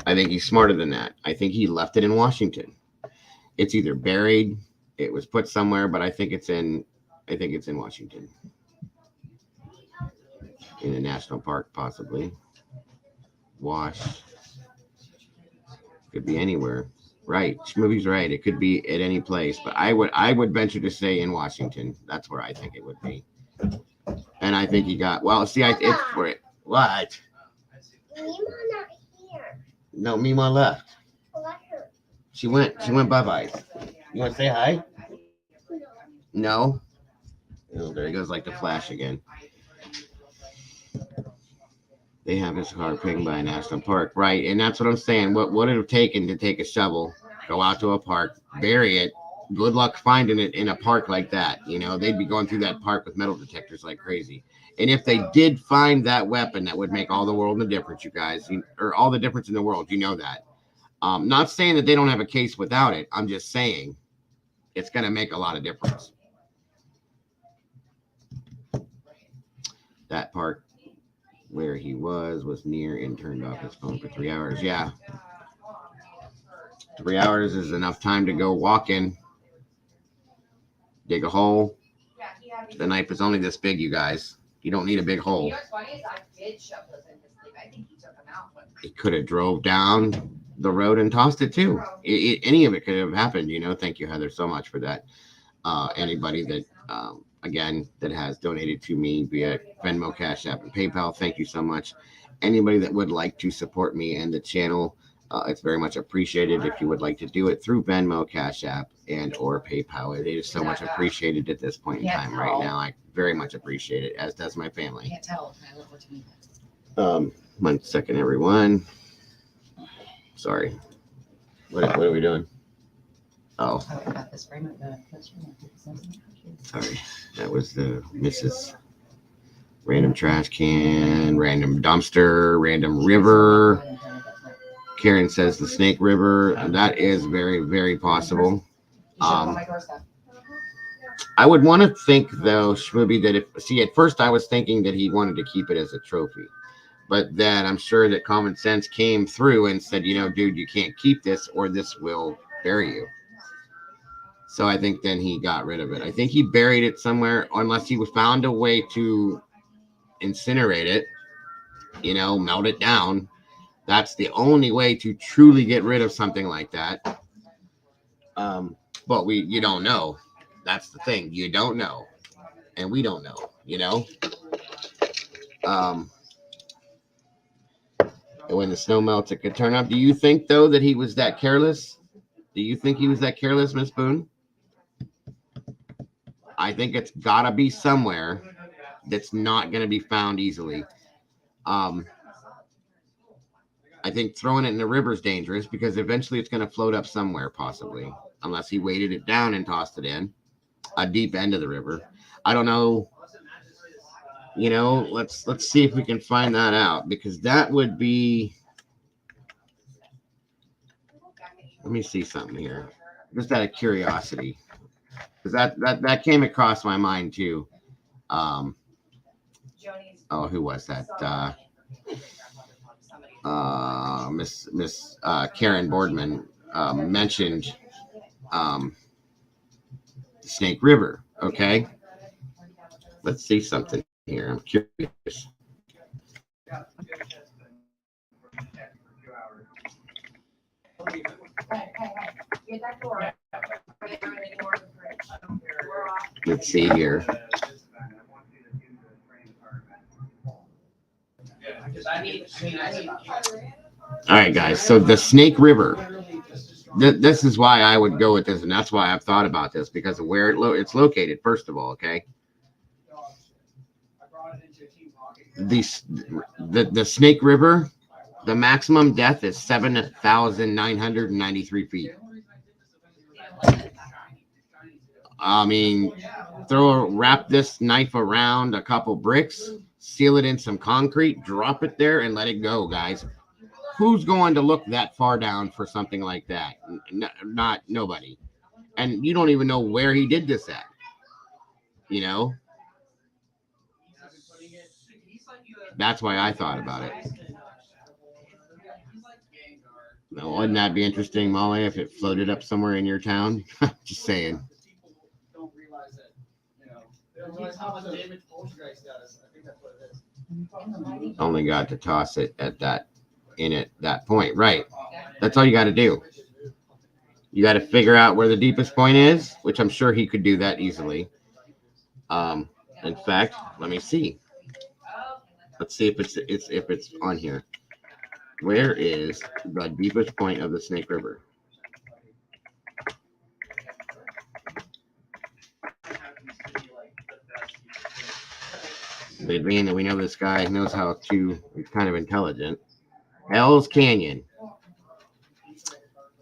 I think he's smarter than that. I think he left it in Washington. It's either buried, it was put somewhere, but I think it's in Washington. In a national park, possibly. Could be anywhere. Right. Schmovie's right. It could be at any place, but I would venture to say in Washington. That's where I think it would be. And I think he got it's for it. What? Mima not here. No, Mima left. Let her. She went bye-bye. You want to say hi? No? Oh, there he goes like the Flash again. They have his car pinged by a national park. Right, and that's what I'm saying. What would it have taken to take a shovel, go out to a park, bury it? Good luck finding it in a park like that. You know, they'd be going through that park with metal detectors like crazy. And if they did find that weapon, that would make all the world in the difference, you guys, or all the difference in the world. You know that. Not saying that they don't have a case without it. I'm just saying it's going to make a lot of difference. That park where he was near and turned off his phone for 3 hours. Yeah. 3 hours is enough time to go walk in, dig a hole. The knife is only this big, you guys. You don't need a big hole. You know what's funny is I did shove those in his sleeve. I think he took them out. He could have drove down the road and tossed it too. Any of it could have happened, you know. Thank you, Heather, so much for that. Anybody that, again, that has donated to me via Venmo, Cash App, and PayPal, thank you so much. Anybody that would like to support me and the channel, It's very much appreciated if you would like to do it through Venmo, Cash App, and or PayPal. It is so much appreciated at this point in time right now. I very much appreciate it, as does my family. Can't tell. Can I look what you mean? 1 second, everyone. Sorry. What are we doing? Oh, Oh, I got this frame of the. sorry. That was the Mrs. Random trash can, random dumpster, random river. Karen says the Snake River. That is very, very possible. I would want to think, though, Shmooby, that at first I was thinking that he wanted to keep it as a trophy. But then I'm sure that common sense came through and said, dude, you can't keep this or this will bury you. So I think then he got rid of it. I think he buried it somewhere, unless he found a way to incinerate it, melt it down. That's the only way to truly get rid of something like that. But you don't know. That's the thing. You don't know. And we don't know, And when the snow melts, it could turn up. Do you think, though, that he was that careless? Do you think he was that careless, Miss Boone? I think it's got to be somewhere that's not going to be found easily. I think throwing it in the river is dangerous because eventually it's going to float up somewhere, possibly, unless he weighted it down and tossed it in a deep end of the river. I don't know. Let's see if we can find that out, because that would be. Let me see something here, just out of curiosity, because that came across my mind too. Oh, who was that? Miss Karen Boardman mentioned Snake River. Okay, let's see something here. I'm curious. Let's see here. All right, guys. So the Snake River. This is why I would go with this, and that's why I've thought about this, because of where it's located. First of all, okay. The Snake River, the maximum depth is 7,993 feet. I mean, wrap this knife around a couple bricks, seal it in some concrete, drop it there, and let it go, guys. Who's going to look that far down for something like that? Not nobody. And you don't even know where he did this at. That's why I thought about it. Now, wouldn't that be interesting, Molly, if it floated up somewhere in your town? Just saying. Only got to toss it at that point, right? That's all you got to do. You got to figure out where the deepest point is, which I'm sure he could do that easily. In fact, let me see. Let's see if it's on here. Where is the deepest point of the Snake River? Being that we know this guy knows how to, he's kind of intelligent. Hell's Canyon.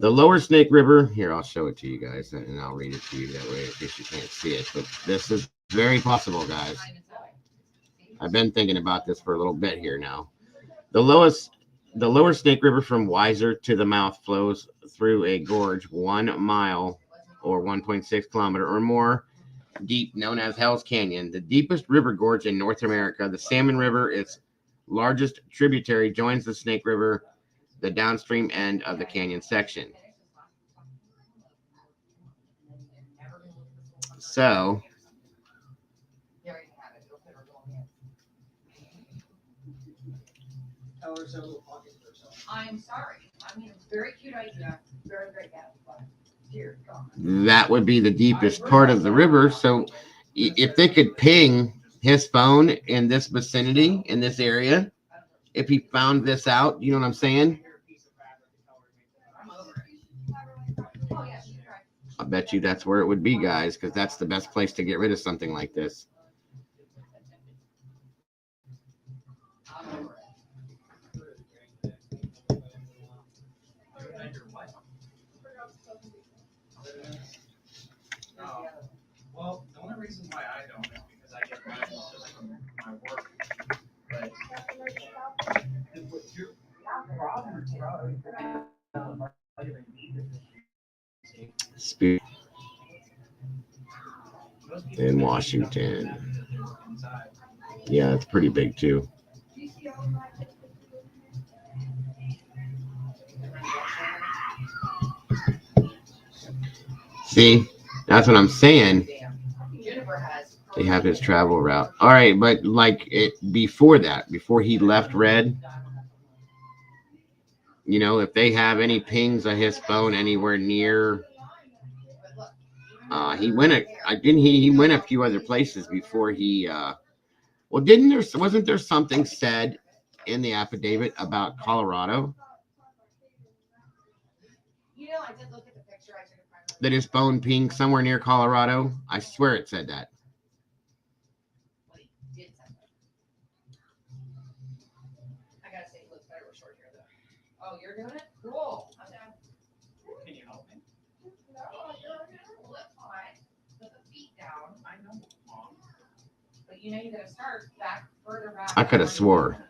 The lower Snake River, here, I'll show it to you guys, and I'll read it to you that way in case you can't see it. But this is very possible, guys. I've been thinking about this for a little bit here now. The lower Snake River from Weiser to the mouth flows through a gorge 1 mile or 1.6 kilometer or more deep, known as Hell's Canyon, the deepest river gorge in North America. The Salmon River, its largest tributary, joins the Snake River, the downstream end of the canyon section. So, I'm sorry. I mean, it's a very cute idea. Very great, but dear God. That would be the deepest part of the river. So if they could ping his phone in this vicinity, in this area, if he found this out, you know what I'm saying? I bet you that's where it would be, guys, because that's the best place to get rid of something like this. Well, the only reason why I don't is because I get mine just from my work. But Spirit in Washington. Yeah, it's pretty big too. See, that's what I'm saying. They have his travel route. All right, but like it before that, before he left Red, you know, if they have any pings of his phone anywhere near, he went he went a few other places before he. Well, wasn't there something said in the affidavit about Colorado? You know, I did look at the picture. I took a That his phone pinged somewhere near Colorado? I swear it said that. I gotta say, he looks better with short hair, though. Oh, you're doing it? Cool. I'm down. can you help me? No, you're fine. Put the feet down. I know, Mom. But you know, you gotta start back further back. I could have swore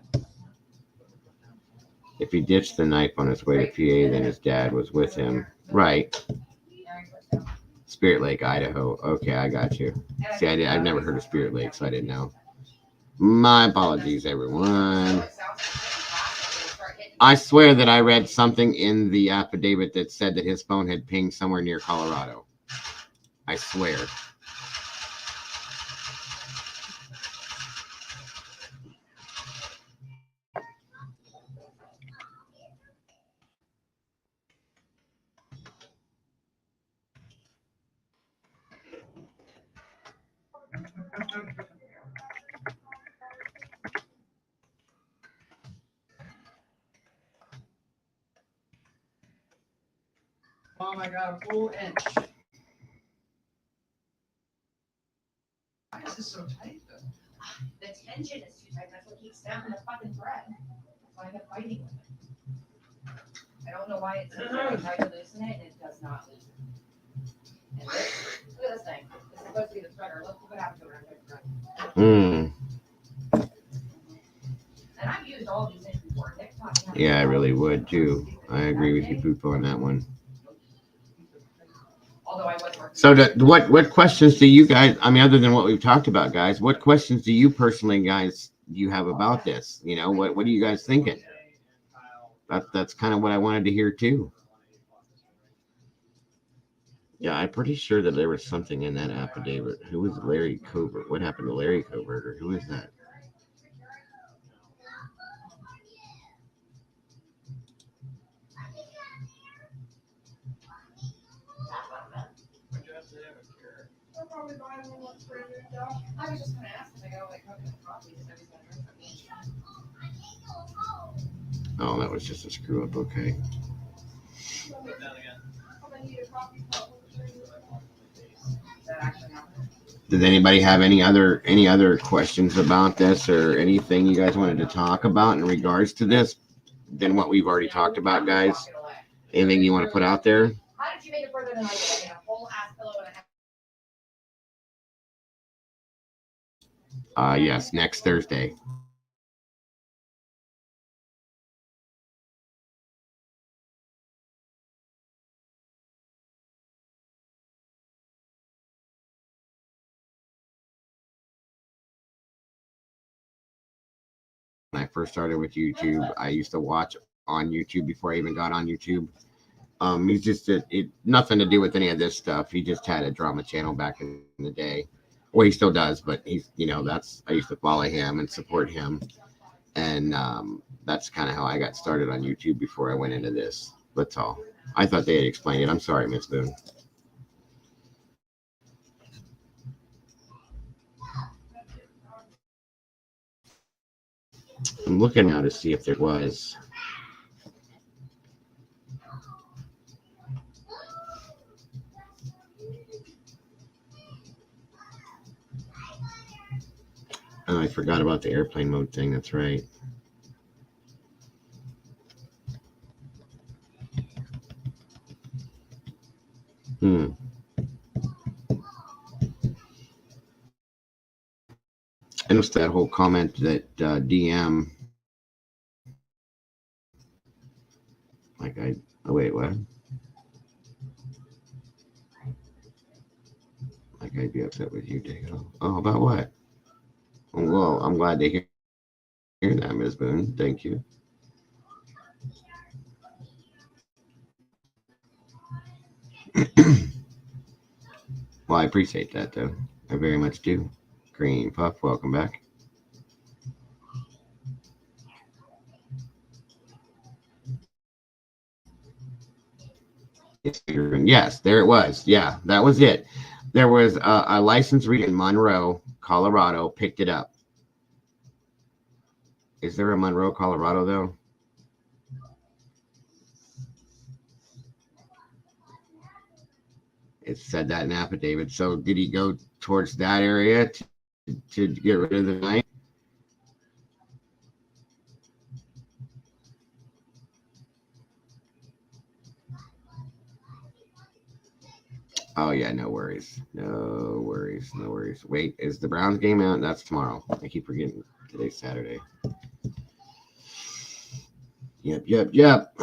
if he ditched the knife on his way to PA, then his dad was with him. Right. Spirit Lake, Idaho. Okay, I got you. See, I've never heard of Spirit Lake, so I didn't know. My apologies, everyone. I swear that I read something in the affidavit that said that his phone had pinged somewhere near Colorado. I swear. Mom, I got a full inch. Why is this so tight though? The tension is too tight. That's what keeps snapping the fucking thread. That's why I kept fighting with it. I don't know why it's so tight to loosen it, and it does not loosen. And this, look at this thing. This is supposed to be the threader. Look what happened to it. Hmm. And I've used all these things before. Nick taught me how to Yeah, I really would too. I agree with you, Pupo, on that one. So, what questions do you guys? I mean, other than what we've talked about, guys, what questions do you personally, guys, you have about this? You know, what are you guys thinking? That's kind of what I wanted to hear too. Yeah, I'm pretty sure that there was something in that affidavit. Who was Larry Covert? What happened to Larry Covert, or who is that? I was just gonna ask if I got like copies and everything from me. Oh, that was just a screw up. Okay. Does anybody have any other questions about this or anything you guys wanted to talk about in regards to this than what we've already talked about, guys? Anything you want to put out there? How did you make it further than I did? I mean, a whole ass pillow and a half. Yes, next Thursday. When I first started with YouTube, I used to watch on YouTube before I even got on YouTube. He's just nothing to do with any of this stuff. He just had a drama channel back in the day. Well, he still does, but he's, I used to follow him and support him. And that's kind of how I got started on YouTube before I went into this. That's all. I thought they had explained it. I'm sorry, Miss Boone. I'm looking now to see if there was. Oh, I forgot about the airplane mode thing. That's right. I noticed that whole comment that DM. Oh wait, what? Like I'd be upset with you, Dago. Oh, about what? Well, I'm glad to hear that, Ms. Boone. Thank you. Well, I appreciate that, though. I very much do. Green Puff, welcome back. Yes, there it was. Yeah, that was it. There was a license reader in Monroe, Colorado, picked it up. Is there a Monroe, Colorado, though? It said that in affidavit. So did he go towards that area to get rid of the knife? Oh, yeah, no worries. No worries. No worries. Wait, is the Browns game out? That's tomorrow. I keep forgetting today's Saturday. Yep.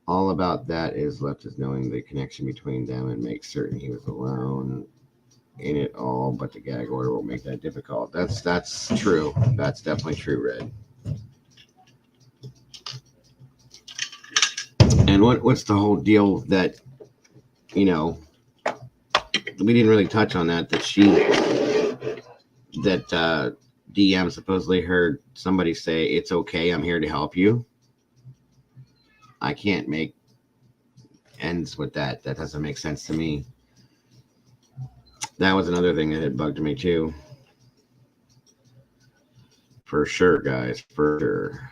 All about that is left is knowing the connection between them and make certain he was alone in it all, but the gag order will make that difficult. That's true. That's definitely true, Red. And what's the whole deal that, we didn't really touch on that DM supposedly heard somebody say, "It's okay, I'm here to help you." I can't make ends with that. That doesn't make sense to me. That was another thing that had bugged me too. For sure, guys, for sure.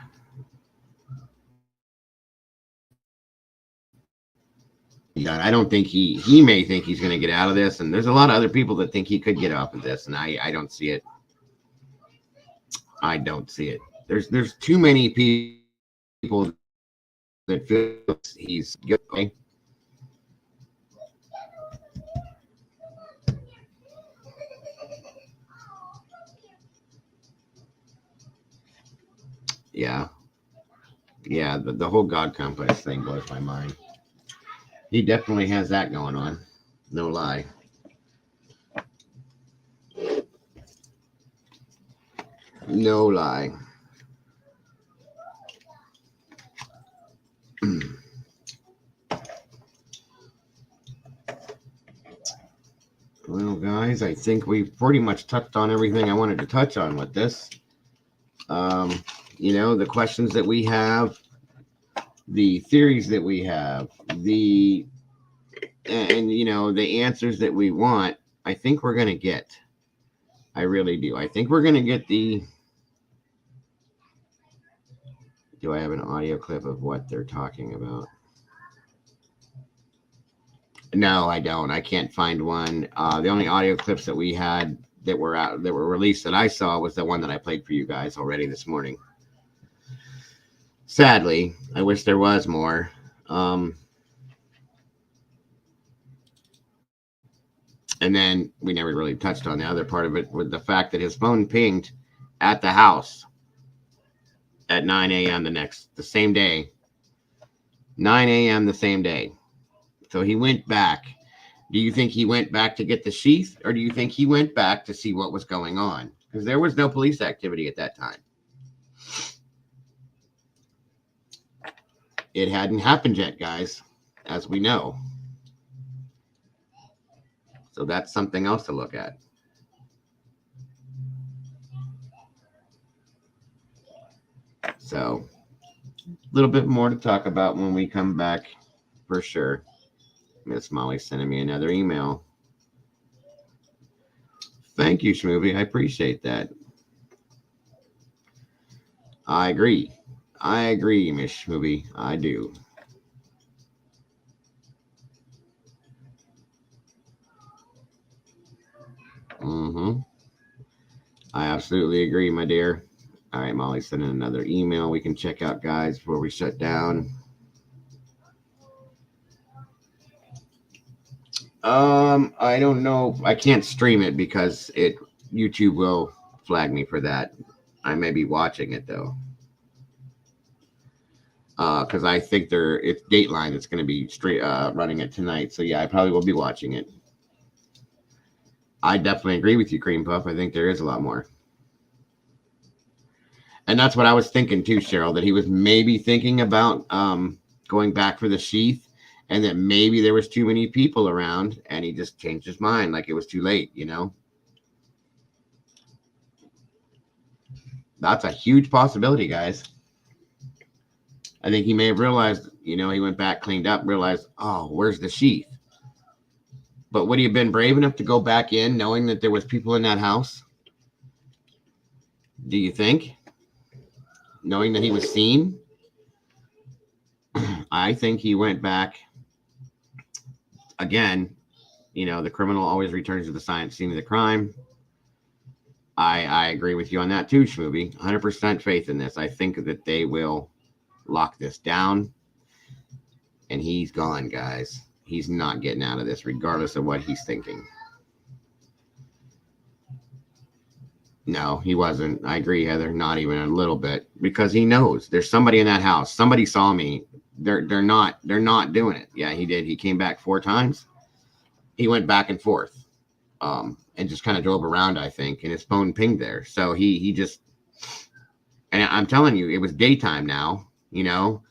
Yeah, I don't think he may think he's going to get out of this, and there's a lot of other people that think he could get off of this, and I don't see it. I don't see it. There's too many people that feel he's guilty. Yeah, the whole God complex thing blows my mind. He definitely has that going on. No lie. No lie. Well, guys, I think we've pretty much touched on everything I wanted to touch on with this. The questions that we have, the theories that we have, the answers that we want, I think we're going to get. I really do. I think we're going to get the... Do I have an audio clip of what they're talking about? No, I don't. I can't find one. The only audio clips that we had that were released that I saw was the one that I played for you guys already this morning. Sadly, I wish there was more. And then we never really touched on the other part of it, with the fact that his phone pinged at the house at 9 a.m. the same day. 9 a.m. the same day. So he went back. Do you think he went back to get the sheath, or do you think he went back to see what was going on? Because there was no police activity at that time. It hadn't happened yet, guys, as we know. So that's something else to look at. So a little bit more to talk about when we come back, for sure. Miss Molly sending me another email. Thank you, Schmovie. I appreciate that. I agree, Miss Schmovie. I do. I Absolutely agree, my dear. All right, Molly, sending another email we can check out, guys, before we shut down. I don't know. I can't stream it because YouTube will flag me for that. I may be watching it though. Because I think it's Dateline that's going to be running it tonight. So yeah, I probably will be watching it. I definitely agree with you, Cream Puff. I think there is a lot more. And that's what I was thinking too, Cheryl, that he was maybe thinking about going back for the sheath, and that maybe there was too many people around and he just changed his mind, like it was too late, you know? That's a huge possibility, guys. I think he may have realized, you know, he went back, cleaned up, realized, oh, where's the sheath? But would he have been brave enough to go back in knowing that there was people in that house? Do you think? Knowing that he was seen? I think he went back. Again, you know, the criminal always returns to the scene of the crime. I agree with you on that too, Schmooby. 100% faith in this. I think that they will lock this down. And he's gone, guys. He's not getting out of this, regardless of what he's thinking. No, he wasn't. I agree, Heather. Not even a little bit, because he knows there's somebody in that house. Somebody saw me. They're not doing it. Yeah, he did. He came back 4 times. He went back and forth, and just kind of drove around, I think, and his phone pinged there. So he just, and I'm telling you, it was daytime now, you know,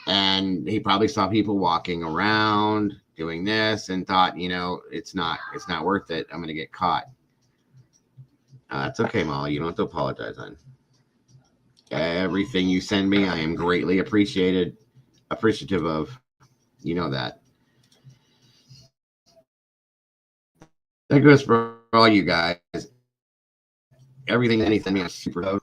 and he probably saw people walking around doing this and thought, you know, it's not worth it. I'm going to get caught. That's okay, Molly. You don't have to apologize, hon. Everything you send me, I am greatly appreciative of. You know that. That goes for all you guys. Everything that anything is super code.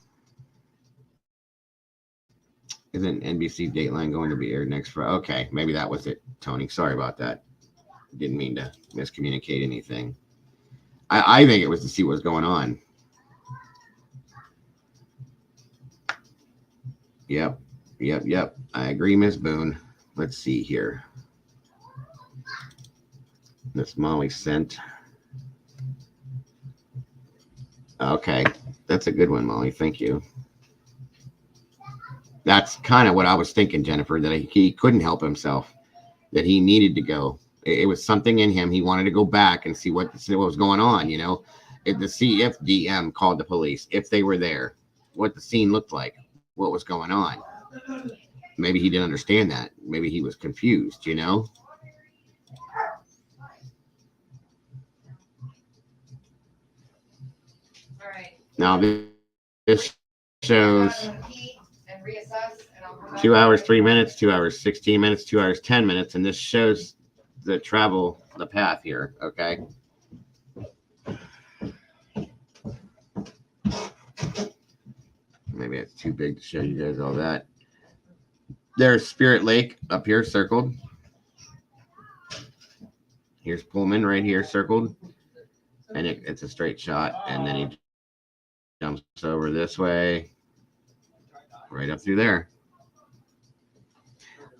Isn't NBC Dateline going to be aired next Friday? Okay, maybe that was it, Tony. Sorry about that. Didn't mean to miscommunicate anything. I think it was to see what's going on. Yep. I agree, Miss Boone. Let's see here. Miss Molly sent. Okay, that's a good one, Molly. Thank you. That's kind of what I was thinking, Jennifer, that he couldn't help himself, that he needed to go. It was something in him. He wanted to go back and see what was going on, you know, to see if DM called the police, if they were there, what the scene looked like, what was going on. Maybe he didn't understand that. Maybe he was confused, you know. All right. Now this shows 2 hours, 3 minutes, 2 hours, 16 minutes, 2 hours, 10 minutes. And this shows the path here. Okay. Maybe it's too big to show you guys all that. There's Spirit Lake up here circled. Here's Pullman right here circled. And it's a straight shot. And then he jumps over this way. Right up through there.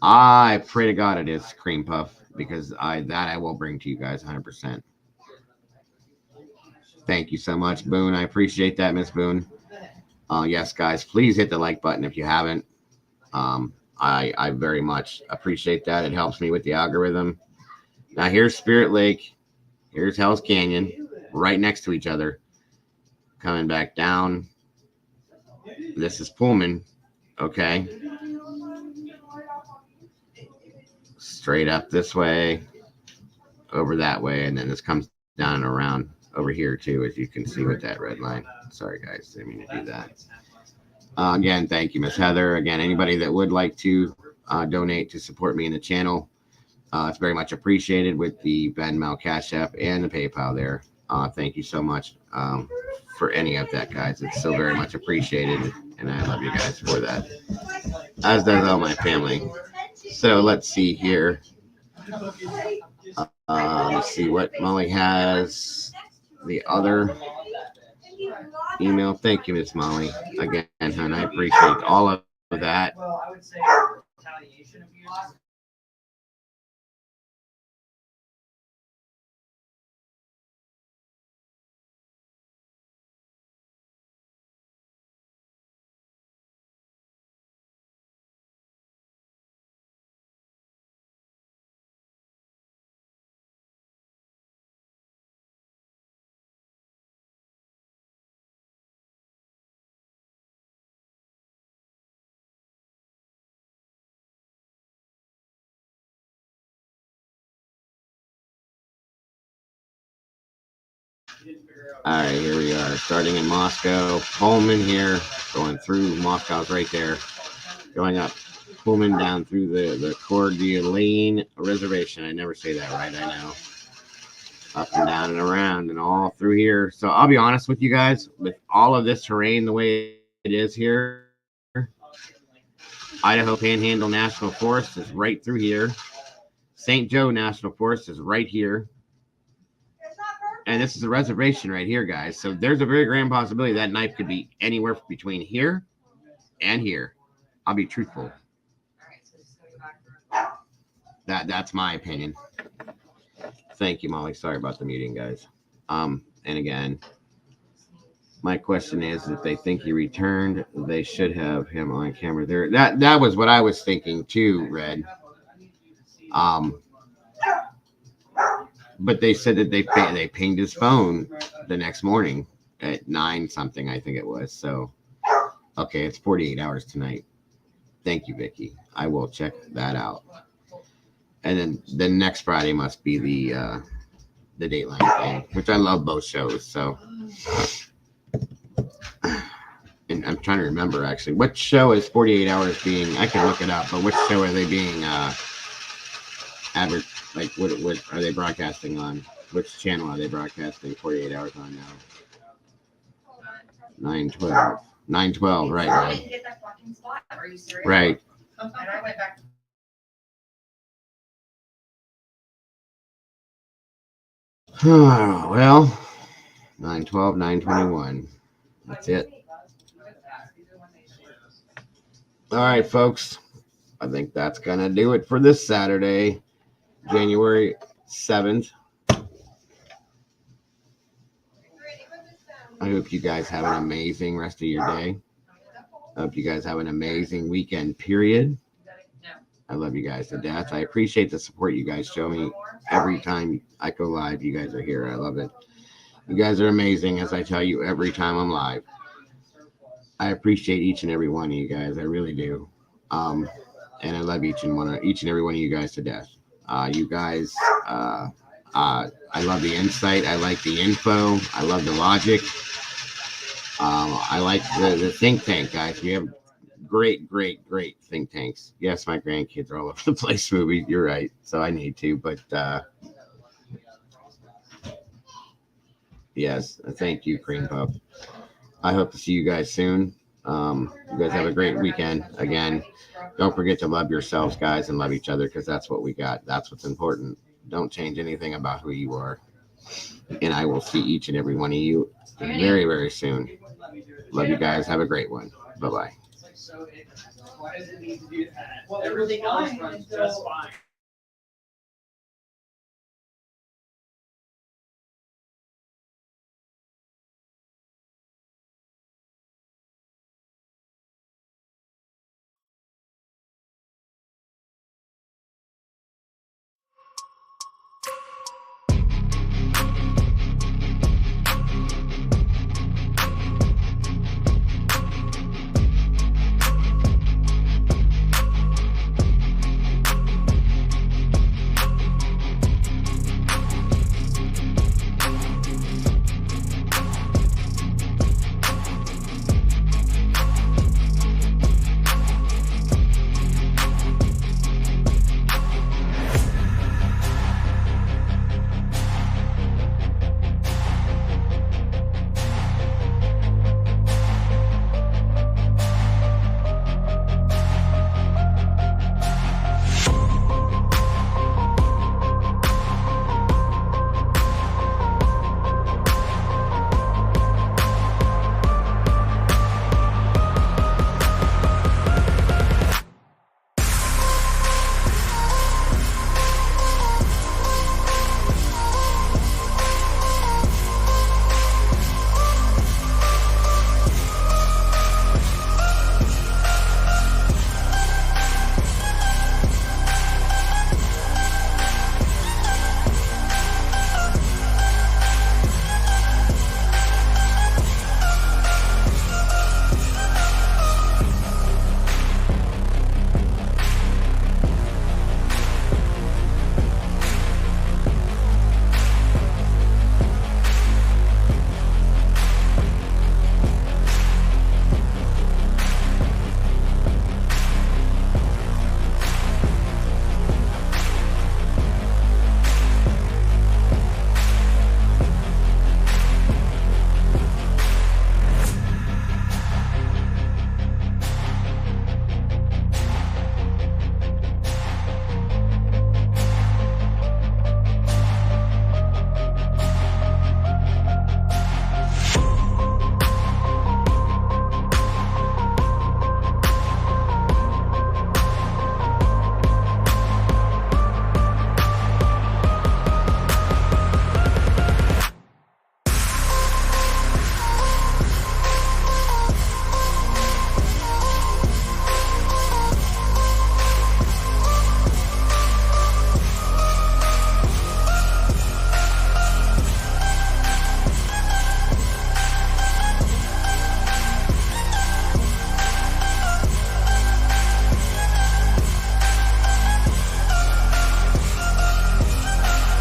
I pray to God it is Cream Puff, because I will bring to you guys 100%. Thank you so much, Boone. I appreciate that, Miss Boone. Yes, guys, please hit the like button if you haven't. I very much appreciate that. It helps me with the algorithm. Now here's Spirit Lake. Here's Hell's Canyon, right next to each other. Coming back down. This is Pullman. Okay. Straight up this way, over that way, and then this comes down and around over here too, as you can see with that red line. Sorry, guys, didn't mean to do that. Again, thank you, Miss Heather. Again, anybody that would like to donate to support me in the channel, it's very much appreciated with the Venmo, Cash App, and the PayPal there. Thank you so much for any of that, guys. It's so very much appreciated, and I love you guys for that, as does all my family. So let's see here. Let's see what Molly has. The other. email. Thank you, Miss Molly. Again, hon, I appreciate all of that. Well, I would say retaliation abuse. All right, here we are, starting in Moscow. Pullman here, going through Moscow's right there, going up Pullman down through the Coeur d'Alene Reservation. I never say that right, I know. Up and down and around and all through here. So I'll be honest with you guys, with all of this terrain the way it is here, Idaho Panhandle National Forest is right through here. St. Joe National Forest is right here. And this is a reservation right here, guys. So there's a very grand possibility that knife could be anywhere between here and here. I'll be truthful. That's my opinion. Thank you, Molly. Sorry about the muting, guys. And again, my question is, if they think he returned, they should have him on camera there. That was what I was thinking too, Red. But they said that they pinged his phone the next morning at 9 something, I think it was. So, okay, it's 48 hours tonight. Thank you, Vicky. I will check that out. And then the next Friday must be the Dateline thing, which I love both shows. So, and I'm trying to remember actually, what show is 48 hours being? I can look it up, but which show are they being like what are they broadcasting on? Which channel are they broadcasting 48 hours on now? 912. 912, right, I right. didn't get that fucking spot. Are you serious? Right. And I went back. Well, 912, 921. That's it. All right, folks. I think that's going to do it for this Saturday, January 7th. I hope you guys have an amazing rest of your day. I hope you guys have an amazing weekend, period. I love you guys to death. I appreciate the support you guys show me every time I go live. You guys are here. I love it. You guys are amazing, as I tell you every time I'm live. I appreciate each and every one of you guys. I really do. And I love each and every one of you guys to death. You guys, I love the insight. I like the info. I love the logic. I like the think tank, guys. We have great think tanks. Yes, my grandkids are all over the place, movie. You're right. So I need to, but yes, thank you, Cream Puff. I hope to see you guys soon. You guys have a great weekend. Again, don't forget to love yourselves, guys, and love each other, because that's what we got. That's what's important. Don't change anything about who you are. And I will see each and every one of you very, very soon. Love you guys. Have a great one. Bye-bye. Why does it need to do that? Well, everything else runs just fine.